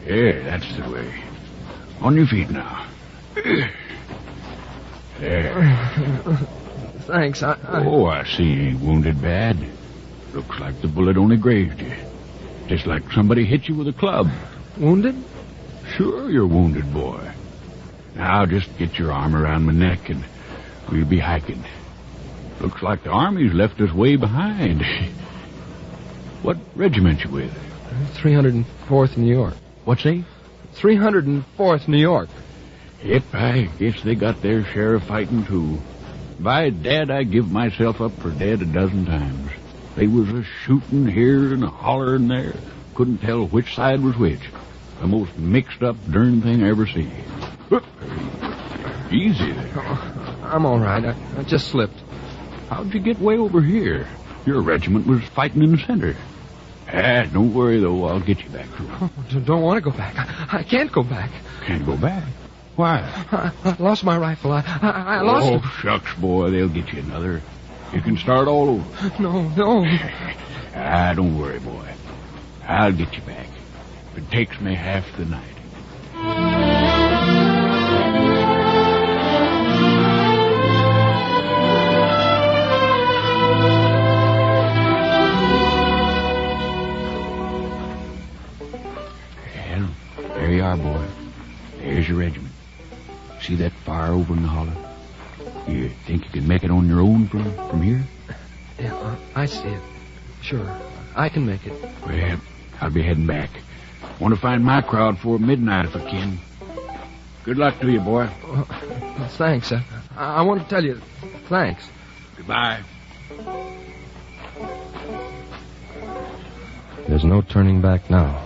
E: Yeah, that's the way. On your feet now. There.
W: Thanks,
E: Oh, I see you ain't wounded bad. Looks like the bullet only grazed you. Just like somebody hit you with a club.
W: Wounded?
E: Sure you're wounded, boy. Now just get your arm around my neck and we'll be hiking. Looks like the Army's left us way behind. What regiment you with?
W: 304th New York.
E: What's they?
W: 304th New York.
E: Yep, I guess they got their share of fighting, too. By Dad, I give myself up for dead a dozen times. They was a shooting here and a hollering there. Couldn't tell which side was which. The most mixed up darn thing I ever see. Easy there.
W: Oh, I'm all right. I just slipped.
E: How'd you get way over here? Your regiment was fighting in the center. Don't worry, though. I'll get you back to it.
W: Oh, don't want to go back. I can't go back.
E: Can't go back? Why?
W: I lost my rifle. I lost it.
E: Oh, shucks, boy. They'll get you another. You can start all over.
W: No.
E: Don't worry, boy. I'll get you back. If it takes me half the night. Well, there you are, boy. There's your regiment. See that fire over in the hollow? You think you can make it on your own from here?
W: Yeah, I see it. Sure, I can make it.
E: Well, I'll be heading back. Want to find my crowd before midnight if I can. Good luck to you, boy.
W: Thanks. I want to tell you thanks.
E: Goodbye.
W: There's no turning back now.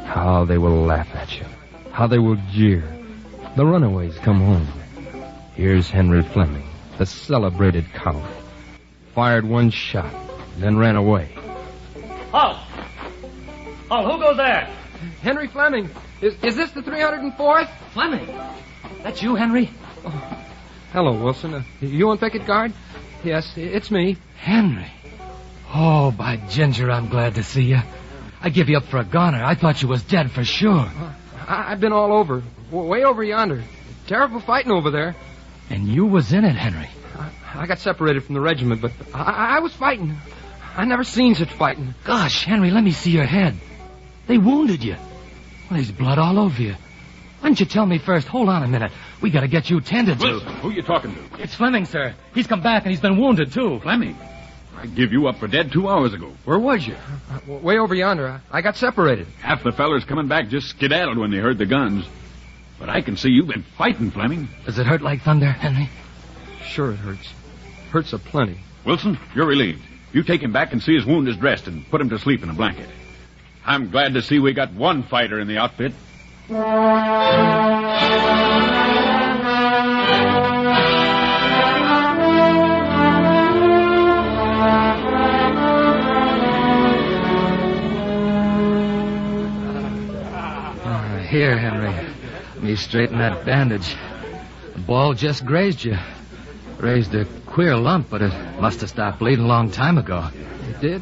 W: How they will laugh at you. How they will jeer. The runaways come home. Here's Henry Fleming, the celebrated Count. Fired one shot, then ran away.
K: Halt! Halt, who goes there?
W: Henry Fleming. Is this the 304th?
K: Fleming? That's you, Henry?
W: Oh. Hello, Wilson. You on picket guard? Yes, it's me.
K: Henry? Oh, by ginger, I'm glad to see you. I give you up for a goner. I thought you was dead for sure.
W: I've been all over. Way over yonder. Terrible fighting over there.
K: And you was in it, Henry.
W: I got separated from the regiment, but I was fighting. I never seen such fighting.
K: Gosh, Henry, let me see your head. They wounded you. Well, there's blood all over you. Why didn't you tell me first? Hold on a minute. We gotta get you tended to.
F: Wilson, who you talking to?
K: It's Fleming, sir. He's come back and he's been wounded, too.
F: Fleming? I give you up for dead 2 hours ago. Where was you?
W: Way over yonder. I got separated.
F: Half the fellers coming back just skedaddled when they heard the guns. But I can see you've been fighting, Fleming.
K: Does it hurt like thunder, Henry?
W: Sure it hurts. Hurts aplenty.
F: Wilson, you're relieved. You take him back and see his wound is dressed and put him to sleep in a blanket. I'm glad to see we got one fighter in the outfit.
K: Here, Henry. Let me straighten that bandage. The ball just grazed you. Raised a queer lump, but it must have stopped bleeding a long time ago.
W: It did?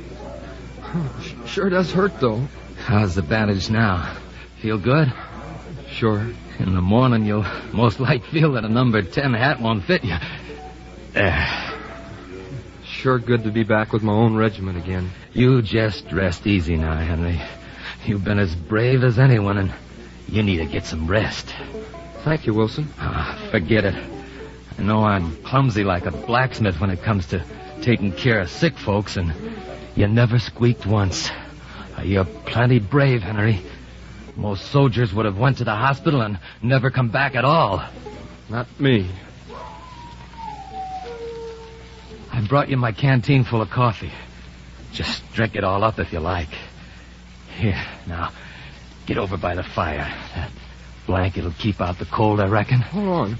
W: Sure does hurt, though.
K: How's the bandage now? Feel good?
W: Sure.
K: In the morning, you'll most like feel that a number 10 hat won't fit you. There.
W: Sure good to be back with my own regiment again.
K: You just rest easy now, Henry. You've been as brave as anyone, and you need to get some rest.
W: Thank you, Wilson.
K: Forget it. I know I'm clumsy like a blacksmith when it comes to taking care of sick folks, and you never squeaked once. You're plenty brave, Henry. Most soldiers would have went to the hospital and never come back at all.
W: Not me.
K: I brought you my canteen full of coffee. Just drink it all up if you like. Here, now, get over by the fire. That blanket'll keep out the cold, I reckon.
W: Hold on.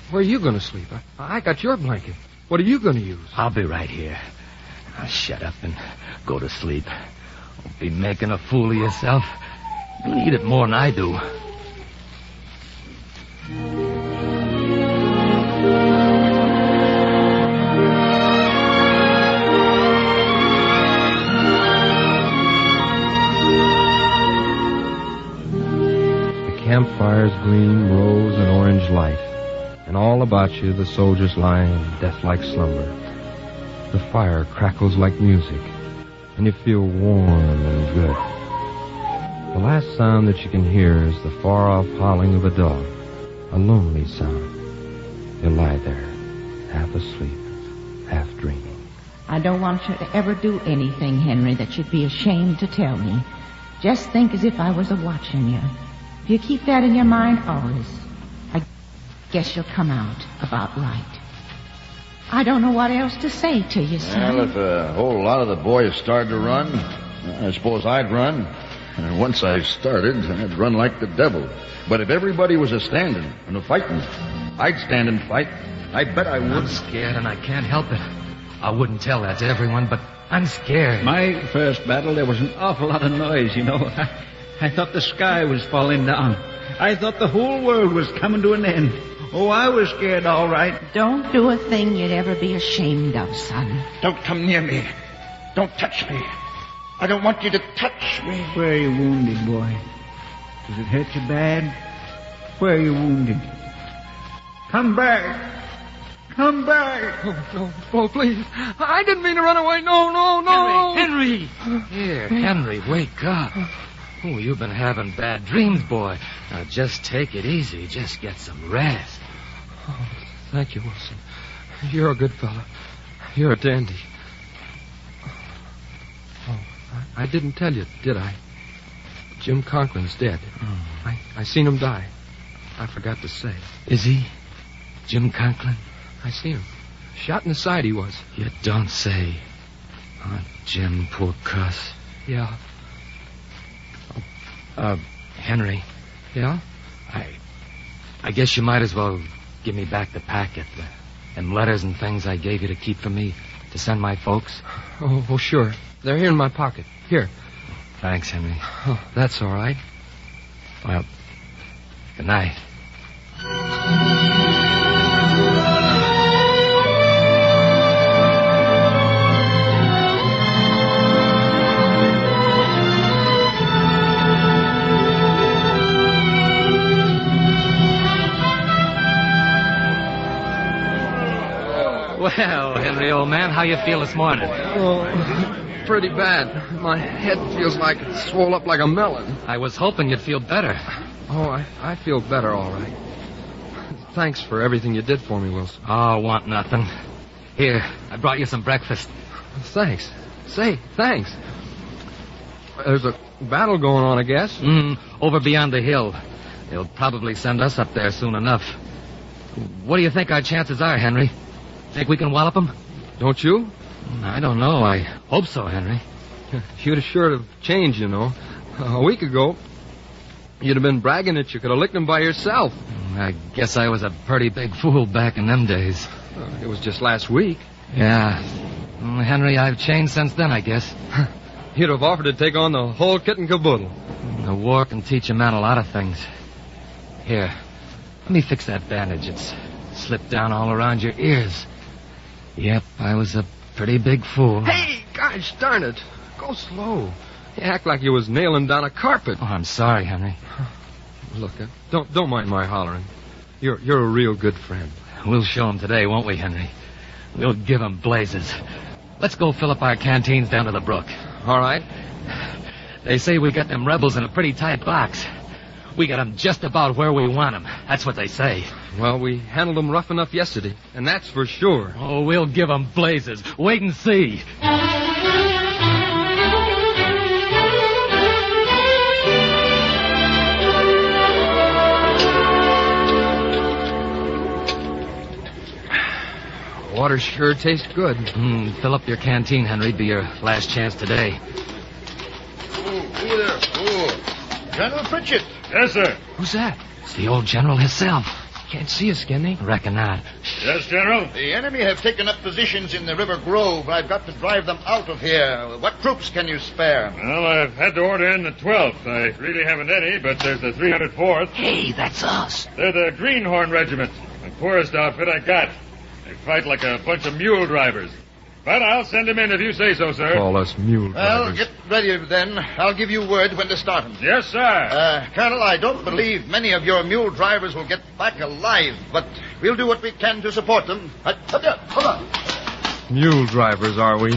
W: Where are you going to sleep? I got your blanket. What are you going to use?
K: I'll be right here. Now, shut up and go to sleep.
Y: Don't be making a fool of yourself. You need it more than I do.
W: Campfires gleam rose and orange light, and all about you the soldiers lie in death-like slumber. The fire crackles like music, and you feel warm and good. The last sound that you can hear is the far-off howling of a dog, a lonely sound. You lie there, half asleep, half dreaming.
Z: I don't want you to ever do anything, Henry, that you'd be ashamed to tell me. Just think as if I was a-watching you. If you keep that in your mind always, I guess you'll come out about right. I don't know what else to say to you, son.
X: Well, if a whole lot of the boys started to run, I suppose I'd run. And once I started, I'd run like the devil. But if everybody was a-standing and a-fighting, I'd stand and fight. I bet I would.
Y: I'm scared, and I can't help it. I wouldn't tell that to everyone, but I'm scared.
O: My first battle, there was an awful lot of noise, you know. I thought the sky was falling down. I thought the whole world was coming to an end. Oh, I was scared, all right.
Z: Don't do a thing you'd ever be ashamed of, son.
O: Don't come near me. Don't touch me. I don't want you to touch me. Where are you wounded, boy? Does it hurt you bad? Where are you wounded? Come back. Come back.
W: Oh, please. I didn't mean to run away. No.
Y: Henry! Here, Henry, wake up. Oh, you've been having bad dreams, boy. Now, just take it easy. Just get some rest.
W: Oh, thank you, Wilson. You're a good fellow. You're a dandy. Oh, I didn't tell you, did I? Jim Conklin's dead. I seen him die. I forgot to say.
Y: Is he? Jim Conklin?
W: I seen him. Shot in the side he was.
Y: You don't say. Oh, Jim, poor cuss.
W: Yeah.
Y: Henry.
W: Yeah?
Y: I guess you might as well give me back the packet. Them letters and things I gave you to keep for me to send my folks.
W: Oh, sure. They're here in my pocket. Here.
Y: Thanks, Henry.
W: Oh, that's all right.
Y: Well, good night. Well, Henry, old man, how you feel this morning?
W: Oh, pretty bad. My head feels like it's swole up like a melon.
Y: I was hoping you'd feel better.
W: Oh, I feel better, all right. Thanks for everything you did for me, Wilson.
Y: Oh, want nothing. Here, I brought you some breakfast.
W: Thanks. Say, thanks. There's a battle going on, I guess.
Y: Over beyond the hill. They'll probably send us up there soon enough. What do you think our chances are, Henry? Think we can wallop them?
W: Don't you?
Y: I don't know. I hope so, Henry.
W: You'd have sure have changed, you know. A week ago, you'd have been bragging that you could have licked them by yourself.
Y: I guess I was a pretty big fool back in them days.
W: It was just last week.
Y: Yeah. Henry, I've changed since then, I guess.
W: You'd have offered to take on the whole kit and caboodle.
Y: The war can teach a man a lot of things. Here, let me fix that bandage. It's slipped down all around your ears. Yep, I was a pretty big fool.
W: Hey, gosh darn it. Go slow. You act like you was nailing down a carpet.
Y: Oh, I'm sorry, Henry.
W: Look, don't mind my hollering. You're a real good friend.
Y: We'll show him today, won't we, Henry? We'll give him blazes. Let's go fill up our canteens down to the brook.
W: All right.
Y: They say we got them rebels in a pretty tight box. We got them just about where we want them. That's what they say.
W: Well, we handled them rough enough yesterday, and that's for sure.
Y: Oh, we'll give them blazes. Wait and see.
W: Water sure tastes good.
Y: Fill up your canteen, Henry. Be your last chance today.
X: Who there? Oh, General Pritchett.
F: Yes, sir.
Y: Who's that? It's the old general himself.
W: Can't see us, can they?
Y: Reckon not. Shh.
F: Yes, General?
X: The enemy have taken up positions in the River Grove. I've got to drive them out of here. What troops can you spare?
F: Well, I've had to order in the 12th. I really haven't any, but there's the 304th.
Y: Hey, that's us.
F: They're the Greenhorn Regiment. The poorest outfit I got. They fight like a bunch of mule drivers. But I'll send them in if you say so, sir.
W: Call us mule
X: Well,
W: drivers.
X: get ready then. I'll give you word when to start them.
F: Yes, sir.
X: Colonel, I don't believe many of your mule drivers will get back alive, but we'll do what we can to support them. Hold on.
W: Mule drivers, are we?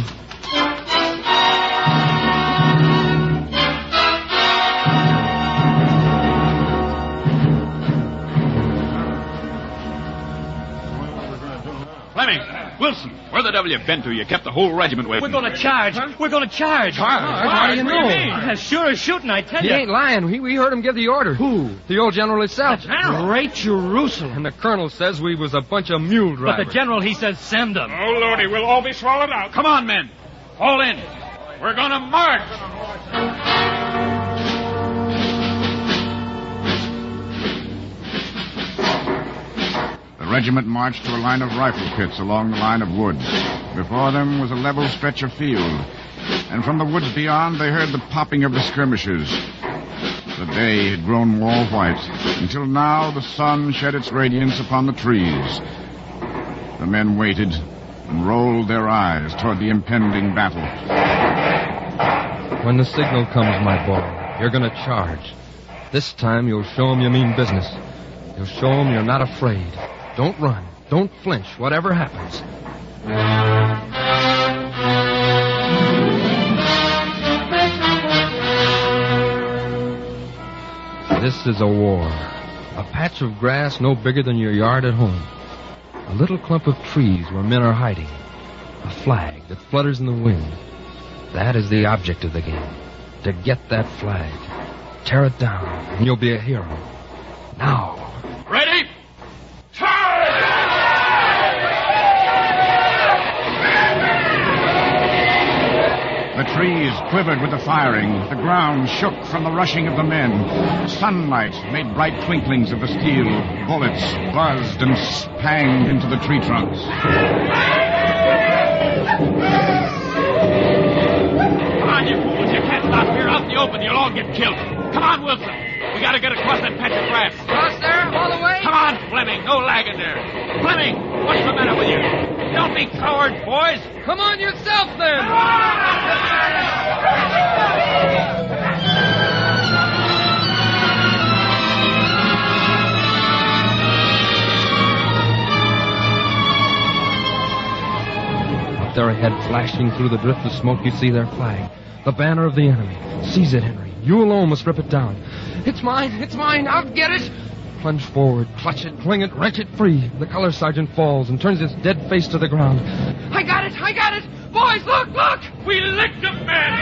F: Fleming, Wilson, where the devil you been to? You kept the whole regiment waiting.
C: We're going to charge. Huh? We're going to charge.
W: How do you know?
C: As sure as shooting, I tell you.
W: He ain't lying. We heard him give the order. Who? The old general himself.
C: The general? Great Jerusalem.
W: And the colonel says we was a bunch of mule drivers.
C: But the general, he says send them.
F: Oh, Lordy, we'll all be swallowed out. Come on, men. Fall in. We're going to march.
M: The regiment marched to a line of rifle pits along the line of woods. Before them was a level stretch of field, and from the woods beyond they heard the popping of the skirmishers. The day had grown war white, until now the sun shed its radiance upon the trees. The men waited and rolled their eyes toward the impending battle.
W: When the signal comes, my boy, you're going to charge. This time you'll show 'em you mean business. You'll show 'em you're not afraid. Don't run. Don't flinch, whatever happens. This is a war. A patch of grass no bigger than your yard at home. A little clump of trees where men are hiding. A flag that flutters in the wind. That is the object of the game. To get that flag. Tear it down, and you'll be a hero. Now.
F: Ready?
M: The trees quivered with the firing. The ground shook from the rushing of the men. Sunlight made bright twinklings of the steel. Bullets buzzed and spanged into the tree trunks.
F: Come on, you fools. You can't stop here out in the open. You'll all get killed. Come on, Wilson. We gotta get across that patch of grass.
W: Across there? All the way?
F: Come on, Fleming. No lagging there. Fleming, what's the matter with you? Don't be cowards, boys.
W: Come on yourself, then. Up there ahead, flashing through the drift of smoke, you see their flag. The banner of the enemy. Seize it, Henry. You alone must rip it down. It's mine. It's mine. I'll get it. Plunge forward, clutch it, fling it, wrench it free. The color sergeant falls and turns his dead face to the ground. I got it! I got it! Boys, look, look!
F: We licked them, man!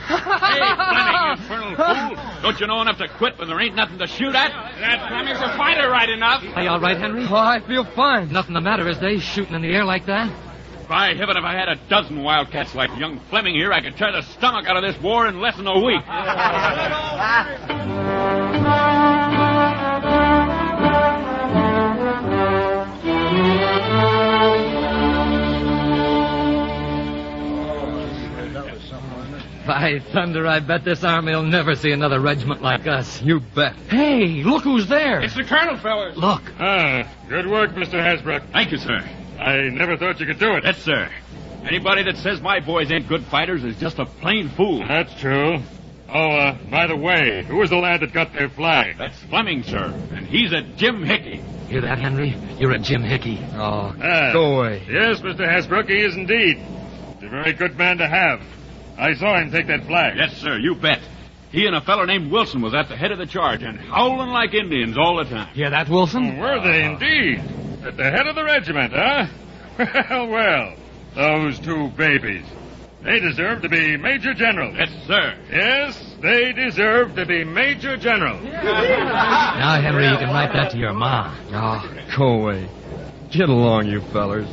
F: Hey, Fleming, you infernal fool! Don't you know enough to quit when there ain't nothing to shoot at? That Fleming's a fighter right enough.
C: Are you all right, Henry?
W: Oh, I feel fine.
C: Nothing the matter, is they shooting in the air like that?
F: By heaven, if I had a dozen wildcats like young Fleming here, I could tear the stomach out of this war in less than a week.
C: By thunder, I bet this army will never see another regiment like us.
W: You bet.
C: Hey, look who's there.
F: It's the colonel, fellas.
C: Look.
F: Good work, Mr. Hasbrook. Thank you, sir. I never thought you could do it. Yes, sir. Anybody that says my boys ain't good fighters is just a plain fool. That's true. Oh, by the way, who was the lad that got their flag? That's Fleming, sir. And he's a Jim Hickey.
C: Hear that, Henry? You're a Jim Hickey.
W: Oh, go away.
F: Yes, Mr. Hasbrook, he is indeed. He's a very good man to have. I saw him take that flag. Yes, sir, you bet. He and a fellow named Wilson was at the head of the charge and howling like Indians all the time.
C: Hear that, Wilson?
F: Were they indeed? At the head of the regiment, huh? Well, those two babies. They deserve to be Major General. Yes, sir. Yes, they deserve to be Major General.
C: Now, Henry, you can write that to your ma.
W: Oh, go away. Get along, you fellers.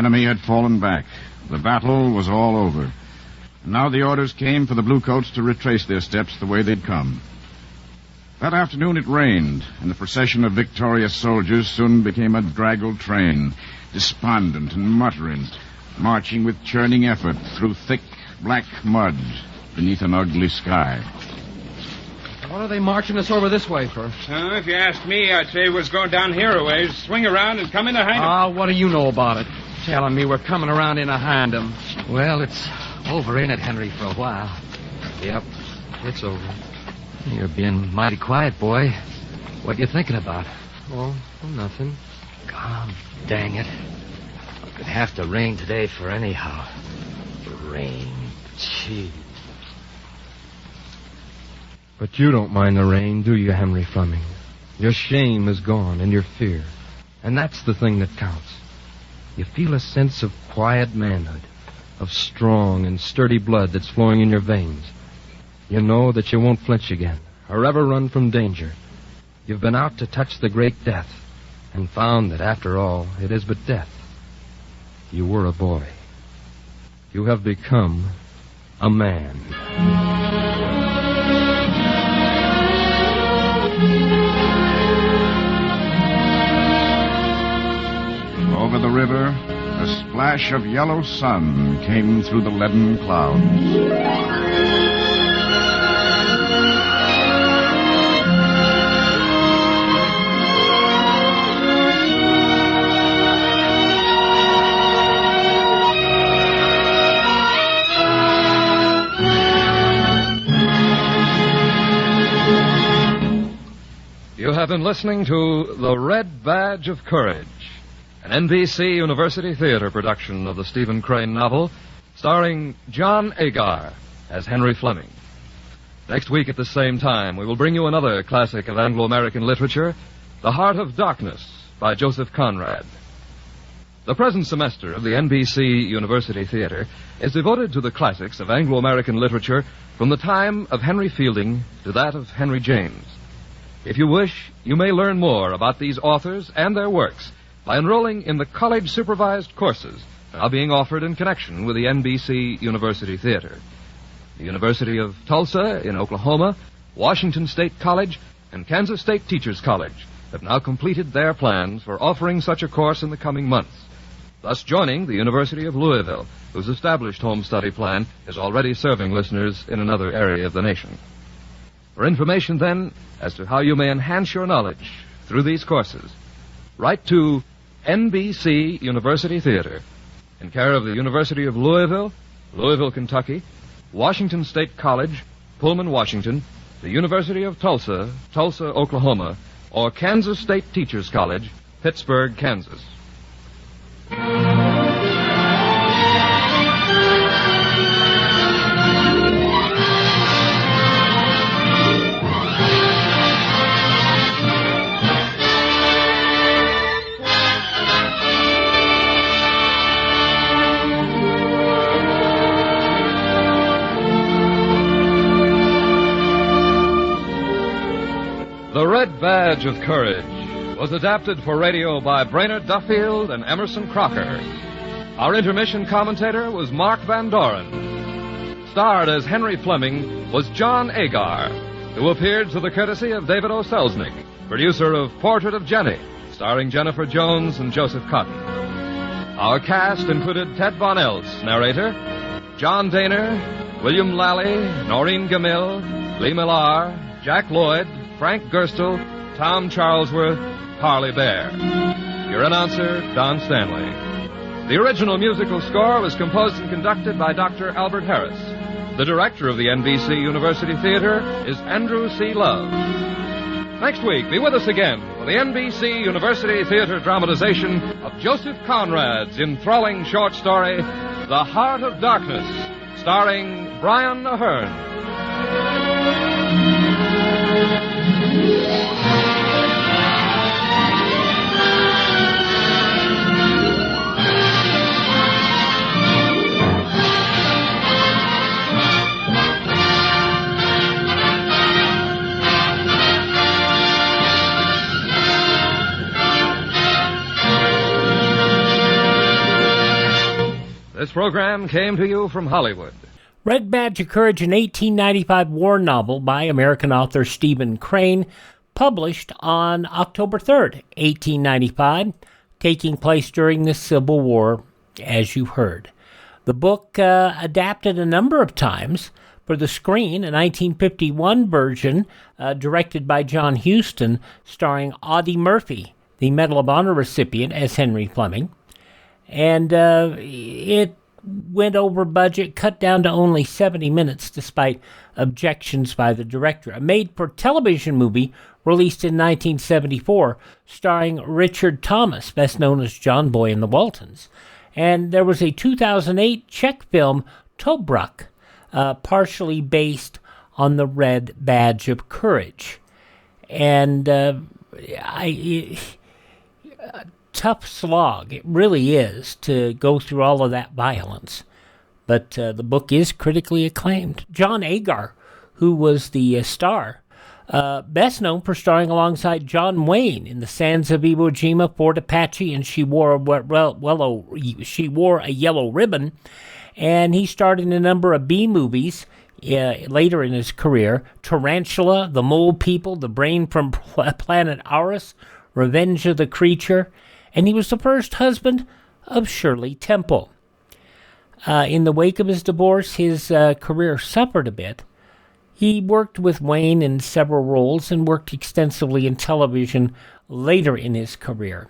M: enemy had fallen back. The battle was all over. Now the orders came for the Bluecoats to retrace their steps the way they'd come. That afternoon it rained, and the procession of victorious soldiers soon became a draggled train, despondent and muttering, marching with churning effort through thick, black mud beneath an ugly sky.
N: What are they marching us over this way for?
F: If you asked me, I'd say we was going down here a ways, swing around and come in behind them.
N: Ah, what do you know about it? Telling me we're coming around in behind them.
K: Well, it's over, ain't it, Henry, for a while?
W: Yep, it's over.
K: You're being mighty quiet, boy. What you thinking about?
W: Oh, nothing.
K: God dang it. It'd have to rain today for anyhow. Rain. Gee.
W: But you don't mind the rain, do you, Henry Fleming? Your shame is gone and your fear. And that's the thing that counts. You feel a sense of quiet manhood, of strong and sturdy blood that's flowing in your veins. You know that you won't flinch again, or ever run from danger. You've been out to touch the great death, and found that after all, it is but death. You were a boy. You have become a man.
M: Over the river, a splash of yellow sun came through the leaden clouds.
L: You have been listening to The Red Badge of Courage, an NBC University Theater production of the Stephen Crane novel, starring John Agar as Henry Fleming. Next week at the same time, we will bring you another classic of Anglo-American literature, The Heart of Darkness by Joseph Conrad. The present semester of the NBC University Theater is devoted to the classics of Anglo-American literature from the time of Henry Fielding to that of Henry James. If you wish, you may learn more about these authors and their works by enrolling in the college-supervised courses now being offered in connection with the NBC University Theater. The University of Tulsa in Oklahoma, Washington State College, and Kansas State Teachers College have now completed their plans for offering such a course in the coming months, thus joining the University of Louisville, whose established home study plan is already serving listeners in another area of the nation. For information, then, as to how you may enhance your knowledge through these courses, write to NBC University Theater, in care of the University of Louisville, Louisville, Kentucky, Washington State College, Pullman, Washington, the University of Tulsa, Tulsa, Oklahoma, or Kansas State Teachers College, Pittsburgh, Kansas. The Red Badge of Courage was adapted for radio by Brainerd Duffield and Emerson Crocker. Our intermission commentator was Mark Van Doren. Starred as Henry Fleming was John Agar, who appeared through the courtesy of David O. Selznick, producer of Portrait of Jenny, starring Jennifer Jones and Joseph Cotton. Our cast included Ted Von Eltz, narrator, John Daner, William Lally, Noreen Gamil, Lee Millar, Jack Lloyd, Frank Gerstle, Tom Charlesworth, Harley Bear. Your announcer, Don Stanley. The original musical score was composed and conducted by Dr. Albert Harris. The director of the NBC University Theater is Andrew C. Love. Next week, be with us again for the NBC University Theater dramatization of Joseph Conrad's enthralling short story, The Heart of Darkness, starring Brian Ahern. program came to you from Hollywood.
G: Red Badge of Courage, an 1895 war novel by American author Stephen Crane, published on October 3rd, 1895, taking place during the Civil War, as you heard. The book adapted a number of times for the screen, a 1951 version directed by John Huston, starring Audie Murphy, the Medal of Honor recipient, as Henry Fleming. And it went over budget, cut down to only 70 minutes despite objections by the director. A made-for-television movie released in 1974 starring Richard Thomas, best known as John Boy and the Waltons. And there was a 2008 Czech film, Tobruk, partially based on the Red Badge of Courage. And tough slog, it really is, to go through all of that violence. But the book is critically acclaimed. John Agar, who was the star, best known for starring alongside John Wayne in The Sands of Iwo Jima, Fort Apache, and She Wore a Yellow Ribbon. And he starred in a number of B-movies later in his career. Tarantula, The Mole People, The Brain from Planet Auris, Revenge of the Creature, and he was the first husband of Shirley Temple. In the wake of his divorce, his career suffered a bit. He worked with Wayne in several roles and worked extensively in television later in his career.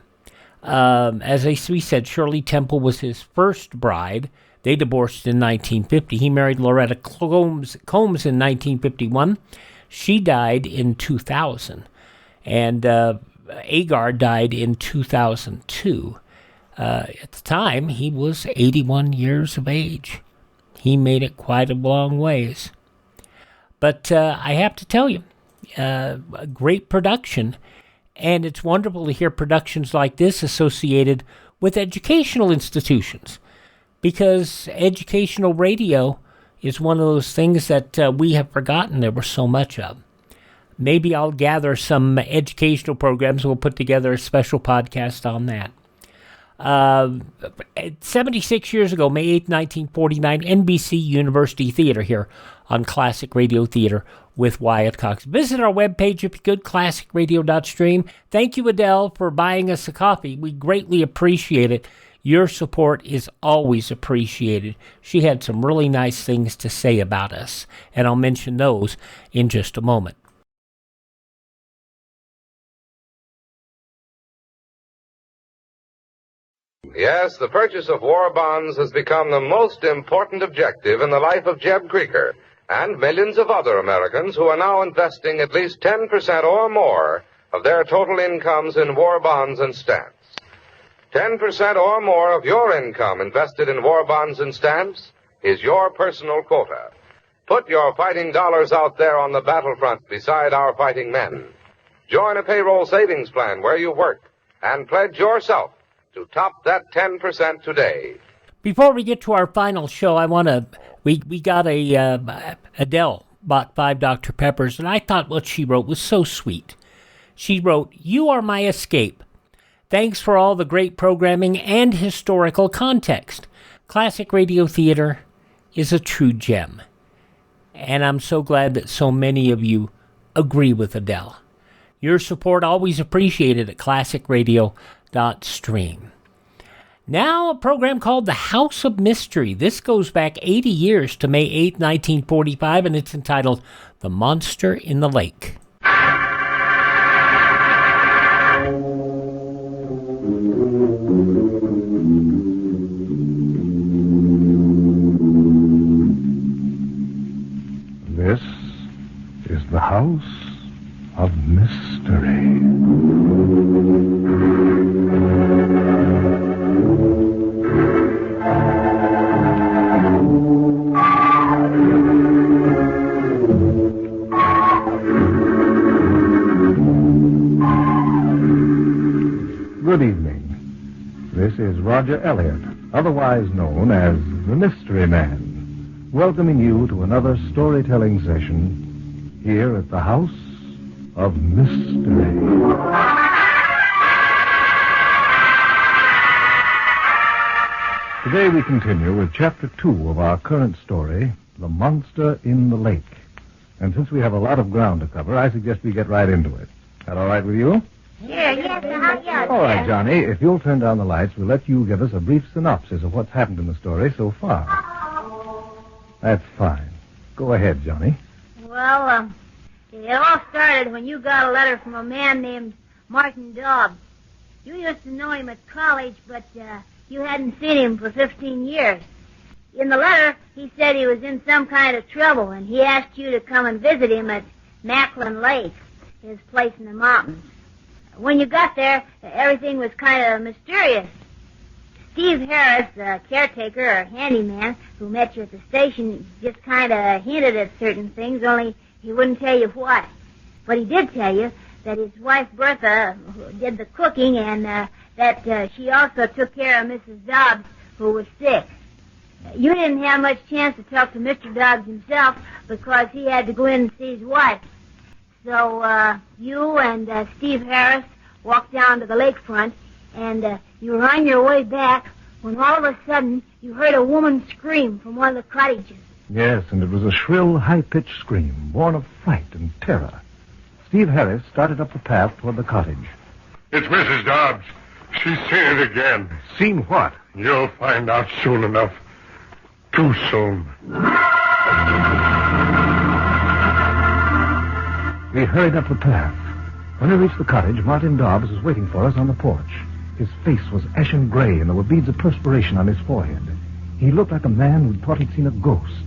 G: As we said, Shirley Temple was his first bride. They divorced in 1950. He married Loretta Combs in 1951. She died in 2000. And Agar died in 2002. At the time, he was 81 years of age. He made it quite a long ways. But I have to tell you, a great production, and it's wonderful to hear productions like this associated with educational institutions, because educational radio is one of those things that we have forgotten there was so much of. Maybe I'll gather some educational programs. We'll put together a special podcast on that. 76 years ago, May 8, 1949, NBC University Theater here on Classic Radio Theater with Wyatt Cox. Visit our webpage if you could, classicradio.stream. Thank you, Adele, for buying us a coffee. We greatly appreciate it. Your support is always appreciated. She had some really nice things to say about us, and I'll mention those in just a moment.
B: Yes, the purchase of war bonds has become the most important objective in the life of Jeb Creaker and millions of other Americans who are now investing at least 10% or more of their total incomes in war bonds and stamps. 10% or more of your income invested in war bonds and stamps is your personal quota. Put your fighting dollars out there on the battlefront beside our fighting men. Join a payroll savings plan where you work and pledge yourself to top that 10% today.
G: Before we get to our final show, we got Adele bought 5 Dr. Peppers, and I thought what she wrote was so sweet. She wrote, "You are my escape. Thanks for all the great programming and historical context. Classic Radio Theater is a true gem." And I'm so glad that so many of you agree with Adele. Your support always appreciated at classicradio.stream. Now a program called The House of Mystery. This goes back 80 years to May 8, 1945, and it's entitled The Monster in the Lake.
Q: This is the House of Mystery. Good evening. This is Roger Elliott, otherwise known as the Mystery Man, welcoming you to another storytelling session here at the House of Mystery. Today we continue with Chapter 2 of our current story, The Monster in the Lake. And since we have a lot of ground to cover, I suggest we get right into it. That all right with you?
A: Yes.
Q: All right, Johnny. If you'll turn down the lights, we'll let you give us a brief synopsis of what's happened in the story so far. That's fine. Go ahead, Johnny.
A: Well, it all started when you got a letter from a man named Martin Gabel. You used to know him at college, but you hadn't seen him for 15 years. In the letter, he said he was in some kind of trouble, and he asked you to come and visit him at Macklin Lake, his place in the mountains. When you got there, everything was kind of mysterious. Steve Harris, the caretaker or handyman who met you at the station, just kind of hinted at certain things, only he wouldn't tell you what. But he did tell you that his wife Bertha did the cooking and that she also took care of Mrs. Dobbs, who was sick. You didn't have much chance to talk to Mr. Dobbs himself because he had to go in and see his wife. So you and Steve Harris walked down to the lakefront, and you were on your way back when all of a sudden you heard a woman scream from one of the cottages.
Q: Yes, and it was a shrill, high-pitched scream, born of fright and terror. Steve Harris started up the path toward the cottage.
D: It's Mrs. Dobbs. She's seen it again.
Q: Seen what?
D: You'll find out soon enough. Too soon.
Q: We hurried up the path. When we reached the cottage, Martin Dobbs was waiting for us on the porch. His face was ashen gray, and there were beads of perspiration on his forehead. He looked like a man who thought he'd seen a ghost.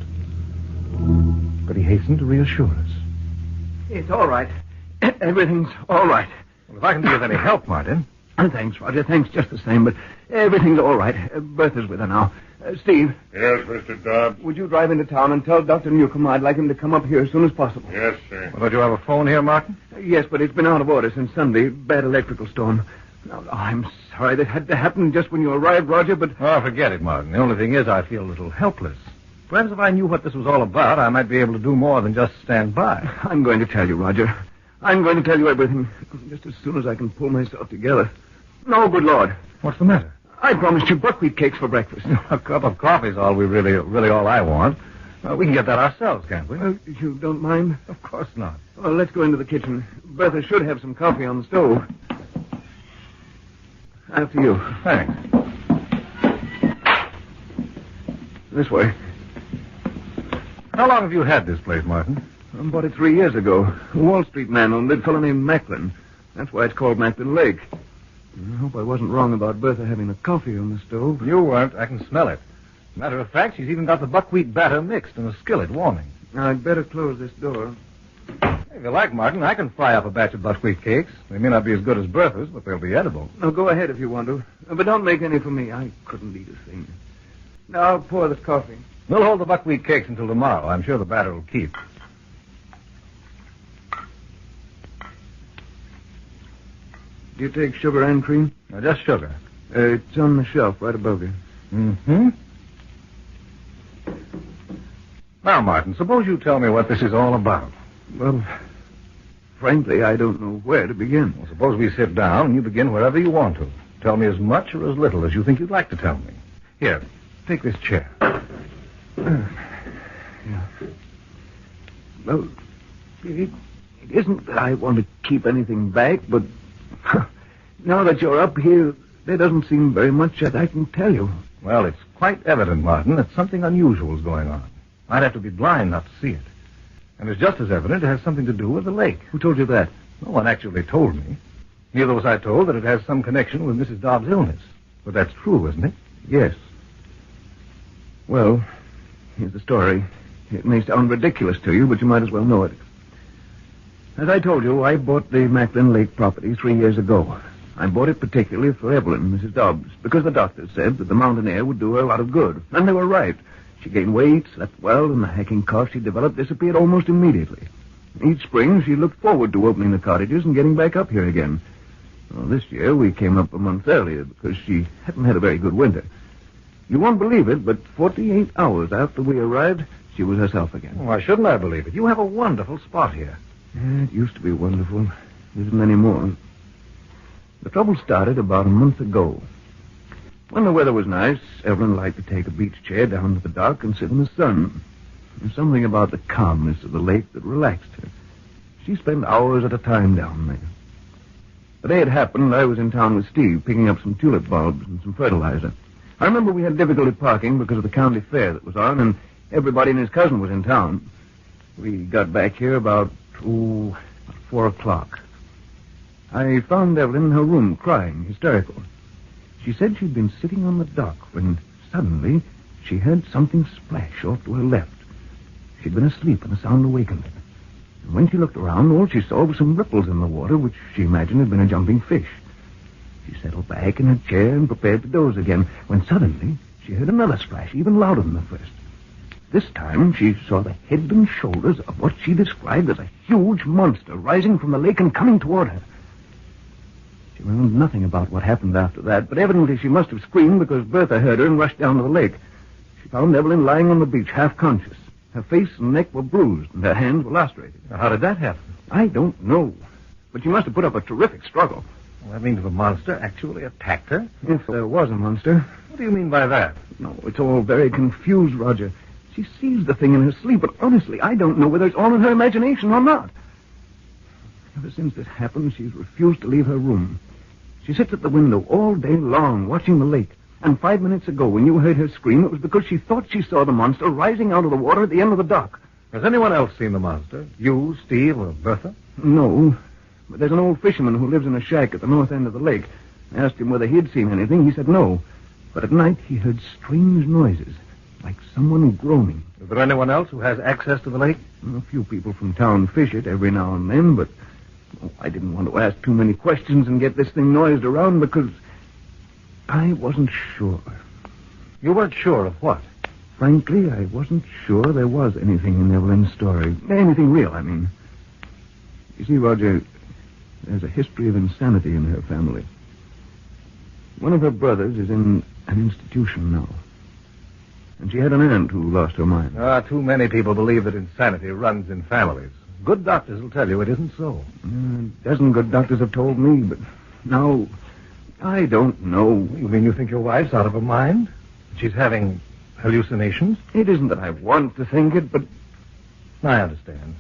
Q: But he hastened to reassure us.
R: It's all right. Everything's all right.
Q: Well, if I can be of any help, Martin.
R: Thanks, Roger. Thanks just the same, but everything's all right. Bertha's with her now. Steve.
D: Yes, Mr. Dobbs.
R: Would you drive into town and tell Dr. Newcomb I'd like him to come up here as soon as possible?
D: Yes, sir.
Q: Well, don't you have a phone here, Martin?
R: Yes, but it's been out of order since Sunday. Bad electrical storm. No, I'm sorry that had to happen just when you arrived, Roger, but...
Q: Oh, forget it, Martin. The only thing is I feel a little helpless. Perhaps if I knew what this was all about, I might be able to do more than just stand by.
R: I'm going to tell you, Roger. I'm going to tell you everything, just as soon as I can pull myself together. No, good Lord.
Q: What's the matter?
R: I promised you buckwheat cakes for breakfast.
Q: A cup of coffee's all really all I want. We can get that ourselves, can't we?
R: You don't mind?
Q: Of course not.
R: Well, let's go into the kitchen. Bertha should have some coffee on the stove. After you.
Q: Thanks.
R: This way.
Q: How long have you had this place, Martin?
R: I bought it 3 years ago. A Wall Street man owned it, a fellow named Macklin. That's why it's called Macklin Lake. I hope I wasn't wrong about Bertha having the coffee on the stove.
Q: You weren't. I can smell it. Matter of fact, she's even got the buckwheat batter mixed in a skillet warming.
R: I'd better close this door.
Q: If you like, Martin, I can fry up a batch of buckwheat cakes. They may not be as good as Bertha's, but they'll be edible.
R: Now, go ahead if you want to. But don't make any for me. I couldn't eat a thing. Now, I'll pour this coffee.
Q: We'll hold the buckwheat cakes until tomorrow. I'm sure the batter will keep.
R: Do you take sugar and cream?
Q: No, just sugar.
R: It's on the shelf right above you.
Q: Mm-hmm. Now, Martin, suppose you tell me what this is all about.
R: Well, frankly, I don't know where to begin.
Q: Well, suppose we sit down and you begin wherever you want to. Tell me as much or as little as you think you'd like to tell me. Here, take this chair.
R: Yeah. Well, it isn't that I want to keep anything back, but now that you're up here, there doesn't seem very much that I can tell you.
Q: Well, it's quite evident, Martin, that something unusual is going on. I'd have to be blind not to see it. And it's just as evident it has something to do with the lake.
R: Who told you that?
Q: No one actually told me. Neither was I told that it has some connection with Mrs. Dobbs' illness. But that's true, isn't it?
R: Yes. Well, here's the story. It may sound ridiculous to you, but you might as well know it. As I told you, I bought the Macklin Lake property 3 years ago. I bought it particularly for Evelyn, Mrs. Dobbs, because the doctor said that the mountain air would do her a lot of good. And they were right. She gained weight, slept well, and the hacking cough she developed disappeared almost immediately. Each spring, she looked forward to opening the cottages and getting back up here again. Well, this year, we came up a month earlier because she hadn't had a very good winter. You won't believe it, but 48 hours after we arrived, she was herself again.
Q: Why shouldn't I believe it? You have a wonderful spot here.
R: Yeah, it used to be wonderful. It isn't anymore. The trouble started about a month ago. When the weather was nice, Evelyn liked to take a beach chair down to the dock and sit in the sun. There's something about the calmness of the lake that relaxed her. She spent hours at a time down there. The day it happened, I was in town with Steve, picking up some tulip bulbs and some fertilizer. I remember we had difficulty parking because of the county fair that was on, and everybody and his cousin was in town. We got back here about 4 o'clock. I found Evelyn in her room, crying, hysterical. She said she'd been sitting on the dock when suddenly she heard something splash off to her left. She'd been asleep and the sound awakened her. And when she looked around, all she saw was some ripples in the water, which she imagined had been a jumping fish. She settled back in her chair and prepared to doze again, when suddenly she heard another splash, even louder than the first. This time she saw the head and shoulders of what she described as a huge monster rising from the lake and coming toward her. She remembered nothing about what happened after that, but evidently she must have screamed because Bertha heard her and rushed down to the lake. She found Evelyn lying on the beach, half conscious. Her face and neck were bruised, and her hands were lacerated.
Q: How did that happen?
R: I don't know, but she must have put up a terrific struggle.
Q: Well, that means the monster actually attacked her?
R: If there was a monster.
Q: What do you mean by that?
R: No, it's all very confused, Roger. She sees the thing in her sleep, but honestly, I don't know whether it's all in her imagination or not. Ever since this happened, she's refused to leave her room. She sits at the window all day long, watching the lake. And 5 minutes ago, when you heard her scream, it was because she thought she saw the monster rising out of the water at the end of the dock.
Q: Has anyone else seen the monster? You, Steve, or Bertha?
R: No, but there's an old fisherman who lives in a shack at the north end of the lake. I asked him whether he'd seen anything. He said no. But at night, he heard strange noises, like someone groaning.
Q: Is there anyone else who has access to the lake?
R: A few people from town fish it every now and then, but I didn't want to ask too many questions and get this thing noised around because I wasn't sure.
Q: You weren't sure of what?
R: Frankly, I wasn't sure there was anything in Evelyn's story. Anything real, I mean. You see, Roger, there's a history of insanity in her family. One of her brothers is in an institution now. And she had an aunt who lost her mind.
Q: Too many people believe that insanity runs in families. Good doctors will tell you it isn't so.
R: A dozen good doctors have told me, but now I don't know.
Q: You mean you think your wife's out of her mind? She's having hallucinations?
R: It isn't that I want to think it, but
Q: I understand.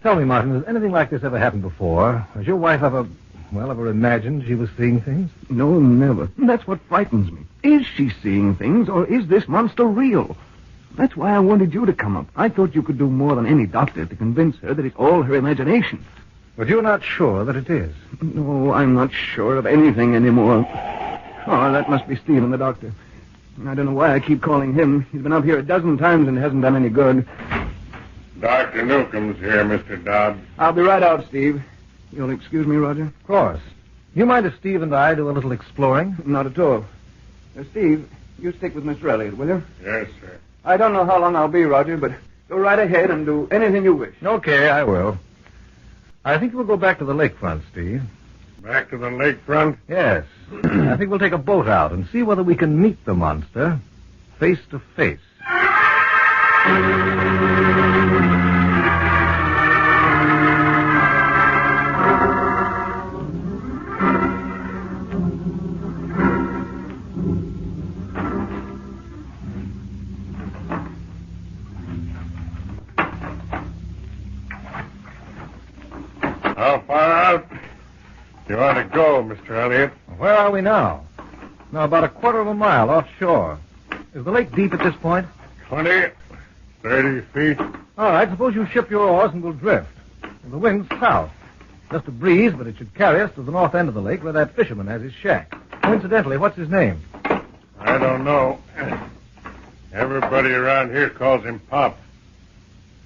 Q: Tell me, Martin, has anything like this ever happened before? Has your wife ever imagined she was seeing things?
R: No, never. That's what frightens me. Is she seeing things, or is this monster real? That's why I wanted you to come up. I thought you could do more than any doctor to convince her that it's all her imagination.
Q: But you're not sure that it is?
R: No, I'm not sure of anything anymore. Oh, that must be Stephen, the doctor. I don't know why I keep calling him. He's been up here a dozen times and hasn't done any good.
D: Dr. Newcomb's here, Mr. Dobbs.
R: I'll be right out, Steve. You'll excuse me, Roger?
Q: Of course. You mind if Steve and I do a little exploring?
R: Not at all. Steve, you stick with Mr. Elliot, will you?
D: Yes, sir.
R: I don't know how long I'll be, Roger, but go right ahead and do anything you wish.
Q: Okay, I will. I think we'll go back to the lakefront, Steve.
D: Back to the lakefront?
Q: Yes. I think we'll take a boat out and see whether we can meet the monster face to face.
D: How far out you ought to go, Mr. Elliot?
Q: Where are we now? Now, about a quarter of a mile offshore. Is the lake deep at this point?
D: 20, 30 feet.
Q: All right, suppose you ship your oars and we'll drift. The wind's south. Just a breeze, but it should carry us to the north end of the lake where that fisherman has his shack. Coincidentally, what's his name?
D: I don't know. Everybody around here calls him Pop.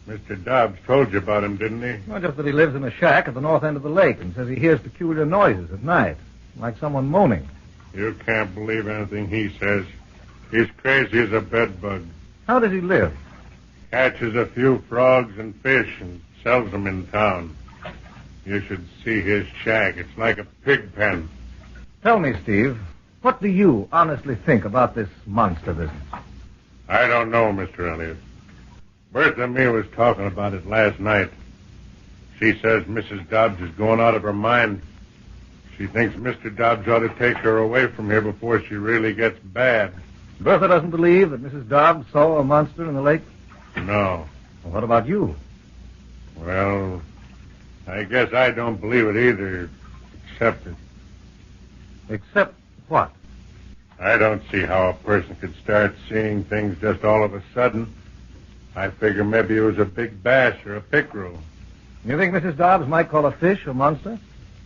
D: Mr. Dobbs told you about him, didn't he?
Q: Well, just that he lives in a shack at the north end of the lake and says he hears peculiar noises at night, like someone moaning.
D: You can't believe anything he says. He's crazy as a bedbug.
Q: How does he live?
D: Catches a few frogs and fish and sells them in town. You should see his shack. It's like a pig pen.
Q: Tell me, Steve, what do you honestly think about this monster business?
D: I don't know, Mr. Elliot. Bertha and me was talking about it last night. She says Mrs. Dobbs is going out of her mind. She thinks Mr. Dobbs ought to take her away from here before she really gets bad.
Q: Bertha doesn't believe that Mrs. Dobbs saw a monster in the lake?
D: No.
Q: Well, what about you?
D: Well, I guess I don't believe it either, except it.
Q: Except what?
D: I don't see how a person could start seeing things just all of a sudden. I figure maybe it was a big bass or a pickerel.
Q: You think Mrs. Dobbs might call a fish a monster?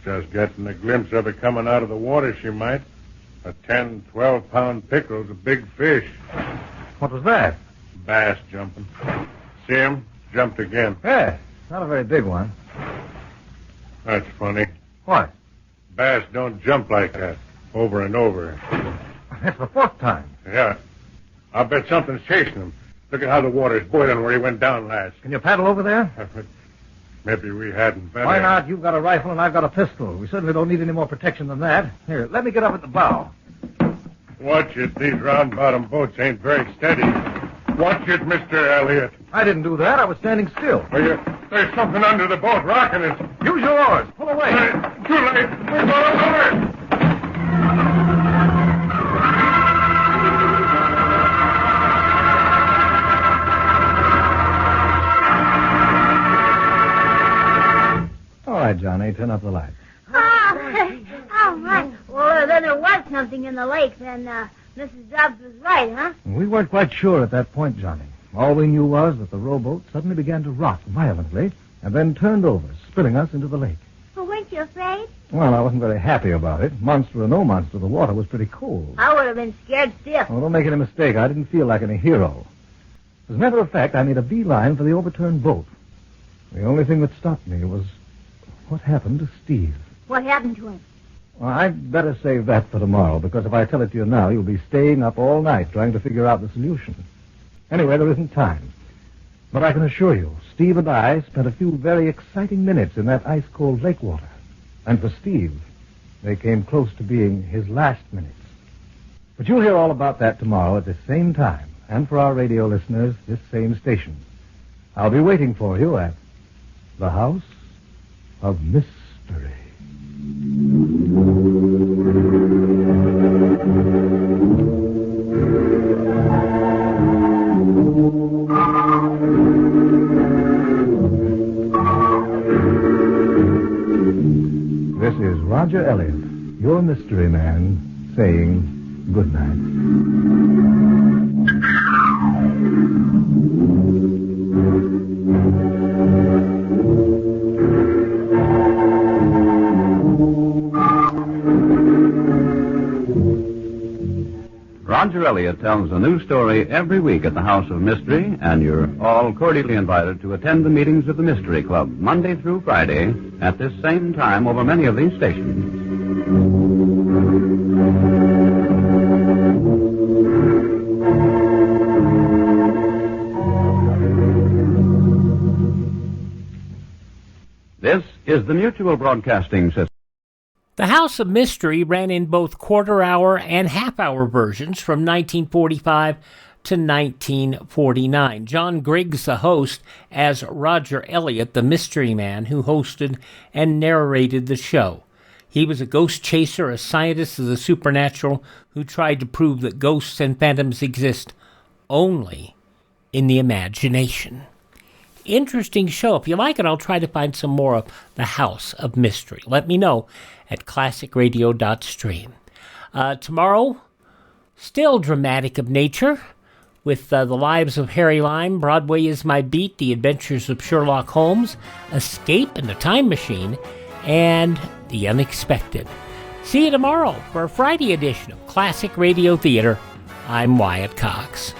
D: Just getting a glimpse of it coming out of the water, she might. A 10, 12-pound pickerel's a big fish.
Q: What was that?
D: Bass jumping. See him? Jumped again.
Q: Yeah, not a very big one.
D: That's funny.
Q: What?
D: Bass don't jump like that, over and over.
Q: That's the fourth time.
D: Yeah. I'll bet something's chasing him. Look at how the water's boiling where he went down last.
Q: Can you paddle over there?
D: Maybe we hadn't better.
Q: Why not? You've got a rifle and I've got a pistol. We certainly don't need any more protection than that. Here, let me get up at the bow.
D: Watch it. These round-bottom boats ain't very steady. Watch it, Mr. Elliott.
Q: I didn't do that. I was standing still.
D: Well, there's something under the boat rocking it.
Q: Use your oars. Pull away.
D: Too late. We're going over.
Q: All right, Johnny, turn up the light.
A: Oh, right. Well, then there was something in the lake. Then Mrs. Dobbs was right, huh?
Q: We weren't quite sure at that point, Johnny. All we knew was that the rowboat suddenly began to rock violently and then turned over, spilling us into the lake.
A: Well, weren't you afraid?
Q: Well, I wasn't very happy about it. Monster or no monster, the water was pretty cold.
A: I would have been scared stiff.
Q: Oh, don't make any mistake. I didn't feel like any hero. As a matter of fact, I made a beeline for the overturned boat. The only thing that stopped me was what happened to Steve.
A: What happened to him?
Q: Well, I'd better save that for tomorrow, because if I tell it to you now, you'll be staying up all night trying to figure out the solution. Anyway, there isn't time. But I can assure you, Steve and I spent a few very exciting minutes in that ice-cold lake water. And for Steve, they came close to being his last minutes. But you'll hear all about that tomorrow at the same time, and for our radio listeners, this same station. I'll be waiting for you at the House of Mystery. This is Roger Elliott, your mystery man, saying good night.
H: Roger Elliott tells a new story every week at the House of Mystery, and you're all cordially invited to attend the meetings of the Mystery Club, Monday through Friday, at this same time over many of these stations. This is the Mutual Broadcasting System.
G: The House of Mystery ran in both quarter-hour and half-hour versions from 1945 to 1949. John Griggs, the host, as Roger Elliott, the mystery man who hosted and narrated the show. He was a ghost chaser, a scientist of the supernatural who tried to prove that ghosts and phantoms exist only in the imagination. Interesting show. If you like it, I'll try to find some more of the House of Mystery. Let me know at classicradio.stream. Tomorrow, still dramatic of nature, with The Lives of Harry Lime, Broadway is My Beat, The Adventures of Sherlock Holmes, Escape in the Time Machine, and The Unexpected. See you tomorrow for a Friday edition of Classic Radio Theater. I'm Wyatt Cox.